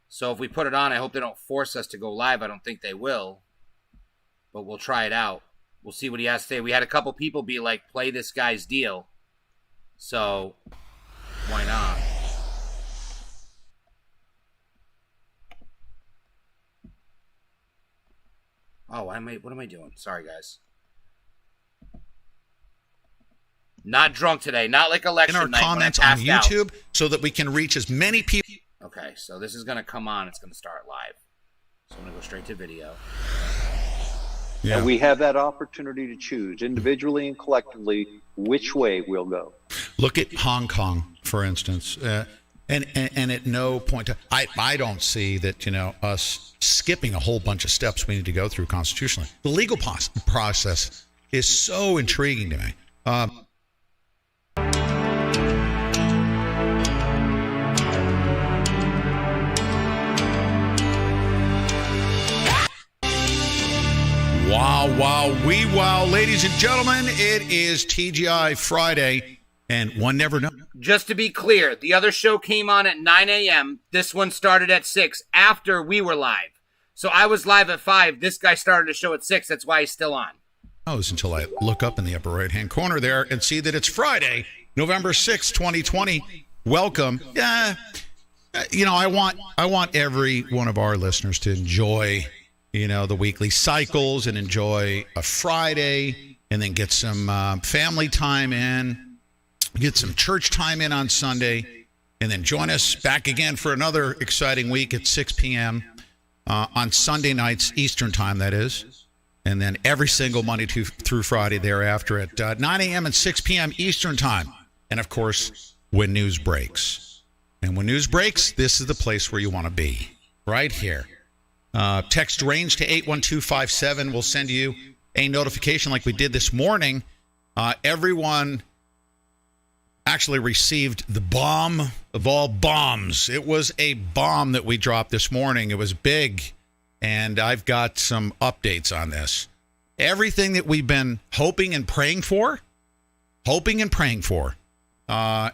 So if we put it on, I hope they don't force us to go live. I don't think they will. But we'll try it out. We'll see what he has to say. We had a couple people be like, play this guy's deal. So, why not? Oh, what am I doing? Sorry, guys. Not drunk today. Not like election night. In our comments on YouTube so that we can reach as many people. Okay, so this is going to come on. It's going to start live. So I'm going to go straight to video. Yeah. And we have that opportunity to choose individually and collectively which way we'll go. Look at Hong Kong, for instance. And at no point, I don't see that, us skipping a whole bunch of steps we need to go through constitutionally. The legal process is so intriguing to me. Wow. Ladies and gentlemen, it is TGI Friday, and one never knows. Just to be clear, the other show came on at 9 a.m. This one started at 6 after we were live. So I was live at 5. This guy started a show at 6. That's why he's still on. Until I look up in the upper right-hand corner there and see that it's Friday, November 6, 2020. Welcome. I want every one of our listeners to enjoy the weekly cycles and enjoy a Friday and then get some family time in, get some church time in on Sunday, and then join us back again for another exciting week at 6 p.m. On Sunday nights, Eastern time, that is. And then every single Monday through Friday thereafter at 9 a.m. and 6 p.m. Eastern time. And, of course, when news breaks. And when news breaks, this is the place where you want to be, right here. Text range to 81257. We'll send you a notification like we did this morning. Everyone actually received the bomb of all bombs. It was a bomb that we dropped this morning. It was big, and I've got some updates on this. Everything that we've been hoping and praying for,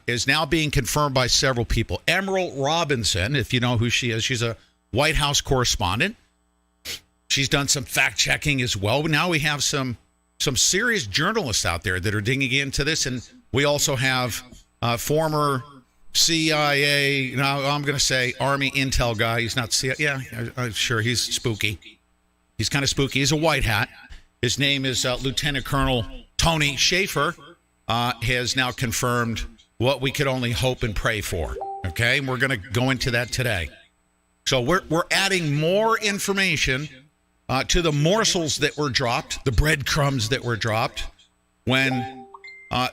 is now being confirmed by several people. Emerald Robinson, if you know who she is, she's a White House correspondent. She's done some fact-checking as well. Now we have some serious journalists out there that are digging into this, and we also have former CIA, I'm going to say Army intel guy. He's not CIA. Yeah, sure, he's spooky. He's kind of spooky. He's a white hat. His name is Lieutenant Colonel Tony Shaffer. Has now confirmed what we could only hope and pray for. Okay, and we're going to go into that today. So we're adding more information to the morsels that were dropped, the breadcrumbs that were dropped when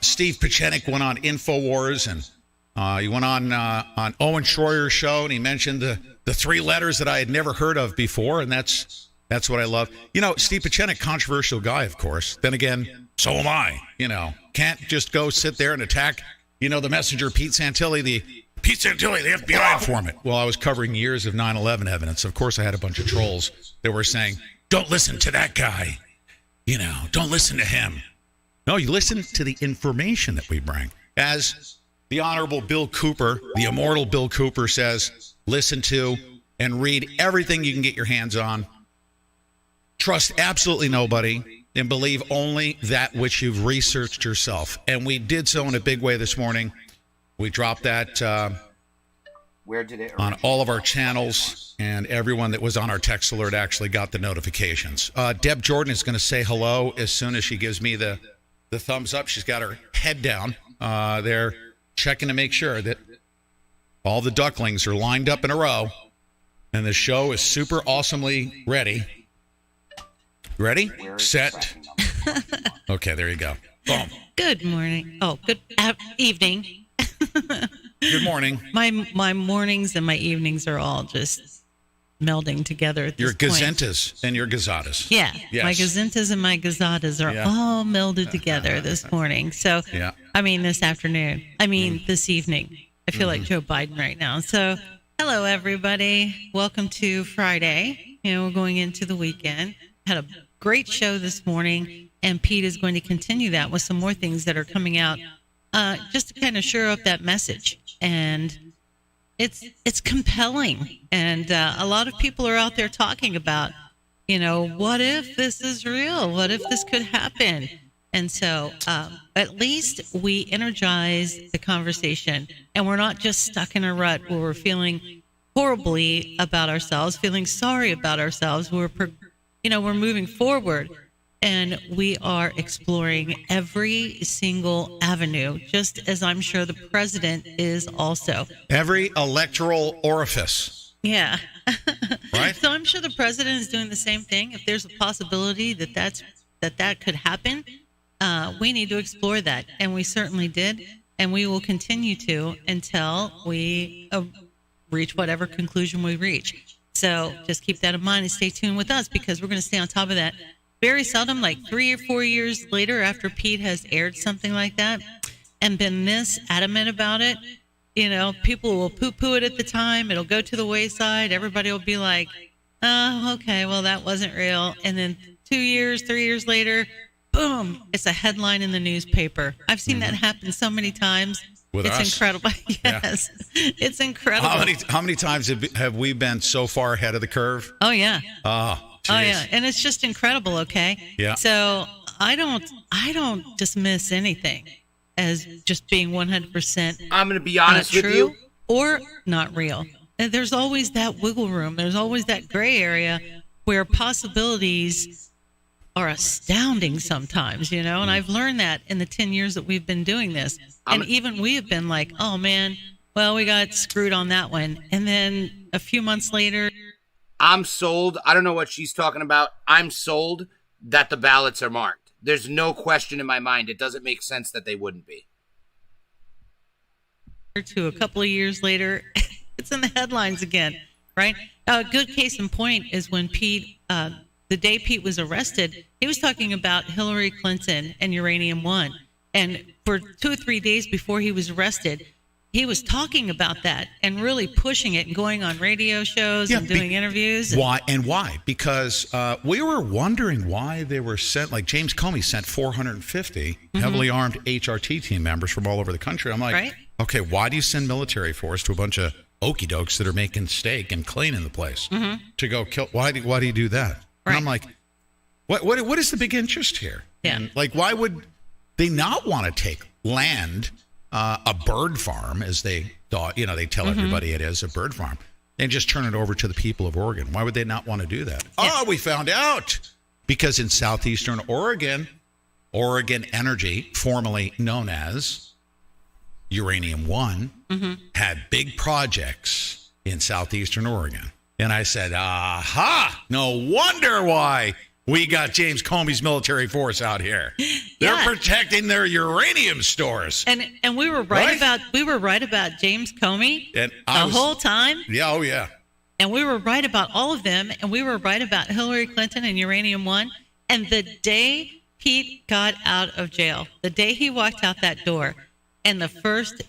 Steve Pieczenik went on InfoWars, and he went on Owen Schroyer's show, and he mentioned the three letters that I had never heard of before, and that's what I love. Steve Pieczenik, controversial guy, of course. Then again, so am I. Can't just go sit there and attack, the messenger, Pete Santilli, the FBI informant. Well, I was covering years of 9/11 evidence. Of course, I had a bunch of trolls that were saying, don't listen to that guy. Don't listen to him. No, you listen to the information that we bring. As the Honorable Bill Cooper, the immortal Bill Cooper says, listen to and read everything you can get your hands on. Trust absolutely nobody and believe only that which you've researched yourself. And we did so in a big way this morning. We dropped that Where did it on all of our channels, and everyone that was on our text alert actually got the notifications. Deb Jordan is going to say hello as soon as she gives me the thumbs up. She's got her head down. They're checking to make sure that all the ducklings are lined up in a row, and the show is super awesomely ready. Ready? Set. Okay, there you go. Boom. Good morning. Oh, good evening. Good morning. My mornings and my evenings are all just melding together at this Your point. gazentas and your gazadas. Yeah. Yes. My gazentas and my gazadas are all melded together this morning. So, this afternoon. This evening. I feel like Joe Biden right now. So, hello, everybody. Welcome to Friday. We're going into the weekend. Had a great show this morning, and Pete is going to continue that with some more things that are coming out just to kind of shore up that message. And it's compelling. And a lot of people are out there talking about, what if this is real? What if this could happen? And so at least we energize the conversation, and we're not just stuck in a rut where we're feeling horribly about ourselves, feeling sorry about ourselves. We're moving forward, and we are exploring every single avenue, just as I'm sure the president is also. Every electoral orifice. Yeah. Right? So I'm sure the president is doing the same thing. If there's a possibility that could happen, we need to explore that. And we certainly did. And we will continue to until we reach whatever conclusion we reach. So just keep that in mind and stay tuned with us, because we're going to stay on top of that. Very seldom, like 3 or 4 years later after Pete has aired something like that and been this adamant about it, people will poo-poo it at the time. It'll go to the wayside. Everybody will be like, oh, okay, well, that wasn't real. And then 2 years, 3 years later, boom, it's a headline in the newspaper. I've seen that happen so many times. With it's us? Incredible. Yes, it's incredible. How many times have we been so far ahead of the curve? Oh, yeah. Oh, yeah, and it's just incredible. Okay. Yeah. So I don't dismiss anything as just being 100%. I'm going to be honest with you, or not real. And there's always that wiggle room. There's always that gray area where possibilities are astounding sometimes. And I've learned that in the 10 years that we've been doing this, and even we have been like, oh man, well, we got screwed on that one, and then a few months later. I'm sold. I don't know what she's talking about. I'm sold that the ballots are marked. There's no question in my mind. It doesn't make sense that they wouldn't be. To a couple of years later, it's in the headlines again, right? A good case in point is when Pete, the day Pete was arrested, he was talking about Hillary Clinton and Uranium One. And for 2 or 3 days before he was arrested, he was talking about that and really pushing it and going on radio shows and doing interviews. Why? Because we were wondering why they were sent, like James Comey sent 450 heavily armed HRT team members from all over the country. I'm like, okay, why do you send military force to a bunch of okie dokes that are making steak and cleaning the place to go kill? Why do you do that? And I'm like, what is the big interest here? Yeah. And like, why would they not want to take land? A bird farm, as they thought, they tell everybody it is a bird farm, and just turn it over to the people of Oregon. Why would they not want to do that? Yeah. Oh, we found out. Because in southeastern Oregon, Oregon Energy, formerly known as Uranium One, had big projects in southeastern Oregon. And I said, aha, no wonder why we got James Comey's military force out here. They're protecting their uranium stores. And we were right about James Comey whole time. Yeah, oh yeah. And we were right about all of them, and we were right about Hillary Clinton and Uranium One. And the day Pete got out of jail, the day he walked out that door, and the first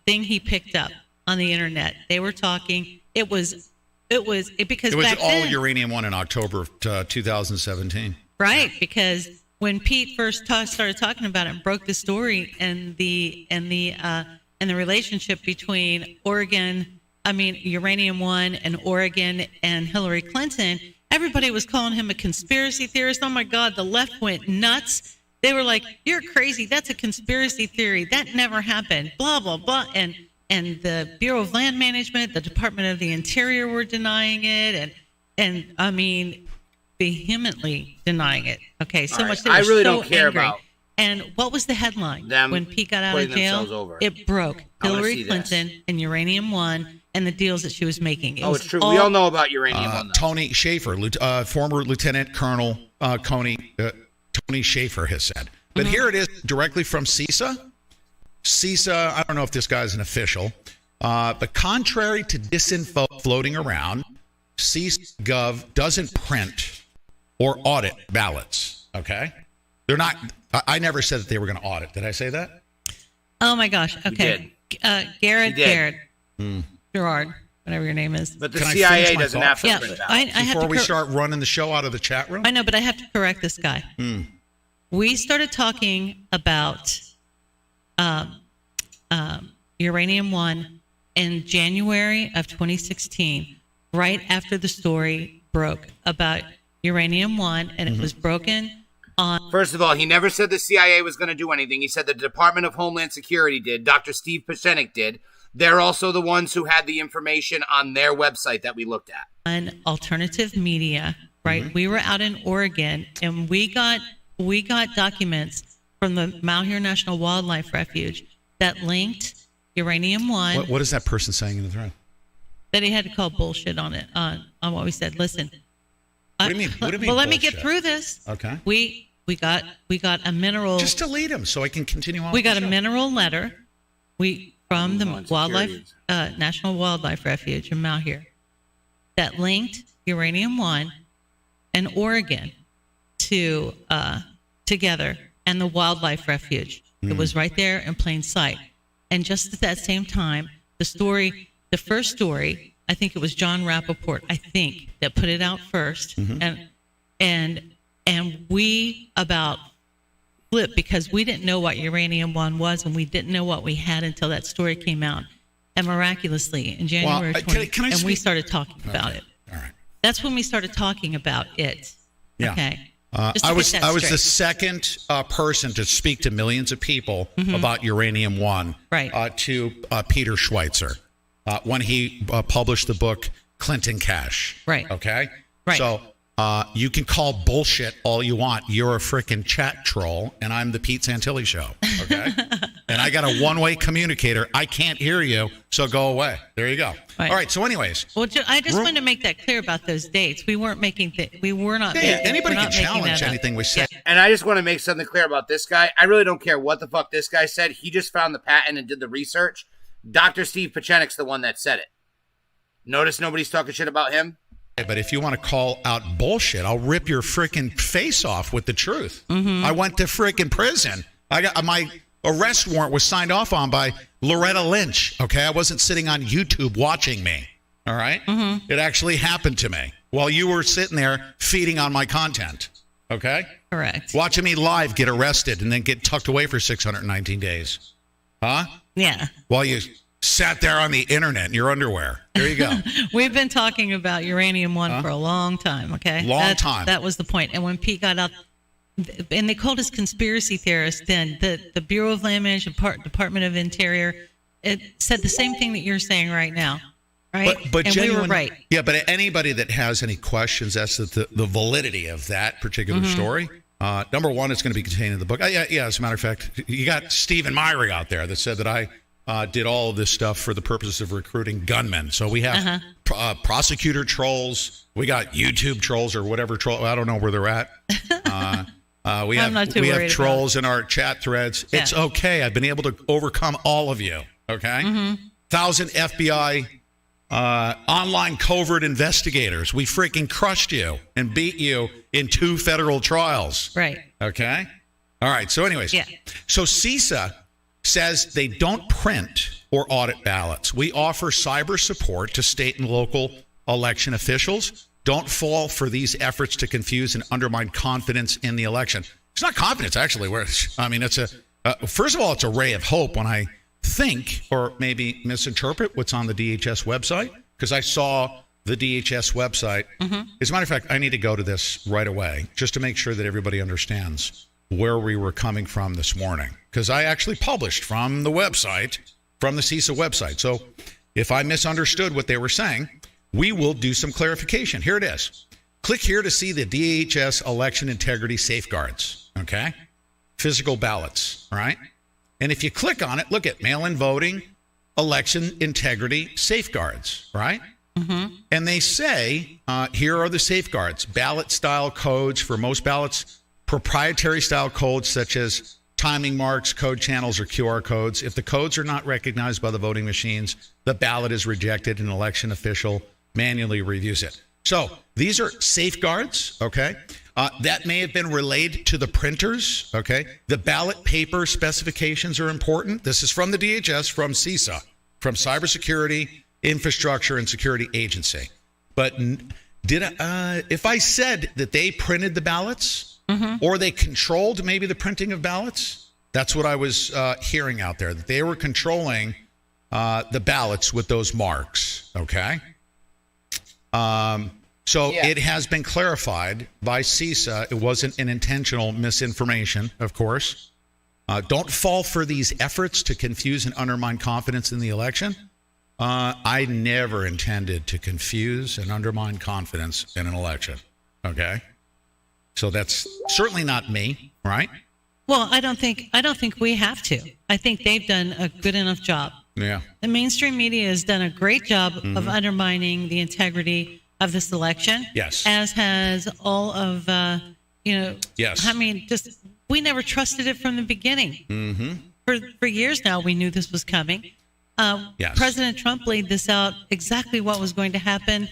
thing he picked up on the internet, they were talking. It was back all then, Uranium One in October of 2017. Right, because when Pete first started talking about it and broke the story and the relationship between Uranium One and Oregon and Hillary Clinton, everybody was calling him a conspiracy theorist. Oh my God, the left went nuts. They were like, "You're crazy. That's a conspiracy theory. That never happened." Blah blah blah. And the Bureau of Land Management, the Department of the Interior were denying it, and I mean, vehemently denying it. Okay, so much. I really don't care about. And what was the headline Them when Pete got out of jail? over. It broke Hillary Clinton and Uranium One and the deals that she was making. It's true. We all know about Uranium One. Tony Schaefer, former Lieutenant Colonel Tony Schaefer has said. But here it is directly from CISA. CISA, I don't know if this guy's an official, but contrary to disinfo floating around, CISA.gov doesn't print or audit ballots, okay? They're not, I never said that they were going to audit. Did I say that? Oh, my gosh. Okay. Garrett Gerard, whatever your name is. But the CIA doesn't have to print ballots. Before we start running the show out of the chat room? I know, but I have to correct this guy. We started talking about Uranium One in January of 2016, right after the story broke about Uranium One, and it was broken on. First of all, he never said the CIA was going to do anything. He said the Department of Homeland Security did. Dr. Steve Pieczenik did. They're also the ones who had the information on their website that we looked at. On alternative media, right? We were out in Oregon, and we got documents from the Malheur National Wildlife Refuge that linked Uranium One. What is that person saying in the thread? That he had to call bullshit on it, on what we said. Listen. What do you mean? What do you mean? Well, let me get through this. Okay. We got a mineral. Just delete them so I can continue on. We got a mineral letter. From the National Wildlife Refuge in Malheur that linked Uranium One and Oregon together, and the Wildlife Refuge. It was right there in plain sight. And just at that same time, the first story, I think it was John Rappaport, that put it out first, and we about flipped because we didn't know what Uranium One was, and we didn't know what we had until that story came out. And miraculously, in January 20, and we started talking about it. All right. That's when we started talking about it. Yeah. Okay. I was the second person to speak to millions of people about Uranium One, to Peter Schweitzer when he published the book Clinton Cash. Right. Okay. Right. So you can call bullshit all you want. You're a freaking chat troll, and I'm the Pete Santilli Show. Okay. And I got a one-way communicator. I can't hear you, so go away. There you go. Right. All right. So, anyways, well, I just wanted to make that clear about those dates. We weren't making. We were not. Yeah, anybody can challenge anything we say. Yeah. And I just want to make something clear about this guy. I really don't care what the fuck this guy said. He just found the patent and did the research. Dr. Steve Pieczenik's the one that said it. Notice nobody's talking shit about him. But if you want to call out bullshit, I'll rip your freaking face off with the truth. I went to freaking prison. I got my arrest warrant was signed off on by Loretta Lynch. Okay, I wasn't sitting on YouTube watching me. All right, it actually happened to me while you were sitting there feeding on my content. Okay, correct. Watching me live get arrested and then get tucked away for 619 days. Huh? Yeah. While you sat there on the internet in your underwear. There you go. We've been talking about Uranium One for a long time, okay? Long time. That was the point. And when Pete got out, and they called us conspiracy theorists then, the Bureau of Land Management, Department of Interior, it said the same thing that you're saying right now, right? But and we were right. Yeah, but anybody that has any questions as to the validity of that particular story, number one, it's going to be contained in the book. Yeah, as a matter of fact, you got Stephen Myrie out there that said that I did all of this stuff for the purpose of recruiting gunmen. So we have prosecutor trolls. We got YouTube trolls or whatever troll. I don't know where they're at. We have trolls in our chat threads. Yeah. It's okay. I've been able to overcome all of you. Okay. 1,000 FBI online covert investigators. We freaking crushed you and beat you in 2 federal trials. Right. Okay. All right. So anyways, so CISA says they don't print or audit ballots. We offer cyber support to state and local election officials. Don't fall for these efforts to confuse and undermine confidence in the election. It's not confidence, actually. It's first of all, it's a ray of hope when I think or maybe misinterpret what's on the DHS website, because I saw the DHS website. As a matter of fact, I need to go to this right away just to make sure that everybody understands where we were coming from this morning, because I actually published from the website from the CISA website. So if I misunderstood what they were saying, we will do some clarification. Here it is. Click here to see the DHS election integrity safeguards, okay? Physical ballots, all right? And if you click on it, look at mail-in voting, election integrity safeguards, right? Mm-hmm. And they say, here are the safeguards. Ballot style codes for most ballots, proprietary style codes such as timing marks, code channels, or QR codes. If the codes are not recognized by the voting machines, the ballot is rejected and an election official manually reviews it. So these are safeguards, okay? That may have been relayed to the printers, okay? The ballot paper specifications are important. This is from the DHS, from CISA, from Cybersecurity, Infrastructure, and Security Agency. But if I said that they printed the ballots or they controlled maybe the printing of ballots, that's what I was hearing out there, that they were controlling the ballots with those marks, okay? It has been clarified by CISA. It wasn't an intentional misinformation, of course. Don't fall for these efforts to confuse and undermine confidence in the election. I never intended to confuse and undermine confidence in an election, okay? So that's certainly not me, right? Well, I don't think we have to. I think they've done a good enough job. Yeah. The mainstream media has done a great job of undermining the integrity of this election. Yes. As has all of, Yes. I mean, we never trusted it from the beginning. Mm-hmm. For years now, we knew this was coming. Yes. President Trump laid this out exactly what was going to happen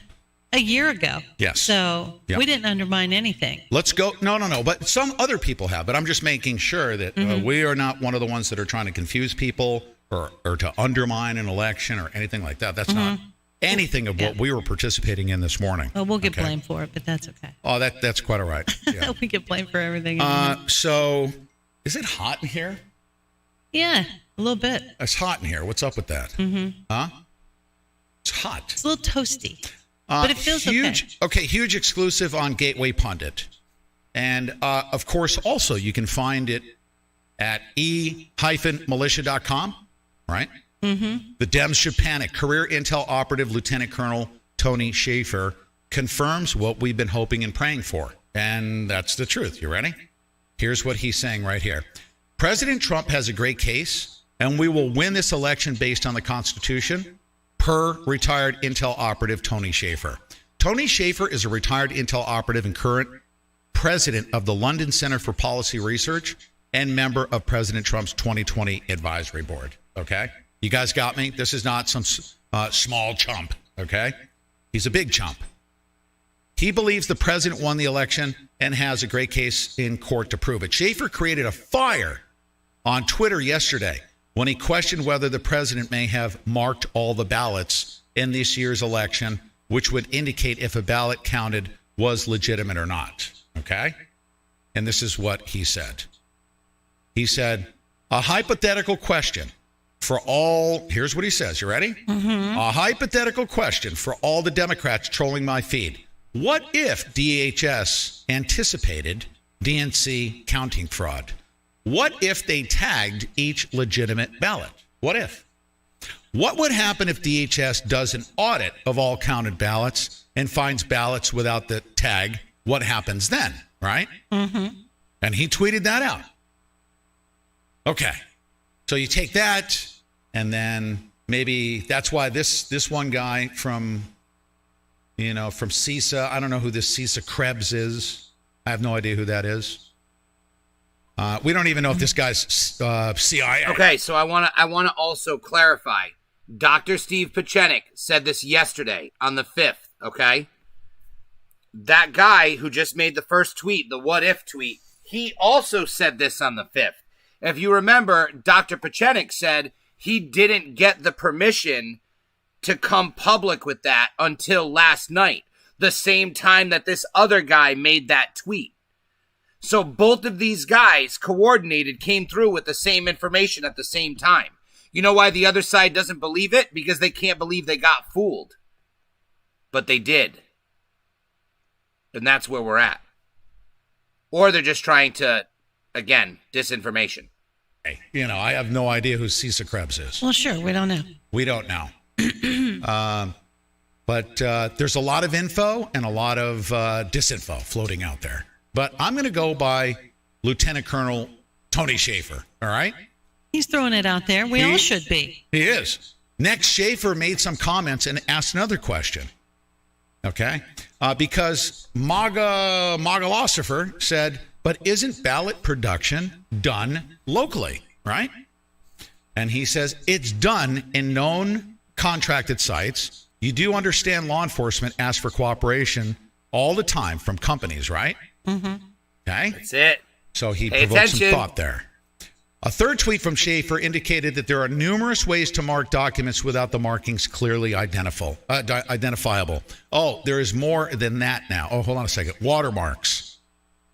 a year ago. Yes. So we didn't undermine anything. Let's go. No. But some other people have. But I'm just making sure that we are not one of the ones that are trying to confuse people or to undermine an election or anything like that. That's not anything of what we were participating in this morning. Well, we'll get blamed for it, but that's okay. Oh, that's quite all right. Yeah. We get blamed for everything. So, is it hot in here? Yeah, a little bit. It's hot in here. What's up with that? Huh? It's hot. It's a little toasty, but it feels huge. Okay, huge exclusive on Gateway Pundit. And, of course, also you can find it at e-militia.com, right? Mm-hmm. The Dems should panic. Career Intel operative Lieutenant Colonel Tony Shaffer confirms what we've been hoping and praying for. And that's the truth. You ready? Here's what he's saying right here. President Trump has a great case, and we will win this election based on the Constitution, per retired Intel operative Tony Shaffer. Tony Shaffer is a retired Intel operative and current president of the London Center for Policy Research and member of President Trump's 2020 advisory board. Okay? You guys got me? This is not some small chump. Okay? He's a big chump. He believes the president won the election and has a great case in court to prove it. Shaffer created a fire on Twitter yesterday when he questioned whether the president may have marked all the ballots in this year's election, which would indicate if a ballot counted was legitimate or not. Okay? And this is what he said. He said, a hypothetical question for all, here's what he says. You ready? Mm-hmm. A hypothetical question for all the Democrats trolling my feed. What if DHS anticipated DNC counting fraud? What if they tagged each legitimate ballot? What if? What would happen if DHS does an audit of all counted ballots and finds ballots without the tag? What happens then, right? Mm-hmm. And he tweeted that out. Okay. So you take that, and then maybe that's why this one guy from CISA, I don't know who this CISA Krebs is. I have no idea who that is. We don't even know if this guy's CIA. Okay, so I want to also clarify. Dr. Steve Pieczenik said this yesterday on the 5th, okay? That guy who just made the first tweet, the what if tweet, he also said this on the 5th. If you remember, Dr. Pieczenik said he didn't get the permission to come public with that until last night, the same time that this other guy made that tweet. So both of these guys coordinated, came through with the same information at the same time. You know why the other side doesn't believe it? Because they can't believe they got fooled. But they did. And that's where we're at. Or they're just trying to, again, disinformation. You know, I have no idea who Cisa Krebs is. Well, sure, we don't know. We don't know. But there's a lot of info and a lot of disinfo floating out there. But I'm going to go by Lieutenant Colonel Tony Shaffer, all right? He's throwing it out there. We all should be. He is. Next, Shaffer made some comments and asked another question, okay? Because Magalosifer said, but isn't ballot production done locally, right? And he says, it's done in known contracted sites. You do understand law enforcement asks for cooperation all the time from companies, right? Mm-hmm. Okay? That's it. So he Pay provoked attention. some thought there. A third tweet from Shaffer indicated that there are numerous ways to mark documents without the markings clearly identifiable. Oh, there is more than that now. Oh, hold on a second. Watermarks. ...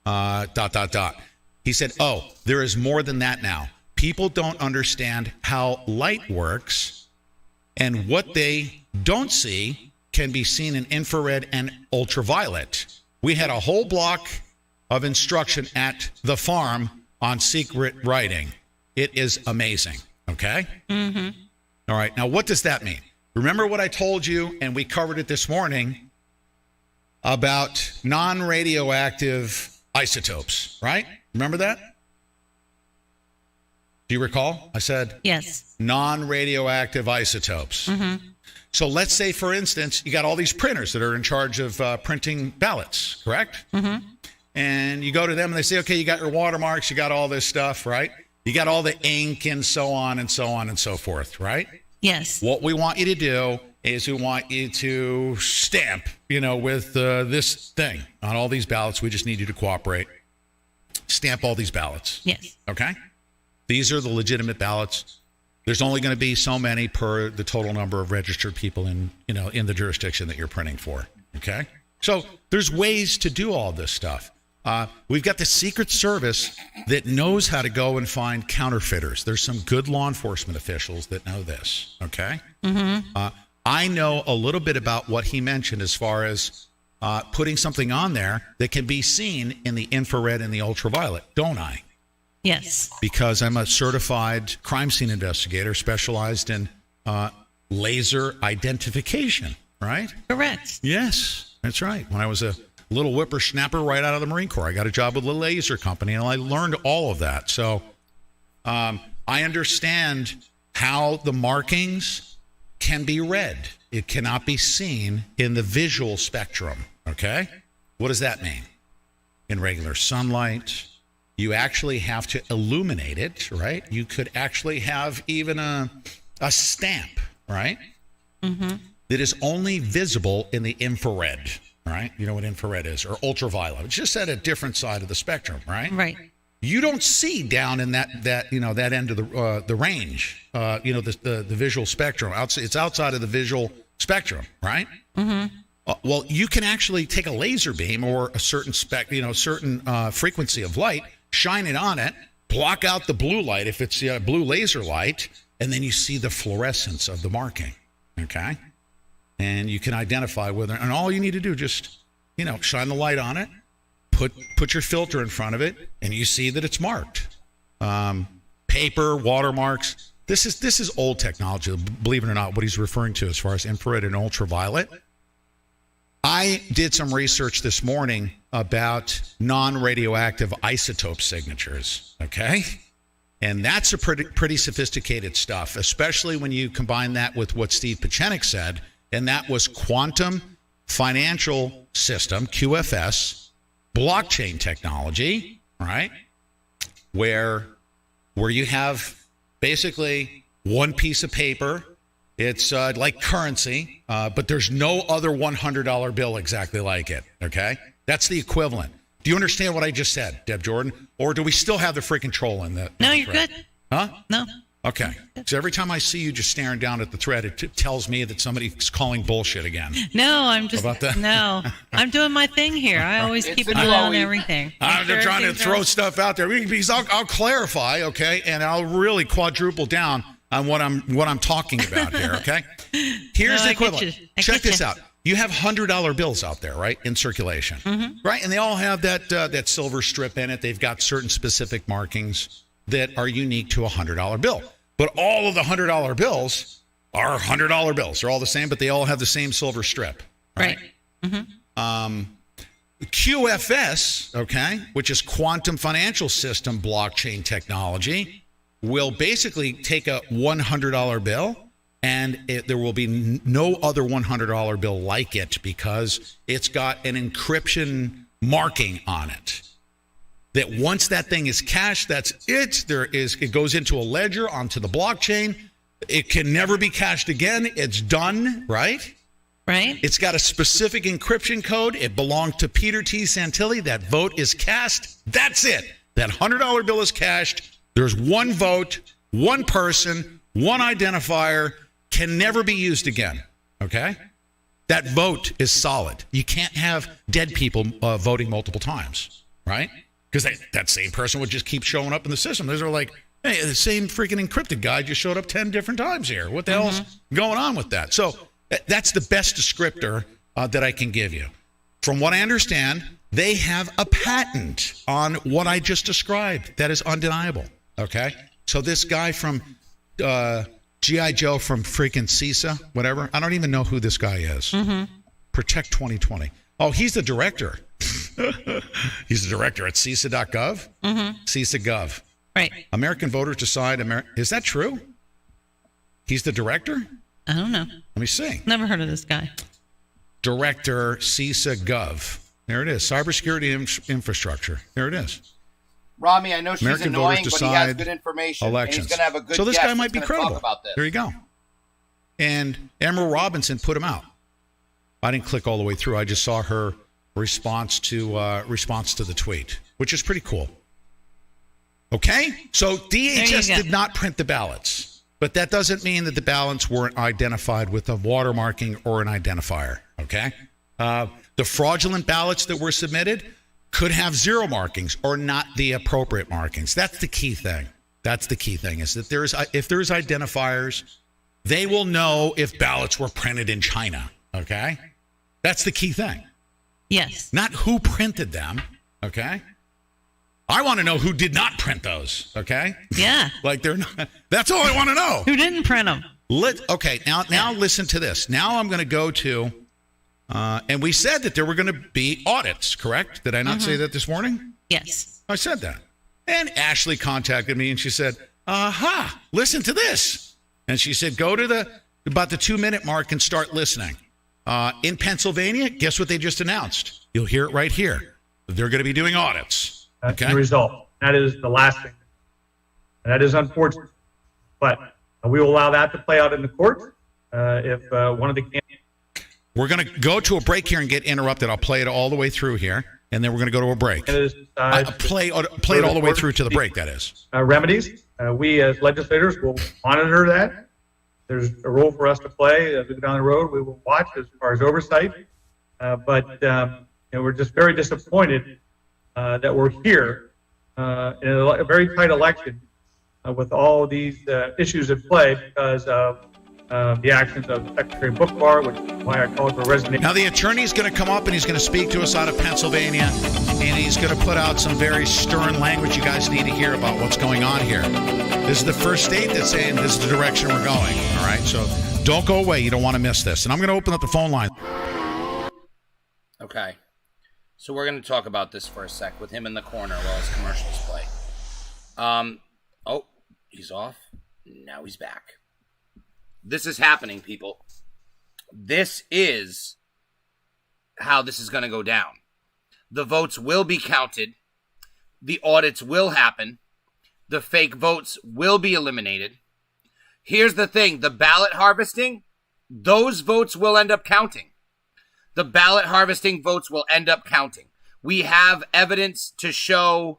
He said, oh, there is more than that now. People don't understand how light works, and what they don't see can be seen in infrared and ultraviolet. We had a whole block of instruction at the farm on secret writing. It is amazing. Okay? Mm-hmm. All right. Now, what does that mean? Remember what I told you, and we covered it this morning, about non-radioactive isotopes, right? Remember that? Do you recall? I said yes. Non-radioactive isotopes. Mm-hmm. So let's say, for instance, you got all these printers that are in charge of printing ballots, correct? Mm-hmm. And you go to them and they say, okay, you got your watermarks, you got all this stuff, right? You got all the ink and so on and so on and so forth, right? Yes. What we want you to do is we want you to stamp, with this thing on all these ballots. We just need you to cooperate. Stamp all these ballots. Yes. Okay? These are the legitimate ballots. There's only going to be so many per the total number of registered people in the jurisdiction that you're printing for. Okay? So there's ways to do all this stuff. We've got the Secret Service that knows how to go and find counterfeiters. There's some good law enforcement officials that know this. Okay? Mm-hmm. I know a little bit about what he mentioned as far as putting something on there that can be seen in the infrared and the ultraviolet, don't I? Yes. Because I'm a certified crime scene investigator specialized in laser identification, right? Correct. Yes, that's right. When I was a little whippersnapper right out of the Marine Corps, I got a job with a laser company, and I learned all of that. So I understand how the markings can be read. It cannot be seen in the visual spectrum, okay? What does that mean? In regular sunlight, you actually have to illuminate it, right? You could actually have even a stamp, right? Mm-hmm. That is only visible in the infrared, right? You know what infrared is, or ultraviolet. It's just at a different side of the spectrum, right? Right. You don't see down in that end of the range, the visual spectrum. It's outside of the visual spectrum, right? Mm-hmm. Well, you can actually take a laser beam or a certain frequency of light, shine it on it, block out the blue light if it's blue laser light, and then you see the fluorescence of the marking. Okay, and you can identify whether. And all you need to do just shine the light on it. Put your filter in front of it, and you see that it's marked. Paper, watermarks. This is old technology, believe it or not, what he's referring to as far as infrared and ultraviolet. I did some research this morning about non-radioactive isotope signatures, okay? And that's a pretty sophisticated stuff, especially when you combine that with what Steve Pieczenik said, and that was quantum financial system, QFS, blockchain technology, right? Where you have basically one piece of paper. It's like currency, but there's no other $100 bill exactly like it, okay? That's the equivalent. Do you understand what I just said, Deb Jordan? Or do we still have the freaking troll in the No, you're thread? good. Huh? No. Okay. So every time I see you just staring down at the thread, it tells me that somebody's calling bullshit again. No, I'm just How about that? No. I'm doing my thing here. I always keep an eye on everything. I'm just trying to throw stuff out there because I'll clarify, okay, and I'll really quadruple down on what I'm talking about here, okay? Here's No, the equivalent. Check this out. You have $100 bills out there, right, in circulation, right? And they all have that silver strip in it. They've got certain specific markings. that are unique to a $100 bill. But all of the $100 bills are $100 bills. They're all the same, but they all have the same silver strip. Right. QFS, okay, which is Quantum Financial System blockchain technology, will basically take a $100 bill, and there will be no other $100 bill like it because it's got an encryption marking on it. That once that thing is cashed, that's it. It goes into a ledger onto the blockchain. It can never be cashed again. It's done, right? Right. It's got a specific encryption code. It belonged to Peter T. Santilli. That vote is cast. That's it. That $100 bill is cashed. There's one vote, one person, one identifier, can never be used again. Okay? That vote is solid. You can't have dead people voting multiple times, right? Because that same person would just keep showing up in the system. Those are like, hey, the same freaking encrypted guy just showed up 10 different times here. What the hell's going on with that? So that's the best descriptor that I can give you. From what I understand, they have a patent on what I just described. That is undeniable. Okay? So this guy from G.I. Joe from freaking CISA, whatever, I don't even know who this guy is. Protect 2020. Oh, he's the director. He's the director at CISA.gov? CISA.gov. Right. American voters decide. Is that true? He's the director? I don't know. Let me see. Never heard of this guy. Director, CISA.gov. There it is. Cybersecurity infrastructure. There it is. Rami, I know she's American annoying, voters but he has decide good information. Elections. And he's going to have a good so this guest guy might be that's gonna credible. talk about this. There you go. And Emerald Robinson put him out. I didn't click all the way through. I just saw her response to the tweet, which is pretty cool. Okay? So DHS did not print the ballots, but that doesn't mean that the ballots weren't identified with a watermarking or an identifier. Okay? The fraudulent ballots that were submitted could have zero markings or not the appropriate markings. That's the key thing. That's the key thing is that if there's identifiers, they will know if ballots were printed in China. Okay? That's the key thing. Yes. Not who printed them. Okay? I want to know who did not print those. Okay? Yeah. Like they're not. That's all I want to know. Who didn't print them? Okay. Now listen to this. Now I'm going to go to. And we said that there were going to be audits, correct? Did I not say that this morning? Yes. I said that. And Ashley contacted me and she said, listen to this. And she said, go to about the 2-minute mark and start listening. In Pennsylvania, guess what they just announced? You'll hear it right here. They're going to be doing audits. That's the result. That is the last thing. And that is unfortunate. But we will allow that to play out in the court if one of the candidates. We're going to go to a break here and get interrupted. I'll play it all the way through here, and then we're going to go to a break. Play it all the way through to the break, that is. Remedies. We as legislators will monitor that. There's a role for us to play as we go down the road. We will watch as far as oversight. But we're just very disappointed that we're here in a very tight election with all these issues at play because of the actions of Secretary Bookbar, which is why I called for resignation. Now, the attorney's going to come up and he's going to speak to us out of Pennsylvania, and he's going to put out some very stern language you guys need to hear about what's going on here. This is the first state that's saying this is the direction we're going, all right? So don't go away. You don't want to miss this. And I'm going to open up the phone line. Okay. So we're going to talk about this for a sec with him in the corner while his commercials play. Oh, he's off. Now he's back. This is happening, people. This is how this is going to go down. The votes will be counted. The audits will happen. The fake votes will be eliminated. Here's the thing. The ballot harvesting, those votes will end up counting. The ballot harvesting votes will end up counting. We have evidence to show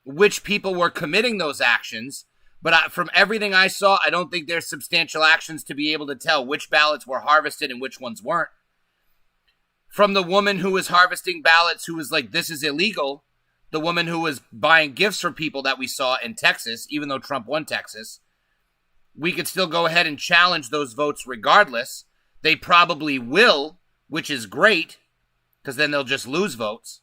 which people were committing those actions. But from everything I saw, I don't think there's substantial actions to be able to tell which ballots were harvested and which ones weren't. From the woman who was harvesting ballots who was like, this is illegal, the woman who was buying gifts for people that we saw in Texas, even though Trump won Texas, we could still go ahead and challenge those votes regardless. They probably will, which is great, because then they'll just lose votes.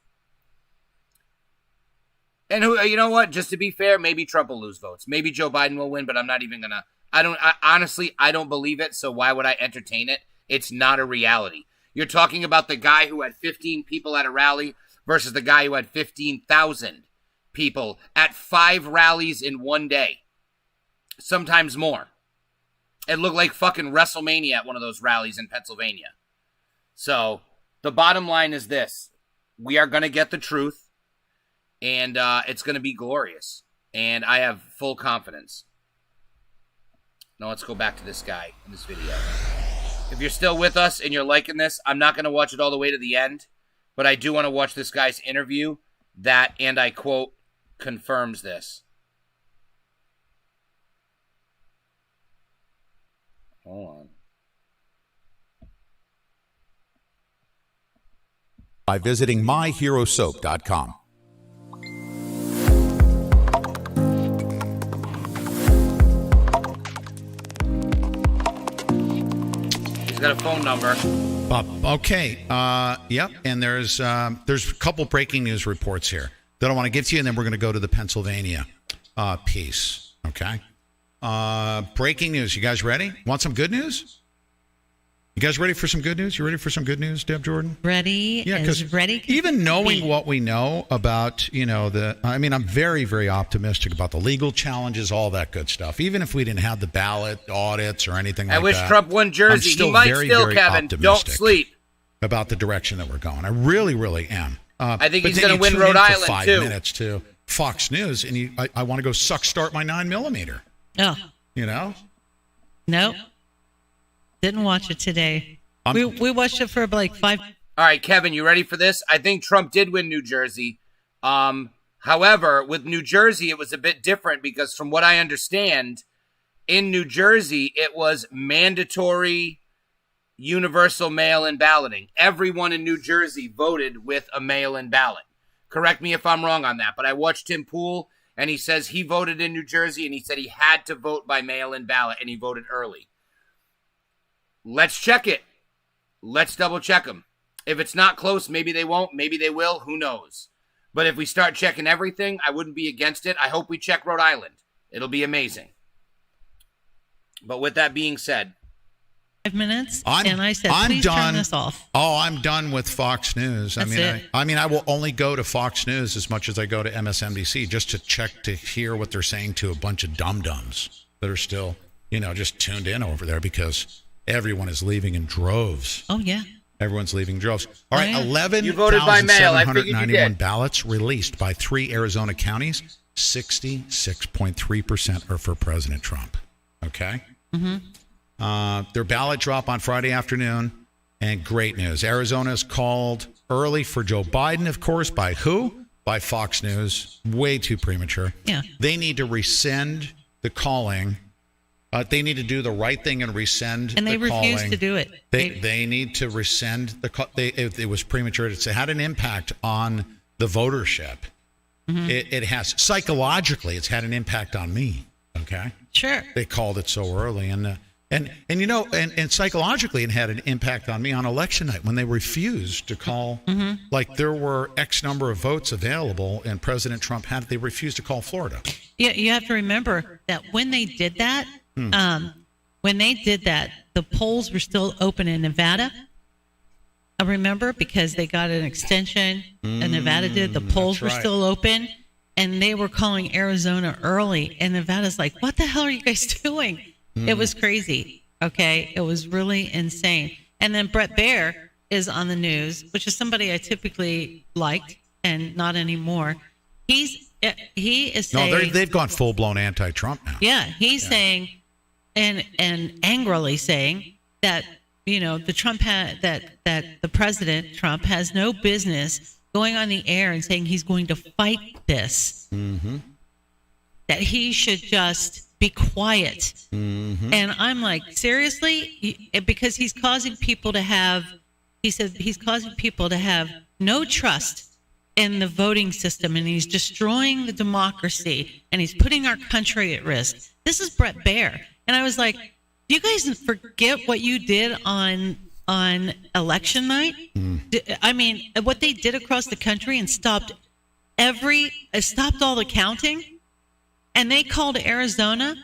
And you know what? Just to be fair, maybe Trump will lose votes. Maybe Joe Biden will win, but I'm not even going to. Honestly, I don't believe it, so why would I entertain it? It's not a reality. You're talking about the guy who had 15 people at a rally versus the guy who had 15,000 people at 5 rallies in one day. Sometimes more. It looked like fucking WrestleMania at one of those rallies in Pennsylvania. So, the bottom line is this. We are going to get the truth, and it's going to be glorious. And I have full confidence. Now let's go back to this guy in this video. If you're still with us and you're liking this, I'm not going to watch it all the way to the end, but I do want to watch this guy's interview that, and I quote, confirms this. Hold on. By visiting myherosoap.com. He's got a phone number. Okay. Yep. And there's a couple breaking news reports here that I want to get to you, and then we're going to go to the Pennsylvania piece. Okay. Breaking news. You guys ready? Want some good news? You guys ready for some good news? You ready for some good news, Deb Jordan? Ready? Yeah, because even knowing what we know about, I'm very, very optimistic about the legal challenges, all that good stuff. Even if we didn't have the ballot audits or anything like that. I wish Trump won Jersey. He might still, Kevin. Don't sleep. About the direction that we're going. I really, really am. I think he's going to win Rhode Island, for 5 too. minutes to Fox News, and I want to go start my 9mm. Oh. You know? Nope. Didn't watch it today. We watched it for like 5. All right, Kevin, you ready for this? I think Trump did win New Jersey. However, with New Jersey, it was a bit different because from what I understand, in New Jersey, it was mandatory universal mail-in balloting. Everyone in New Jersey voted with a mail-in ballot. Correct me if I'm wrong on that, but I watched Tim Pool, and he says he voted in New Jersey, and he said he had to vote by mail-in ballot, and he voted early. Let's check it. Let's double check them. If it's not close, maybe they won't. Maybe they will. Who knows? But if we start checking everything, I wouldn't be against it. I hope we check Rhode Island. It'll be amazing. But with that being said, 5 minutes, and I said, please turn this off. Oh, I'm done with Fox News. That's it. I will only go to Fox News as much as I go to MSNBC just to check to hear what they're saying to a bunch of dum-dums that are still, just tuned in over there because everyone is leaving in droves. Oh, yeah. Everyone's leaving droves. All right, 11,791 ballots released by 3 Arizona counties. 66.3% are for President Trump. Okay? Mm-hmm. Their ballot drop on Friday afternoon. And great news. Arizona is called early for Joe Biden, of course. By who? By Fox News. Way too premature. Yeah. They need to rescind the calling. They need to do the right thing and rescind the calling. And they refuse to do it. They need to rescind the call. It was premature. It had an impact on the votership. Mm-hmm. It has psychologically. It's had an impact on me. Okay. Sure. They called it so early, and psychologically, it had an impact on me on election night when they refused to call. Mm-hmm. Like there were X number of votes available, and President Trump they refused to call Florida. Yeah, you have to remember that when they did that. The polls were still open in Nevada. I remember because they got an extension, and Nevada did. The polls were still open, and they were calling Arizona early. And Nevada's like, "What the hell are you guys doing?" It was crazy. Okay, it was really insane. And then Brett Baier is on the news, which is somebody I typically liked, and not anymore. He is saying they've gone full blown anti-Trump now. Yeah, he's saying. And angrily saying that that the President Trump has no business going on the air and saying he's going to fight this. Mm-hmm. That he should just be quiet. Mm-hmm. And I'm like, seriously? Because he's causing people to have. He said he's causing people to have no trust in the voting system, and he's destroying the democracy, and he's putting our country at risk. This is Brett Baier. And I was like, do you guys forget what you did on election night? I mean, what they did across the country and stopped stopped all the counting, and they called Arizona.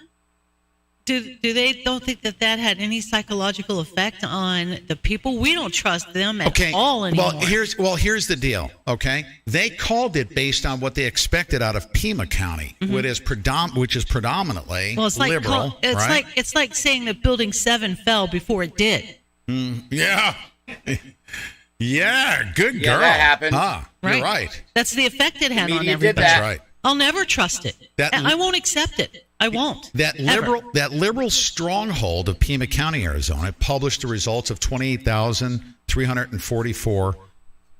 Do they don't think that had any psychological effect on the people? We don't trust them at all anymore. Here's the deal. Okay, they called it based on what they expected out of Pima County, which is predominantly liberal. It's like saying that Building 7 fell before it did. Yeah. Yeah, good girl. Yeah, that happened. You're right. That's the effect it had on everybody. Did that. That's right. I'll never trust it. I won't accept it. I won't. That liberal stronghold of Pima County, Arizona, published the results of 28,344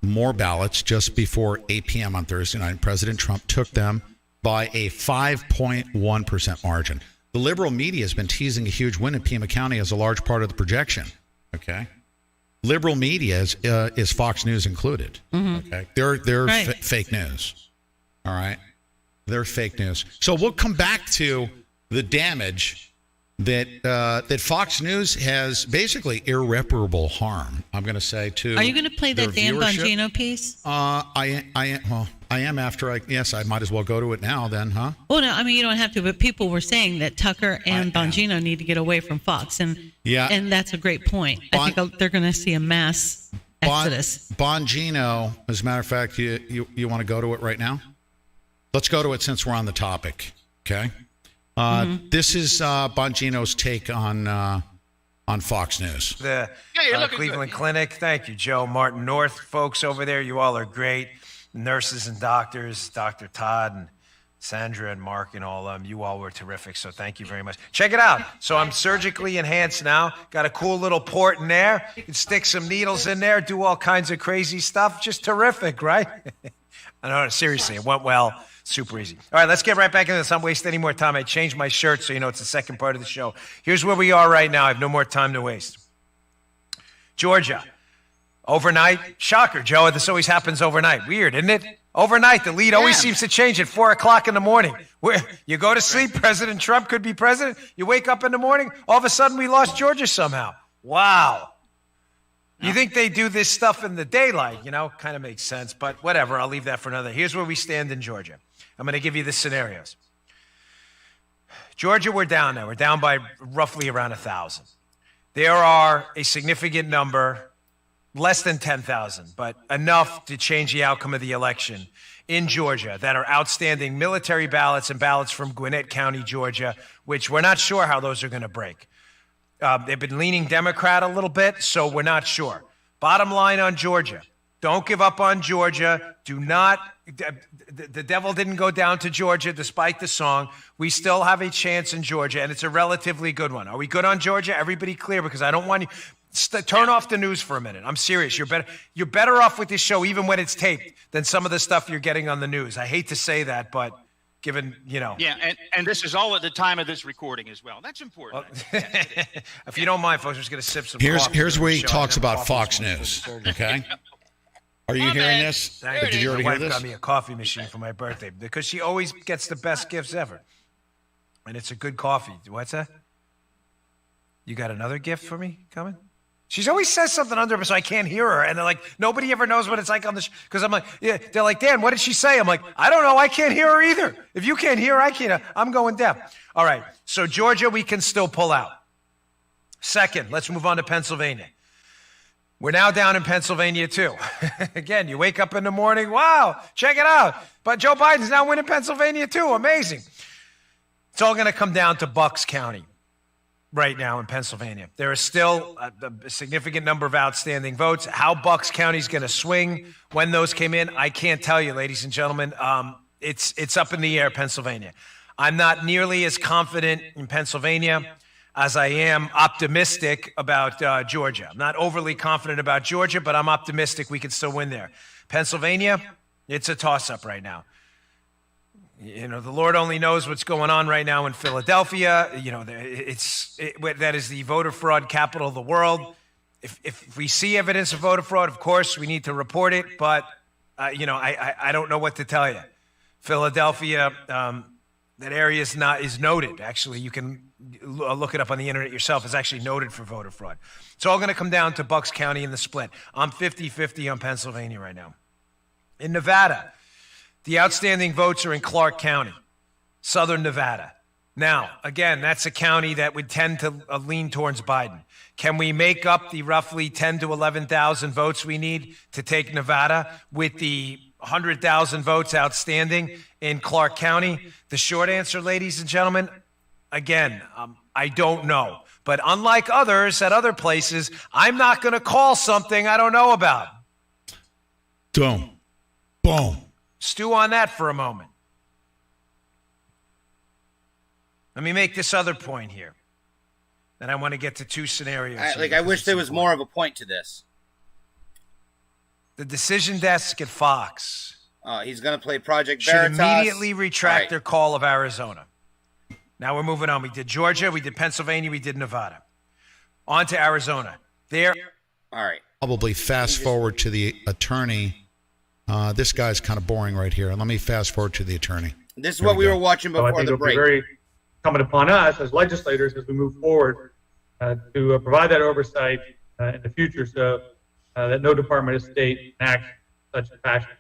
more ballots just before 8 p.m. on Thursday night. President Trump took them by a 5.1% margin. The liberal media has been teasing a huge win in Pima County as a large part of the projection. Okay. Liberal media is Fox News included. Okay. They're fake news. All right. They're fake news. So we'll come back to the damage that Fox News has, basically irreparable harm, I'm going to say, to Are you going to play that Dan Bongino piece? I am after I might as well go to it now then, huh? Well, no, I mean, you don't have to, but people were saying that Tucker and Bongino need to get away from Fox, and that's a great point. I think they're going to see a mass exodus. Bongino, as a matter of fact, you want to go to it right now? Let's go to it since we're on the topic, okay? This is Bongino's take on Fox News. The Cleveland Clinic. Thank you, Joe. Martin North, folks over there, you all are great. Nurses and doctors, Dr. Todd and Sandra and Mark and all of them, you all were terrific, so thank you very much. Check it out. So I'm surgically enhanced now. Got a cool little port in there. You can stick some needles in there, do all kinds of crazy stuff. Just terrific, right? I know, seriously, it went well. Super easy. All right, let's get right back into this. I'm wasting any more time. I changed my shirt so you know it's the second part of the show. Here's where we are right now. I have no more time to waste. Georgia, overnight. Shocker, Joe. This always happens overnight. Weird, isn't it? Overnight, the lead always seems to change at 4 o'clock in the morning. You go to sleep, President Trump could be president. You wake up in the morning, all of a sudden we lost Georgia somehow. Wow. You think they do this stuff in the daylight, kind of makes sense, but whatever. I'll leave that for another. Here's where we stand in Georgia. I'm going to give you the scenarios. Georgia, we're down now. We're down by roughly around 1,000. There are a significant number, less than 10,000, but enough to change the outcome of the election in Georgia that are outstanding military ballots and ballots from Gwinnett County, Georgia, which we're not sure how those are going to break. They've been leaning Democrat a little bit, so we're not sure. Bottom line on Georgia, don't give up on Georgia. Do not, the devil didn't go down to Georgia despite the song. We still have a chance in Georgia, and it's a relatively good one. Are we good on Georgia? Everybody clear? Because I don't want you, turn off the news for a minute. I'm serious. You're better off with this show, even when it's taped, than some of the stuff you're getting on the news. I hate to say that, but given, Yeah, and this is all at the time of this recording as well. That's important. Well, if you don't mind, folks, I'm just going to sip some coffee. Here's where he talks about Fox News, okay? Are you hearing this? Did you already hear this? My wife got me a coffee machine for my birthday because she always gets the best gifts ever. And it's a good coffee. What's that? You got another gift for me coming? She always says something under it so I can't hear her. And they're like, nobody ever knows what it's like on the because I'm like, yeah. They're like, Dan, what did she say? I'm like, I don't know. I can't hear her either. If you can't hear her, I can't. I'm going deaf. All right. So Georgia, we can still pull out. Second, let's move on to Pennsylvania. We're now down in Pennsylvania, too. Again, you wake up in the morning, wow, check it out. But Joe Biden's now winning Pennsylvania, too. Amazing. It's all going to come down to Bucks County right now in Pennsylvania. There is still a significant number of outstanding votes. How Bucks County is going to swing when those came in, I can't tell you, ladies and gentlemen. It's up in the air, Pennsylvania. I'm not nearly as confident in Pennsylvania as I am optimistic about Georgia. I'm not overly confident about Georgia, but I'm optimistic we can still win there. Pennsylvania, it's a toss-up right now. The Lord only knows what's going on right now in Philadelphia. That is the voter fraud capital of the world. If we see evidence of voter fraud, of course, we need to report it. But, I don't know what to tell you. Philadelphia, that area is noted. Actually, you can look it up on the internet yourself. It's actually noted for voter fraud. It's all going to come down to Bucks County in the split. I'm 50-50 on Pennsylvania right now. In Nevada, The outstanding votes are in Clark County, Southern Nevada. Now, again, that's a county that would tend to lean towards Biden. Can we make up the roughly 10 to 11,000 votes we need to take Nevada with the 100,000 votes outstanding in Clark County? The short answer, ladies and gentlemen, again, I don't know. But unlike others at other places, I'm not going to call something I don't know about. Boom. Boom. Stew on that for a moment. Let me make this other point here. Then I want to get to two scenarios. I wish there was more of a point to this. The decision desk at Fox. He's going to play Project should Veritas. Immediately retract their call of Arizona. Now we're moving on. We did Georgia, we did Pennsylvania, we did Nevada. On to Arizona. There. All right. Probably fast forward to the attorney. This guy's kind of boring right here. Let me fast forward to the attorney. This is what we were watching before I think the it'll break. be very incumbent upon us as legislators as we move forward to provide that oversight in the future so that no Department of State acts in such a fashion.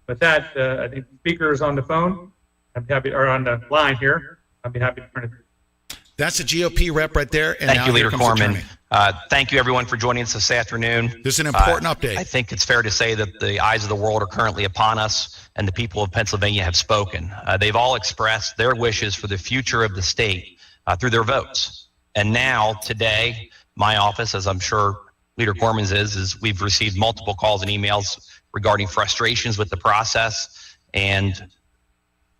With that, I think the speaker is on the phone. I'm happy, or on the line here. I'd be happy to turn it. That's a GOP rep right there. And thank you, here Leader comes the Corman. attorney. Thank you, everyone, for joining us this afternoon. This is an important update. I think it's fair to say that the eyes of the world are currently upon us, and the people of Pennsylvania have spoken. They've all expressed their wishes for the future of the state through their votes. And now, today, my office, as I'm sure Leader Corman's is we've received multiple calls and emails regarding frustrations with the process. And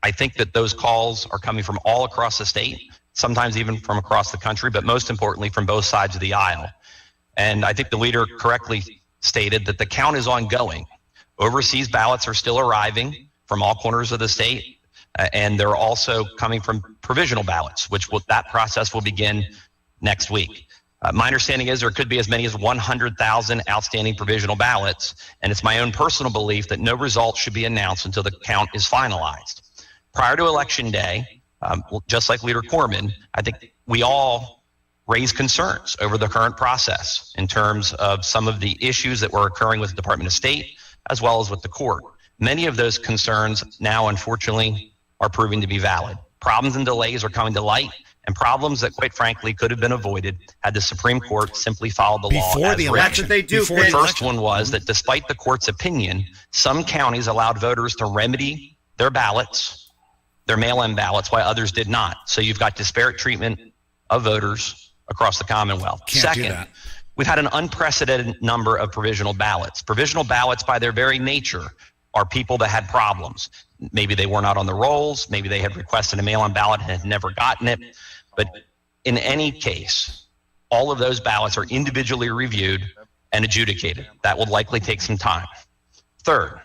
I think that those calls are coming from all across the state, sometimes even from across the country, but most importantly from both sides of the aisle. And I think the leader correctly stated that the count is ongoing. Overseas ballots are still arriving from all corners of the state, and they're also coming from provisional ballots, that process will begin next week. My understanding is there could be as many as 100,000 outstanding provisional ballots, and it's my own personal belief that no results should be announced until the count is finalized. Prior to Election Day, just like Leader Corman, I think we all raise concerns over the current process in terms of some of the issues that were occurring with the Department of State as well as with the court. Many of those concerns now, unfortunately, are proving to be valid. Problems and delays are coming to light, and problems that, quite frankly, could have been avoided had the Supreme Court simply followed the law. Before the election. They do. The first one was that despite the court's opinion, some counties allowed voters to remedy their ballots, their mail-in ballots, while others did not. So you've got disparate treatment of voters across the Commonwealth. Second, we've had an unprecedented number of provisional ballots. Provisional ballots, by their very nature, are people that had problems. Maybe they were not on the rolls. Maybe they had requested a mail-in ballot and had never gotten it. But in any case, all of those ballots are individually reviewed and adjudicated. That will likely take some time. Third,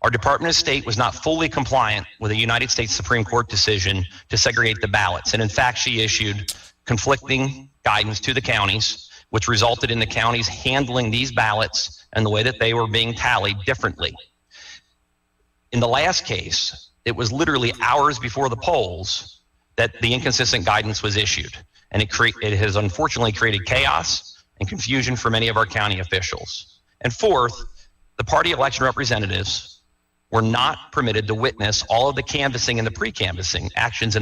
our Department of State was not fully compliant with a United States Supreme Court decision to segregate the ballots. And in fact, she issued conflicting guidance to the counties, which resulted in the counties handling these ballots and the way that they were being tallied differently. In the last case, it was literally hours before the polls that the inconsistent guidance was issued. And it has unfortunately created chaos and confusion for many of our county officials. And fourth, the party election representatives were not permitted to witness all of the canvassing and the pre-canvassing actions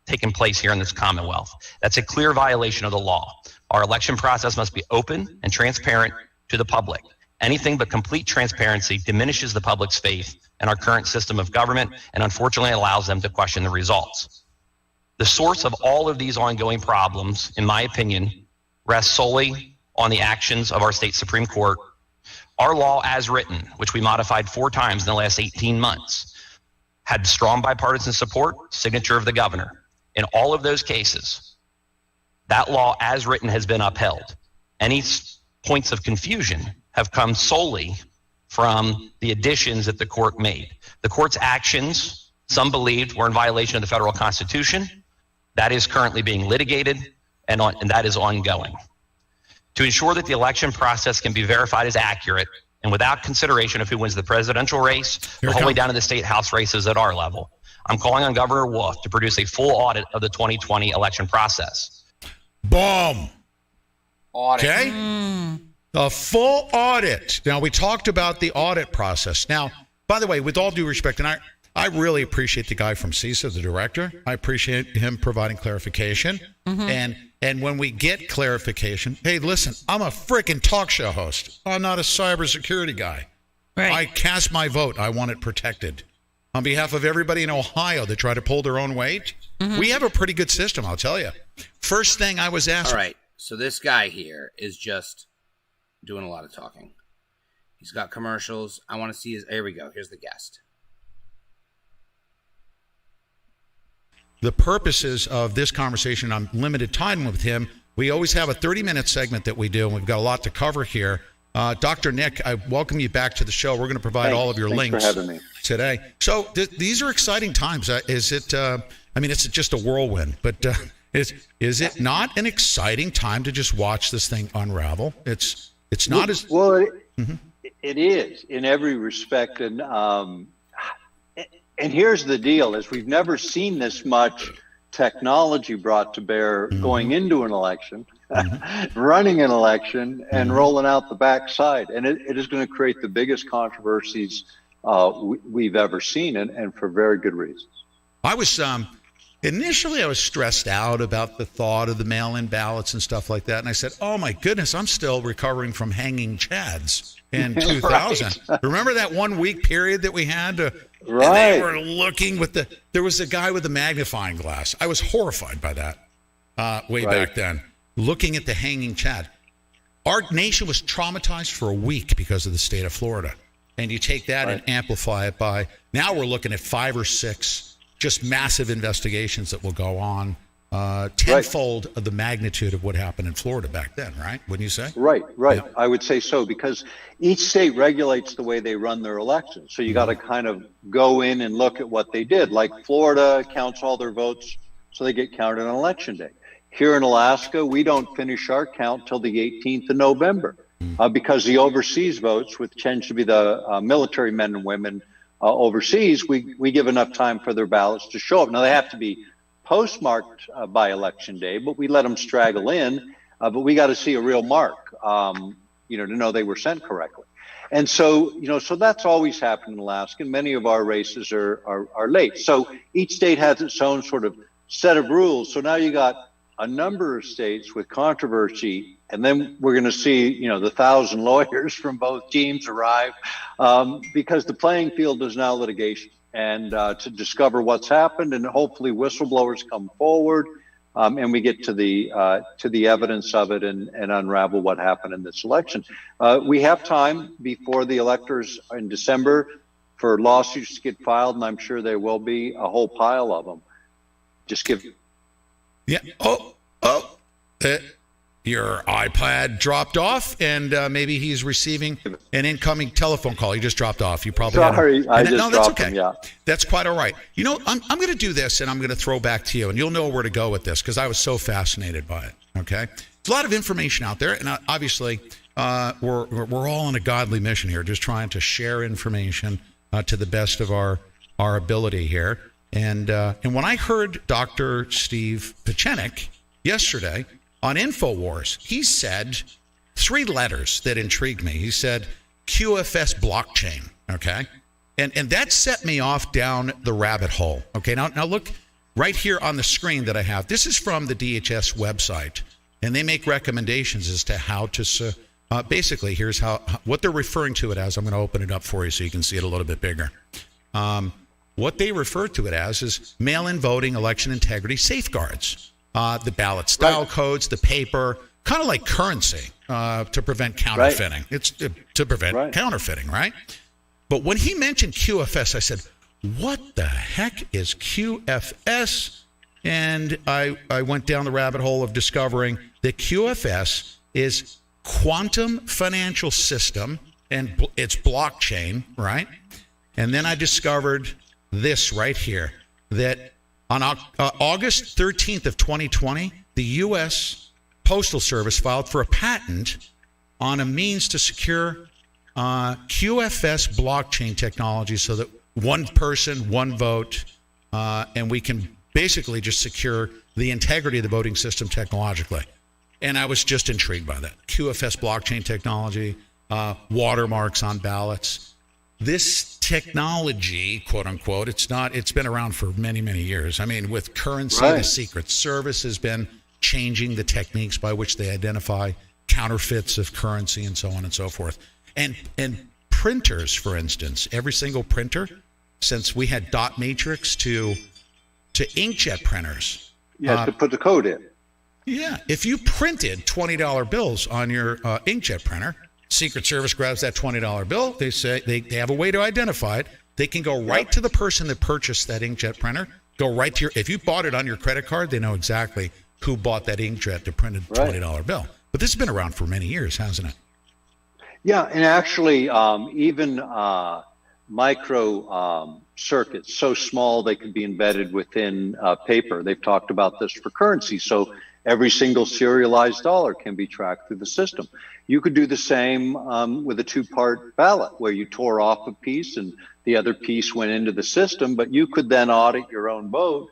taking place here in this Commonwealth. That's a clear violation of the law. Our election process must be open and transparent to the public. Anything but complete transparency diminishes the public's faith in our current system of government and unfortunately allows them to question the results. The source of all of these ongoing problems, in my opinion, rests solely on the actions of our state Supreme Court. Our law as written, which we modified 4 times in the last 18 months, had strong bipartisan support, signature of the governor. In all of those cases, that law as written has been upheld. Any points of confusion have come solely from the additions that the court made. The court's actions, some believed, were in violation of the federal Constitution. That is currently being litigated, and that is ongoing. To ensure that the election process can be verified as accurate and without consideration of who wins the presidential race, the whole way down to the state house races at our level, I'm calling on Governor Wolf to produce a full audit of the 2020 election process. Boom. Audit. Okay. A full audit. Now, we talked about the audit process. Now, by the way, with all due respect, and I really appreciate the guy from CISA, the director. I appreciate him providing clarification. Mm-hmm. And when we get clarification, hey, listen, I'm a freaking talk show host. I'm not a cybersecurity guy. Right. I cast my vote. I want it protected. On behalf of everybody in Ohio that try to pull their own weight, we have a pretty good system, I'll tell you. First thing I was asked. All right, so this guy here is just doing a lot of talking. He's got commercials. I want to see his. Here we go. Here's the guest. The purposes of this conversation, I'm limited time with him. We always have a 30-minute segment that we do, and we've got a lot to cover here. Dr. Nick, I welcome you back to the show. We're going to provide all of your links for having me today. So these are exciting times. Is it? I mean, it's just a whirlwind, but is it not an exciting time to just watch this thing unravel? It's not as well. It is in every respect, and here's the deal: is we've never seen this much technology brought to bear going into an election, running an election, and rolling out the backside. And it is going to create the biggest controversies we've ever seen, and for very good reasons. I was initially I was stressed out about the thought of the mail-in ballots and stuff like that, and I said, "Oh my goodness, I'm still recovering from hanging chads in 2000." Right. Remember that 1 week period that we had? Right. And they were looking with there was a guy with a magnifying glass. I was horrified by that way back then, looking at the hanging chad. Our nation was traumatized for a week because of the state of Florida. And you take that and amplify it by, now we're looking at 5 or 6 just massive investigations that will go on, tenfold of the magnitude of what happened in Florida back then, right? Wouldn't you say? Right. Yeah. I would say so, because each state regulates the way they run their elections. So you got to kind of go in and look at what they did. Like Florida counts all their votes, so they get counted on election day. Here in Alaska, we don't finish our count till the 18th of November because the overseas votes, which tends to be the military men and women overseas, we give enough time for their ballots to show up. Now, they have to be postmarked by election day, but we let them straggle in. But we got to see a real mark, to know they were sent correctly. And so, so that's always happened in Alaska. And many of our races are late. So each state has its own sort of set of rules. So now you got a number of states with controversy, and then we're going to see, the 1,000 lawyers from both teams arrive because the playing field is now litigation, and to discover what's happened, and hopefully whistleblowers come forward, and we get to the evidence of it and unravel what happened in this election. We have time before the electors in December for lawsuits to get filed, and I'm sure there will be a whole pile of them. Just give. Yeah. Your iPad dropped off, and maybe he's receiving an incoming telephone call. He just dropped off. You probably that's okay. Him, yeah. That's quite all right. I'm going to do this, and I'm going to throw back to you, and you'll know where to go with this because I was so fascinated by it. Okay, there's a lot of information out there, and obviously we're all on a godly mission here, just trying to share information to the best of our ability here. And when I heard Dr. Steve Pieczenik yesterday on InfoWars, he said 3 letters that intrigued me. He said QFS blockchain, okay? And that set me off down the rabbit hole. Okay, now look right here on the screen that I have. This is from the DHS website, and they make recommendations as to how to basically, here's what they're referring to it as. I'm going to open it up for you so you can see it a little bit bigger. What they refer to it as is mail-in voting, election integrity safeguards. The ballot style codes, the paper, kind of like currency to prevent counterfeiting. It's to prevent counterfeiting, right? But when he mentioned QFS, I said, what the heck is QFS? And I went down the rabbit hole of discovering that QFS is Quantum Financial System, and it's blockchain, right? And then I discovered this right here, that on August 13th of 2020, the U.S. Postal Service filed for a patent on a means to secure QFS blockchain technology so that one person, one vote, and we can basically just secure the integrity of the voting system technologically. And I was just intrigued by that. QFS blockchain technology, watermarks on ballots. This technology, quote unquote, it's been around for many, many years. I mean, with currency, Right. the Secret Service has been changing the techniques by which they identify counterfeits of currency and so on and so forth. And printers, for instance, every single printer, since we had dot matrix to inkjet printers. You have to put the code in. Yeah. If you printed $20 bills on your inkjet printer, Secret Service grabs that $20 bill. They say they have a way to identify it. They can go right to the person that purchased that inkjet printer, go right to if you bought it on your credit card, they know exactly who bought that inkjet to print a $20 bill. But this has been around for many years, hasn't it? Yeah, and actually, even micro circuits, so small they could be embedded within paper. They've talked about this for currency. So every single serialized dollar can be tracked through the system. You could do the same with a two-part ballot where you tore off a piece and the other piece went into the system, but you could then audit your own vote.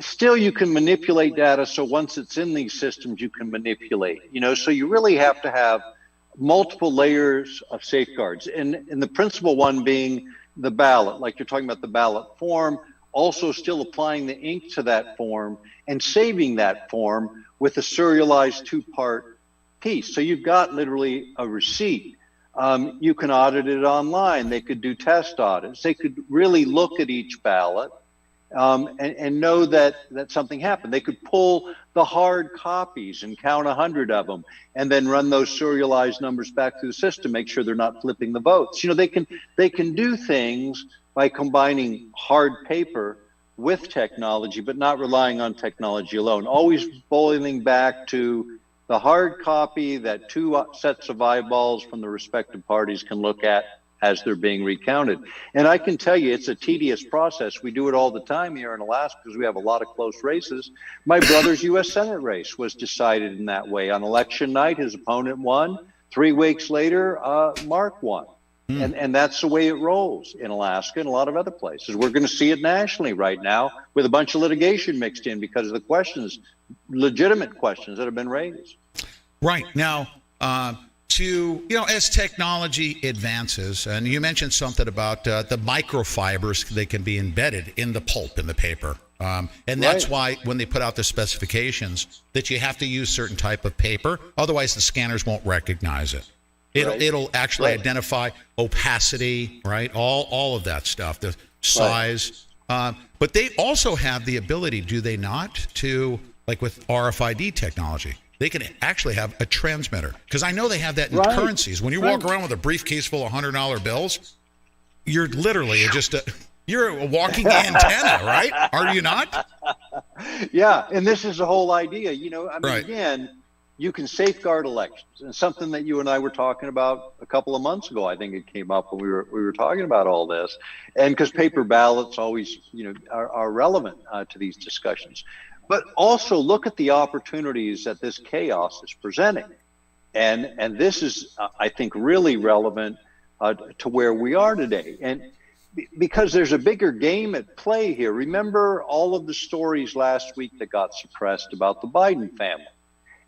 Still, you can manipulate data. So once it's in these systems, you can manipulate, so you really have to have multiple layers of safeguards. And the principal one being the ballot, like you're talking about the ballot form, also still applying the ink to that form and saving that form with a serialized two-part piece. So you've got literally a receipt. You can audit it online. They could do test audits. They could really look at each ballot and know that something happened. They could pull the hard copies and count 100 of them and then run those serialized numbers back through the system, make sure they're not flipping the votes. They can do things by combining hard paper with technology, but not relying on technology alone. Always boiling back to the hard copy that two sets of eyeballs from the respective parties can look at as they're being recounted. And I can tell you, it's a tedious process. We do it all the time here in Alaska because we have a lot of close races. My brother's U.S. Senate race was decided in that way. On election night, his opponent won. 3 weeks later, Mark won. And that's the way it rolls in Alaska and a lot of other places. We're going to see it nationally right now with a bunch of litigation mixed in because of the questions, legitimate questions that have been raised. Right. Now, as technology advances, and you mentioned something about the microfibers, they can be embedded in the pulp in the paper. And that's why when they put out the specifications that you have to use certain type of paper, otherwise the scanners won't recognize it. It'll actually identify opacity, right? All of that stuff, the size. But they also have the ability, do they not, to, like with RFID technology, they can actually have a transmitter. Because I know they have that in currencies. When you walk around with a briefcase full of $100 bills, you're literally you're a walking antenna, right? Are you not? Yeah, and this is the whole idea. Again, you can safeguard elections, and something that you and I were talking about a couple of months ago. I think it came up when we were talking about all this, and because paper ballots always, are relevant to these discussions. But also look at the opportunities that this chaos is presenting, and this is, I think, really relevant to where we are today, and because there's a bigger game at play here. Remember all of the stories last week that got suppressed about the Biden family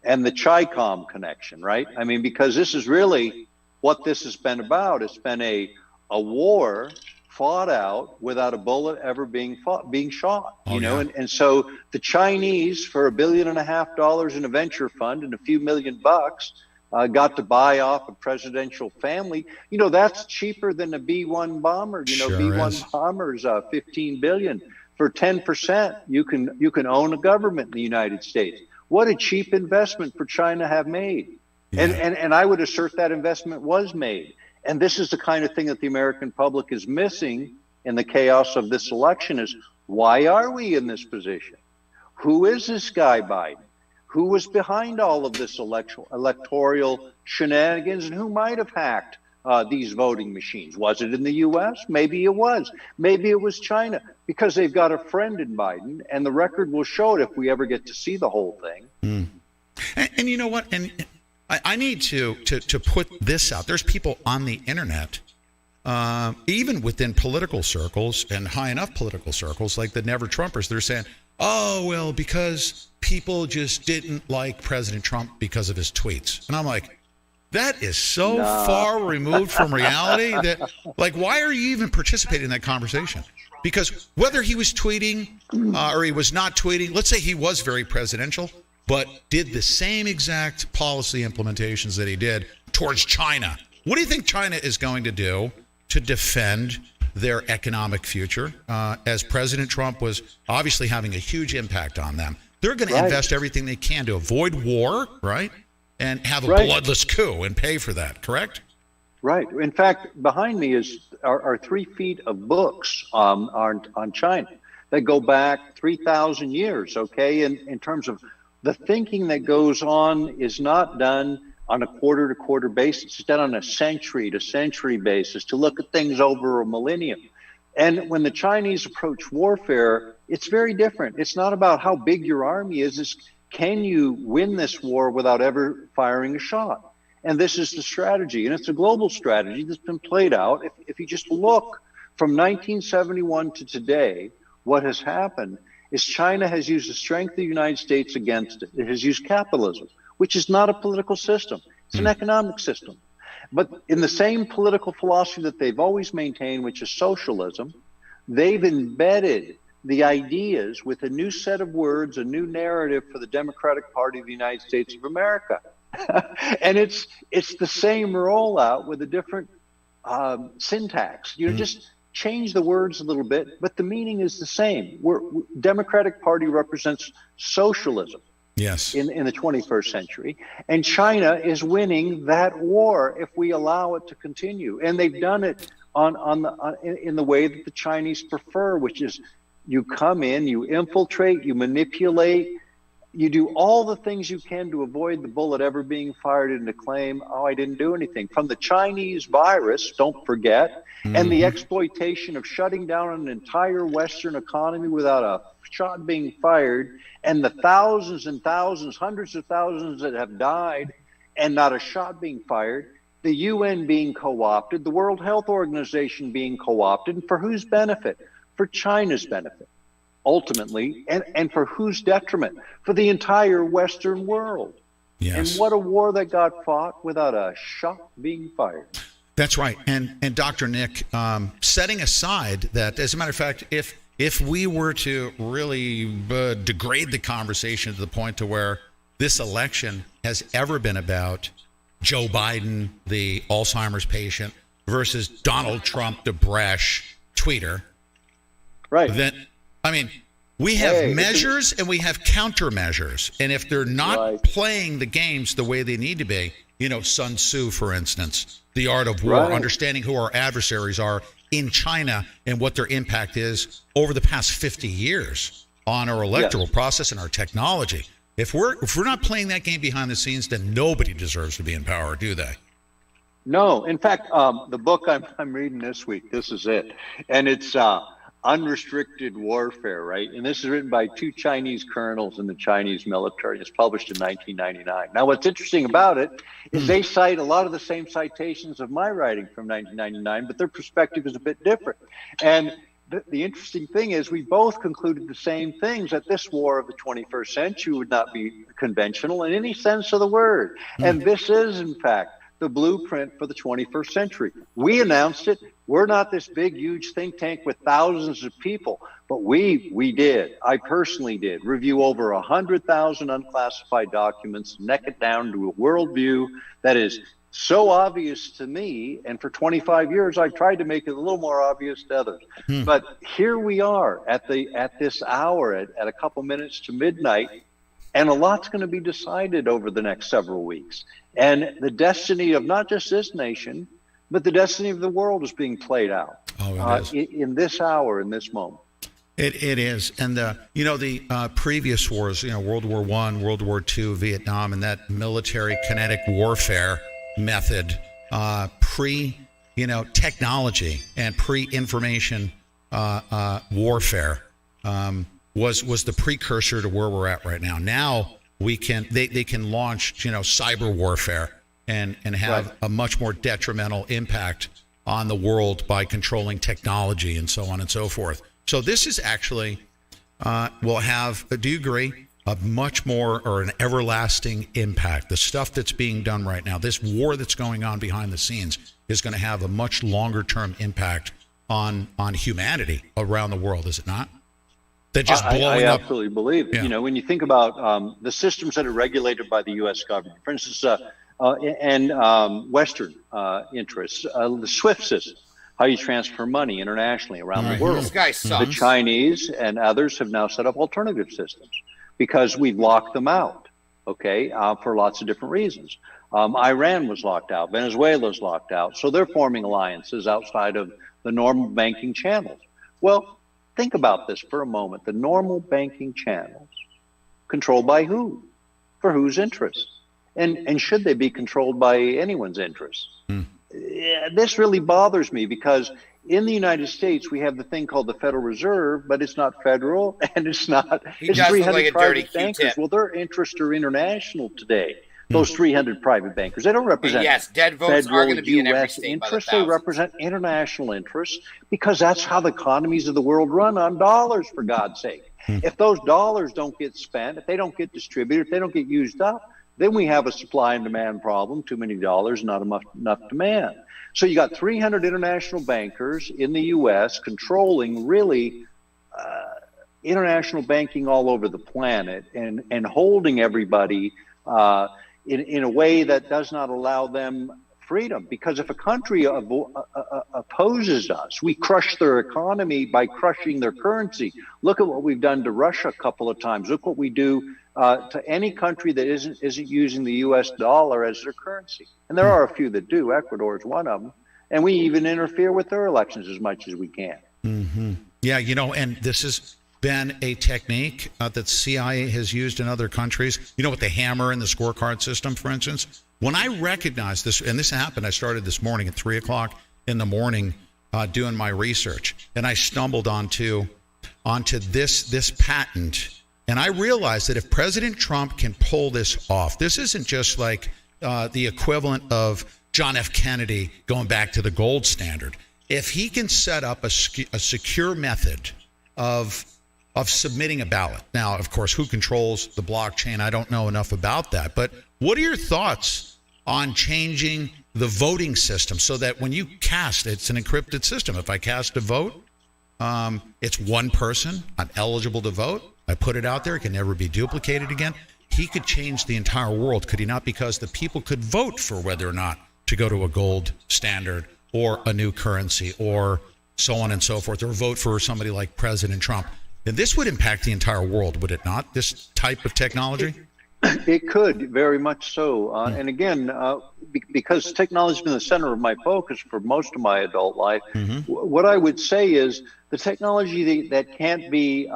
and the Chi-Com connection, right? I mean, because this is really what this has been about. It's been a war fought out without a bullet ever being shot, and so the Chinese, for $1.5 billion in a venture fund and a few $million bucks, got to buy off a presidential family. That's cheaper than a B-1 bomber. B-1 bombers, $15 billion. For 10%, you can own a government in the United States. What a cheap investment for China have made. Yeah. And I would assert that investment was made. And this is the kind of thing that the American public is missing in the chaos of this election is, why are we in this position? Who is this guy Biden? Who was behind all of this electoral shenanigans, and who might have hacked these voting machines? Was it in the U.S.? Maybe it was. Maybe it was China, because they've got a friend in Biden, and the record will show it if we ever get to see the whole thing. And you know what? And I need to put this out. There's people on the internet, even within political circles and high enough political circles, like the Never Trumpers, they're saying, oh, well, because people just didn't like President Trump because of his tweets. And I'm like, That is so far removed from reality that, like, why are you even participating in that conversation? Because whether he was tweeting or he was not tweeting, let's say he was very presidential, but did the same exact policy implementations that he did towards China. What do you think China is going to do to defend their economic future, as President Trump was obviously having a huge impact on them? They're going to invest everything they can to avoid war, right? And have a bloodless coup and pay for that, correct? Right. In fact, behind me are 3 feet of books on China that go back 3,000 years, okay? In terms of the thinking that goes on is not done on a quarter-to-quarter basis. It's done on a century-to-century basis to look at things over a millennium. And when the Chinese approach warfare, it's very different. It's not about how big your army is. It's can you win this war without ever firing a shot? And this is the strategy. And it's a global strategy that's been played out. If you just look from 1971 to today, what has happened is China has used the strength of the United States against it. It has used capitalism, which is not a political system. It's an economic system. But in the same political philosophy that they've always maintained, which is socialism, they've embedded the ideas with a new set of words, a new narrative for the Democratic Party of the United States of America. And it's the same rollout with a different syntax. Just change the words a little bit, but the meaning is the same. Democratic Party represents socialism. Yes. In the 21st century, and China is winning that war if we allow it to continue. And they've done it in the way that the Chinese prefer, which is you come in, you infiltrate, you manipulate, you do all the things you can to avoid the bullet ever being fired and to claim, oh, I didn't do anything. From the Chinese virus, don't forget, and the exploitation of shutting down an entire Western economy without a shot being fired, and the thousands and thousands, hundreds of thousands that have died and not a shot being fired, the UN being co-opted, the World Health Organization being co-opted, and for whose benefit? For China's benefit, ultimately, and for whose detriment? For the entire Western world. Yes. And what a war that got fought without a shot being fired. That's right. And Dr. Nick, setting aside that, as a matter of fact, if we were to really degrade the conversation to the point to where this election has ever been about Joe Biden, the Alzheimer's patient, versus Donald Trump, the brash tweeter, right? Then, I mean, we have measures and we have countermeasures. And if they're not playing the games the way they need to be, Sun Tzu, for instance, The Art of War, understanding who our adversaries are in China and what their impact is over the past 50 years on our electoral process and our technology. If we're not playing that game behind the scenes, then nobody deserves to be in power, do they? No. In fact, the book I'm reading this week, this is it, and it's Unrestricted Warfare, right? And this is written by 2 Chinese colonels in the Chinese military. It's published in 1999. Now, what's interesting about it is they cite a lot of the same citations of my writing from 1999, but their perspective is a bit different. And the interesting thing is we both concluded the same things, that this war of the 21st century would not be conventional in any sense of the word. And this is, in fact, the blueprint for the 21st century. We announced it. We're not this big, huge think tank with thousands of people, but we did. I personally did review over 100,000 unclassified documents, neck it down to a worldview that is so obvious to me, and for 25 years I've tried to make it a little more obvious to others. But here we are at this hour, at a couple minutes to midnight, and a lot's going to be decided over the next several weeks. And the destiny of not just this nation, but the destiny of the world is being played out in this hour, in this moment. It is. And the previous wars, World War I, World War II, Vietnam, and that military kinetic warfare method, technology and pre-information warfare was the precursor to where we're at right now. Now they can launch cyber warfare and have a much more detrimental impact on the world by controlling technology and so on and so forth. So this is actually will have. Do you agree? a much more or an everlasting impact. The stuff that's being done right now, this war that's going on behind the scenes, is going to have a much longer term impact on humanity around the world, is it not? They're just blowing I up. absolutely believe it. Yeah. You know, when you think about the systems that are regulated by the U.S. government, for instance, and Western interests, the SWIFT system, how you transfer money internationally around the world. This guy sucks. The Chinese and others have now set up alternative systems because we've locked them out, okay, for lots of different reasons. Iran was locked out. Venezuela's locked out. So they're forming alliances outside of the normal banking channels. Well, think about this for a moment. The normal banking channels, controlled by who? For whose interests? And should they be controlled by anyone's interests? Yeah, this really bothers me because in the United States, we have the thing called the Federal Reserve, but it's not federal and it's not. It's 300 private bankers. Well, their interests are international today. Those 300 private bankers, they don't represent dead votes are going to be in every U.S. state interests. by the They represent international interests because that's how the economies of the world run, on dollars, for God's sake. If those dollars don't get spent, if they don't get distributed, if they don't get used up, then we have a supply and demand problem. Too many dollars, not enough demand. So you got 300 international bankers in the U.S. controlling really international banking all over the planet and holding everybody in a way that does not allow them freedom. Because if a country opposes us, we crush their economy by crushing their currency. Look at what we've done to Russia a couple of times. Look what we do to any country that isn't using the U.S. dollar as their currency. And there are a few that do. Ecuador is one of them. And we even interfere with their elections as much as we can. Mm-hmm. Yeah, you know, and this has been a technique that CIA has used in other countries. You know, with the hammer and the scorecard system, for instance. When I recognized this, and this happened, I started this morning at 3 o'clock in the morning doing my research, and I stumbled onto this patent. And I realized that if President Trump can pull this off, this isn't just like the equivalent of John F. Kennedy going back to the gold standard. If he can set up a secure method of submitting a ballot. Now, of course, who controls the blockchain? I don't know enough about that. But what are your thoughts on changing the voting system so that when you cast, it's an encrypted system. If I cast a vote, it's one person. I'm eligible to vote. I put it out there. It can never be duplicated again. He could change the entire world, could he not? Because the people could vote for whether or not to go to a gold standard or a new currency or so on and so forth, or vote for somebody like President Trump. And this would impact the entire world, would it not, this type of technology? It could, very much so. And again, because technology has been the center of my focus for most of my adult life, what I would say is the technology that can't be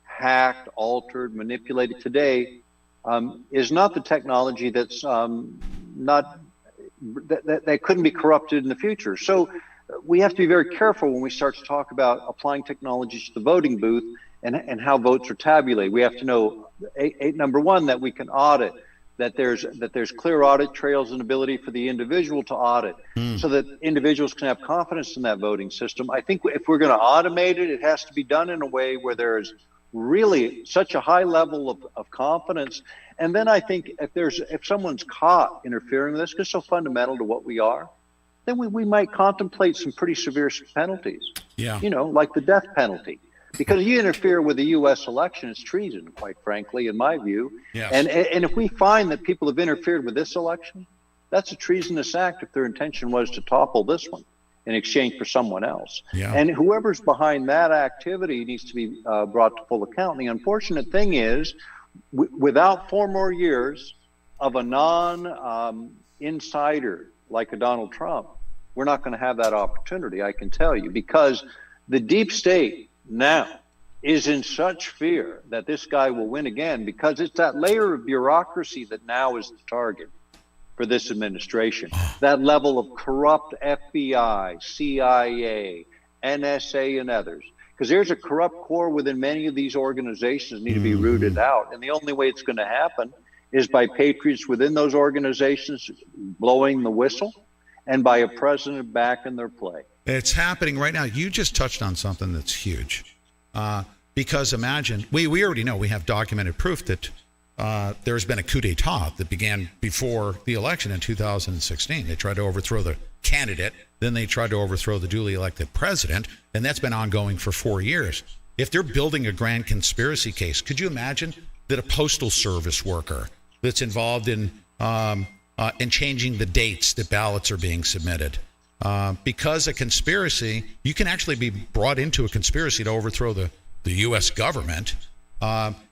hacked, altered, manipulated today is not the technology that's that couldn't be corrupted in the future. So we have to be very careful when we start to talk about applying technologies to the voting booth and how votes are tabulated. We have to know, number one, that we can audit, that there's clear audit trails and ability for the individual to audit so that individuals can have confidence in that voting system. I think if we're going to automate it, it has to be done in a way where there is really such a high level of confidence. And then I think if someone's caught interfering with this, because it's so fundamental to what we are, then we might contemplate some pretty severe penalties. Yeah. You know, like the death penalty. Because you interfere with the U.S. election, it's treason, quite frankly, in my view. Yes. And if we find that people have interfered with this election, that's a treasonous act if their intention was to topple this one in exchange for someone else. Yeah. And whoever's behind that activity needs to be brought to full account. And the unfortunate thing is, without 4 more years of a non-insider like a Donald Trump, we're not going to have that opportunity, I can tell you, because the deep state now is in such fear that this guy will win again, because it's that layer of bureaucracy that now is the target for this administration. That level of corrupt FBI, CIA, NSA, and others. Because there's a corrupt core within many of these organizations that need to be rooted out. And the only way it's going to happen is by patriots within those organizations blowing the whistle and by a president back in their play. It's happening right now. You just touched on something that's huge. Because imagine, we already know, we have documented proof that there's been a coup d'etat that began before the election in 2016. They tried to overthrow the candidate, then they tried to overthrow the duly elected president, and that's been ongoing for 4 years. If they're building a grand conspiracy case, could you imagine that a postal service worker that's involved in changing the dates that ballots are being submitted, because a conspiracy, you can actually be brought into a conspiracy to overthrow the U.S. government,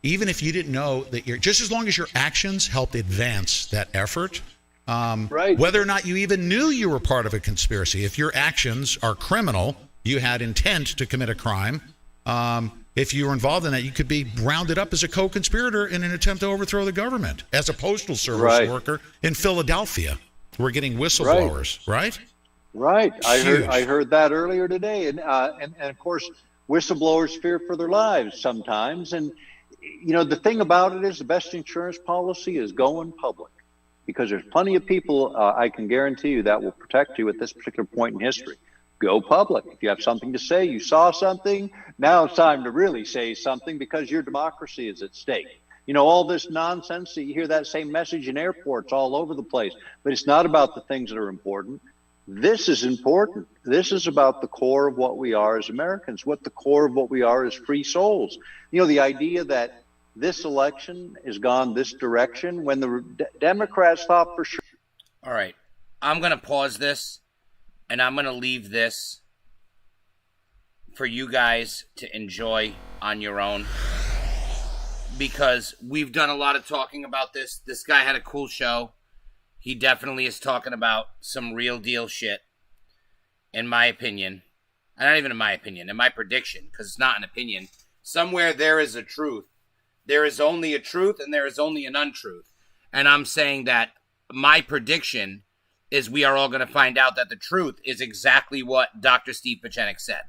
even if you didn't know that just as long as your actions helped advance that effort, right. Whether or not you even knew you were part of a conspiracy, if your actions are criminal, you had intent to commit a crime, if you were involved in that, you could be rounded up as a co-conspirator in an attempt to overthrow the government. As a postal service worker in Philadelphia, we're getting whistleblowers, right? Right. I heard that earlier today, and of course, whistleblowers fear for their lives sometimes. And the thing about it is, the best insurance policy is going public, because there's plenty of people, I can guarantee you, that will protect you at this particular point in history. Go public. If you have something to say, you saw something, now it's time to really say something, because your democracy is at stake. All this nonsense, you hear that same message in airports all over the place, but it's not about the things that are important. This is important. This is about the core of what we are as Americans, what the core of what we are as free souls. The idea that this election has gone this direction when the Democrats thought for sure. All right. I'm going to pause this, and I'm going to leave this for you guys to enjoy on your own, because we've done a lot of talking about this. This guy had a cool show. He definitely is talking about some real deal shit, in my opinion. And not even in my opinion, in my prediction, because it's not an opinion. Somewhere there is a truth. There is only a truth, and there is only an untruth. And I'm saying that my prediction is we are all going to find out that the truth is exactly what Dr. Steve Pieczenik said.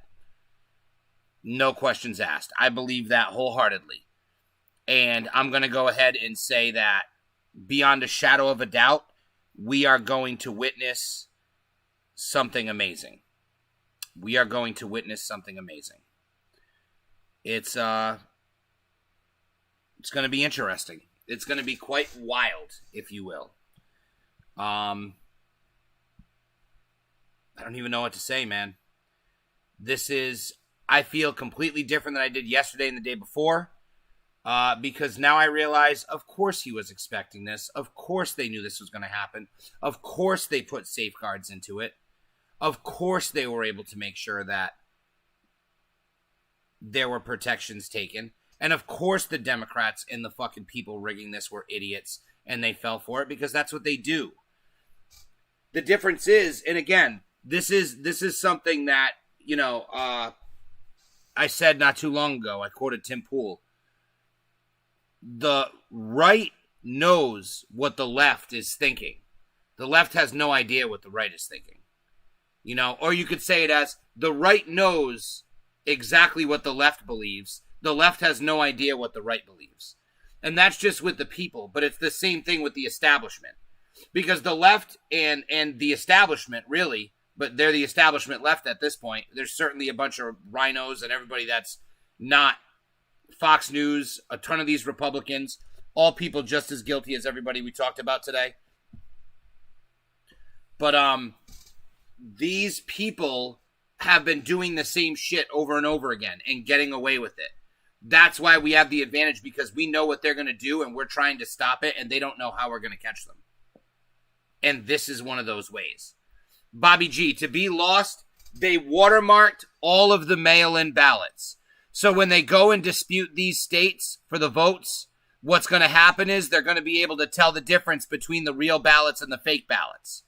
No questions asked. I believe that wholeheartedly. And I'm going to go ahead and say that beyond a shadow of a doubt, we are going to witness something amazing. We are going to witness something amazing. It's going to be interesting. It's going to be quite wild, if you will. I don't even know what to say, man. This is, I feel completely different than I did yesterday and the day before. Because now I realize, of course he was expecting this. Of course they knew this was going to happen. Of course they put safeguards into it. Of course they were able to make sure that there were protections taken. And of course the Democrats and the fucking people rigging this were idiots, and they fell for it because that's what they do. The difference is, and again, this is something that, I said not too long ago. I quoted Tim Pool. The right knows what the left is thinking. The left has no idea what the right is thinking. Or you could say it as the right knows exactly what the left believes. The left has no idea what the right believes. And that's just with the people, but it's the same thing with the establishment. Because the left and the establishment, really, but they're the establishment left at this point. There's certainly a bunch of rhinos and everybody that's not Fox News, a ton of these Republicans, all people just as guilty as everybody we talked about today. But these people have been doing the same shit over and over again and getting away with it. That's why we have the advantage, because we know what they're going to do and we're trying to stop it, and they don't know how we're going to catch them. And this is one of those ways. Bobby G, to be lost, they watermarked all of the mail-in ballots. So when they go and dispute these states for the votes, what's going to happen is they're going to be able to tell the difference between the real ballots and the fake ballots.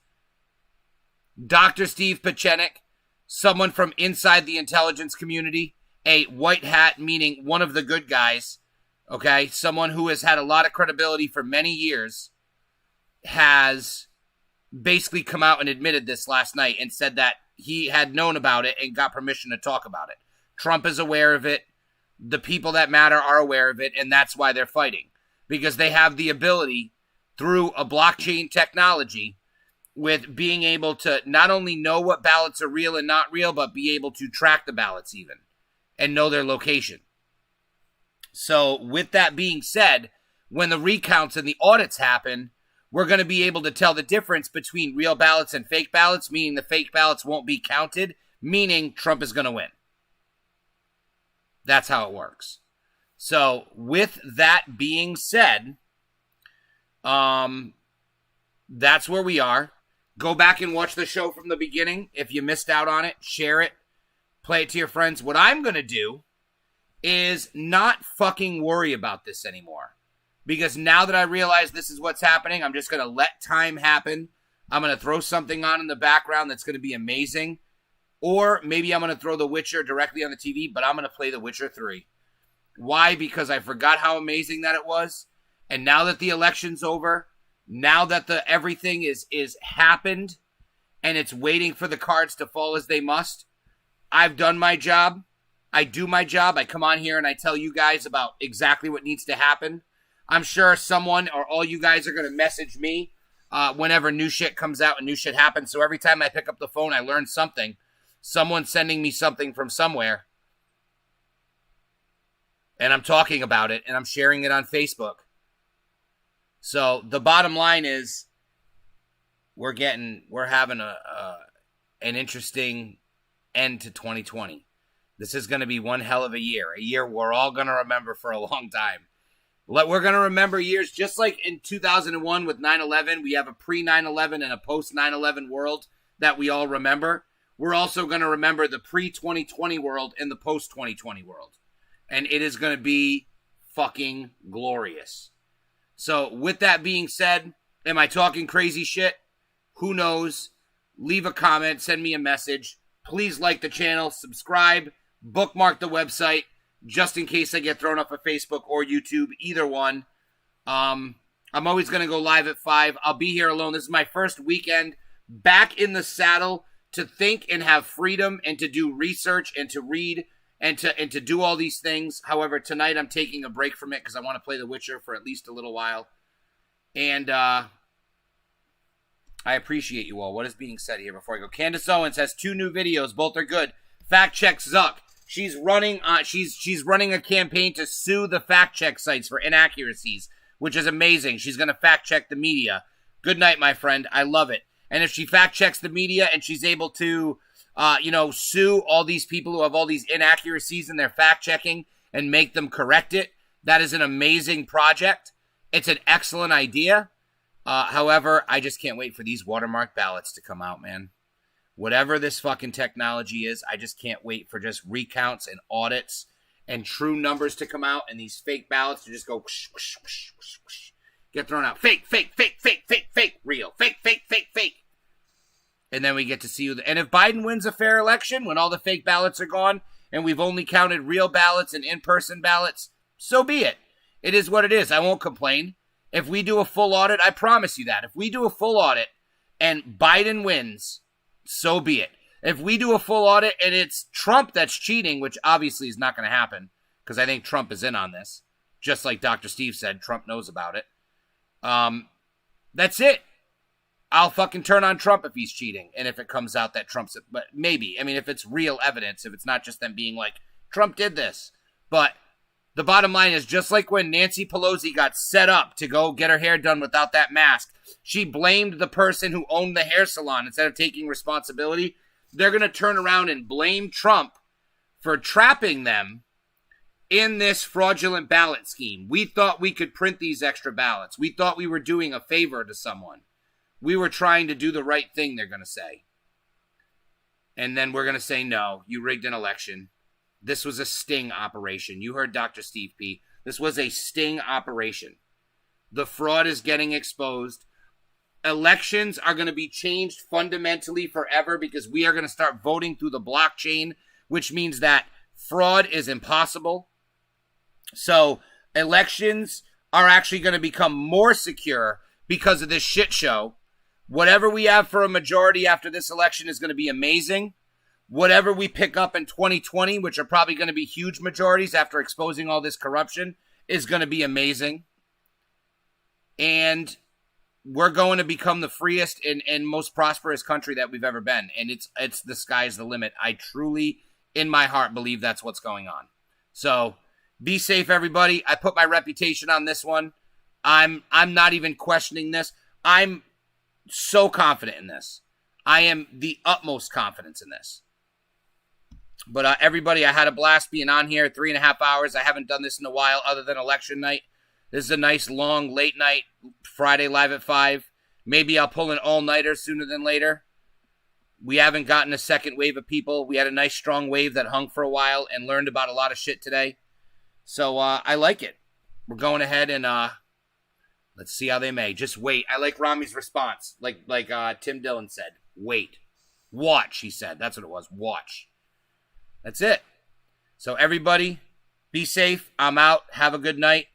Dr. Steve Pieczenik, someone from inside the intelligence community, a white hat, meaning one of the good guys, okay, someone who has had a lot of credibility for many years, has basically come out and admitted this last night and said that he had known about it and got permission to talk about it. Trump is aware of it. The people that matter are aware of it, and that's why they're fighting. Because they have the ability, through a blockchain technology, with being able to not only know what ballots are real and not real, but be able to track the ballots even, and know their location. So with that being said, when the recounts and the audits happen, we're going to be able to tell the difference between real ballots and fake ballots, meaning the fake ballots won't be counted, meaning Trump is going to win. That's how it works. So with that being said, that's where we are. Go back and watch the show from the beginning. If you missed out on it, share it, play it to your friends. What I'm going to do is not fucking worry about this anymore. Because now that I realize this is what's happening, I'm just going to let time happen. I'm going to throw something on in the background that's going to be amazing. Or maybe I'm going to throw The Witcher directly on the TV, but I'm going to play The Witcher 3. Why? Because I forgot how amazing that it was. And now that the election's over, now that everything is happened and it's waiting for the cards to fall as they must, I've done my job. I do my job. I come on here and I tell you guys about exactly what needs to happen. I'm sure someone or all you guys are going to message me whenever new shit comes out and new shit happens. So every time I pick up the phone, I learn something. Someone's sending me something from somewhere. And I'm talking about it and I'm sharing it on Facebook. So the bottom line is we're having an interesting end to 2020. This is going to be one hell of a year we're all going to remember for a long time. We're going to remember years just like in 2001 with 9/11. We have a pre-9/11 and a post-9/11 world that we all remember. We're also going to remember the pre-2020 world and the post-2020 world. And it is going to be fucking glorious. So with that being said, am I talking crazy shit? Who knows? Leave a comment, send me a message. Please like the channel, subscribe, bookmark the website, just in case I get thrown off of Facebook or YouTube, either one. I'm always going to go live at 5. I'll be here alone. This is my first weekend back in the saddle to think and have freedom and to do research and to read and to do all these things. However, tonight I'm taking a break from it because I want to play The Witcher for at least a little while. And I appreciate you all. What is being said here before I go? Candace Owens has 2 new videos. Both are good. Fact check Zuck. She's running she's running a campaign to sue the fact check sites for inaccuracies, which is amazing. She's going to fact check the media. Good night, my friend. I love it. And if she fact checks the media and she's able to sue all these people who have all these inaccuracies in their fact checking and make them correct it, that is an amazing project. It's an excellent idea. However, I just can't wait for these watermark ballots to come out, man. Whatever this fucking technology is, I just can't wait for just recounts and audits and true numbers to come out and these fake ballots to just go whoosh, whoosh, whoosh, whoosh, whoosh, get thrown out. Fake, fake, fake, fake, fake, fake, real. Fake, fake, fake, fake. And then we get to see and if Biden wins a fair election, when all the fake ballots are gone and we've only counted real ballots and in-person ballots, so be it. It is what it is. I won't complain. If we do a full audit, I promise you that. If we do a full audit and Biden wins, so be it. If we do a full audit and it's Trump that's cheating, which obviously is not going to happen because I think Trump is in on this, just like Dr. Steve said, Trump knows about it. That's it. I'll fucking turn on Trump if he's cheating. And if it comes out that Trump's, but maybe, I mean, if it's real evidence, if it's not just them being like, Trump did this. But the bottom line is just like when Nancy Pelosi got set up to go get her hair done without that mask, she blamed the person who owned the hair salon instead of taking responsibility. They're going to turn around and blame Trump for trapping them in this fraudulent ballot scheme. We thought we could print these extra ballots. We thought we were doing a favor to someone. We were trying to do the right thing, they're going to say. And then we're going to say, no, you rigged an election. This was a sting operation. You heard Dr. Steve P. This was a sting operation. The fraud is getting exposed. Elections are going to be changed fundamentally forever because we are going to start voting through the blockchain, which means that fraud is impossible. So elections are actually going to become more secure because of this shit show. Whatever we have for a majority after this election is going to be amazing. Whatever we pick up in 2020, which are probably going to be huge majorities after exposing all this corruption, is going to be amazing. And we're going to become the freest and most prosperous country that we've ever been. And it's the sky's the limit. I truly, in my heart, believe that's what's going on. So Be safe, everybody. I put my reputation on this one. I'm not even questioning this. I'm so confident in this. I am the utmost confidence in this. But everybody, I had a blast being on here. 3.5 hours. I haven't done this in a while other than election night. This is a nice, long, late night, Friday live at 5. Maybe I'll pull an all-nighter sooner than later. We haven't gotten a second wave of people. We had a nice, strong wave that hung for a while and learned about a lot of shit today. So I like it. We're going ahead and let's see how they may. Just wait. I like Rami's response. Like Tim Dillon said. Wait. Watch, he said. That's what it was. Watch. That's it. So everybody, be safe. I'm out. Have a good night.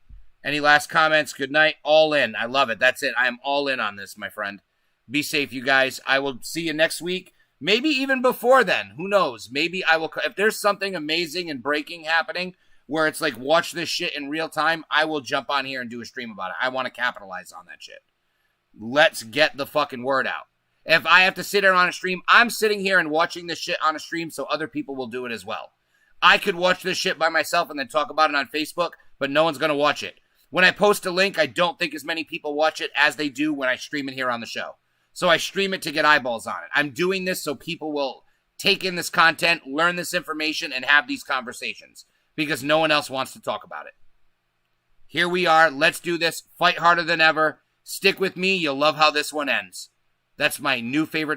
Any last comments? Good night. All in. I love it. That's it. I am all in on this, my friend. Be safe, you guys. I will see you next week. Maybe even before then. Who knows? Maybe I will. If there's something amazing and breaking happening where it's like watch this shit in real time, I will jump on here and do a stream about it. I want to capitalize on that shit. Let's get the fucking word out. If I have to sit here on a stream, I'm sitting here and watching this shit on a stream so other people will do it as well. I could watch this shit by myself and then talk about it on Facebook, but no one's going to watch it. When I post a link, I don't think as many people watch it as they do when I stream it here on the show. So I stream it to get eyeballs on it. I'm doing this so people will take in this content, learn this information, and have these conversations because no one else wants to talk about it. Here we are. Let's do this. Fight harder than ever. Stick with me. You'll love how this one ends. That's my new favorite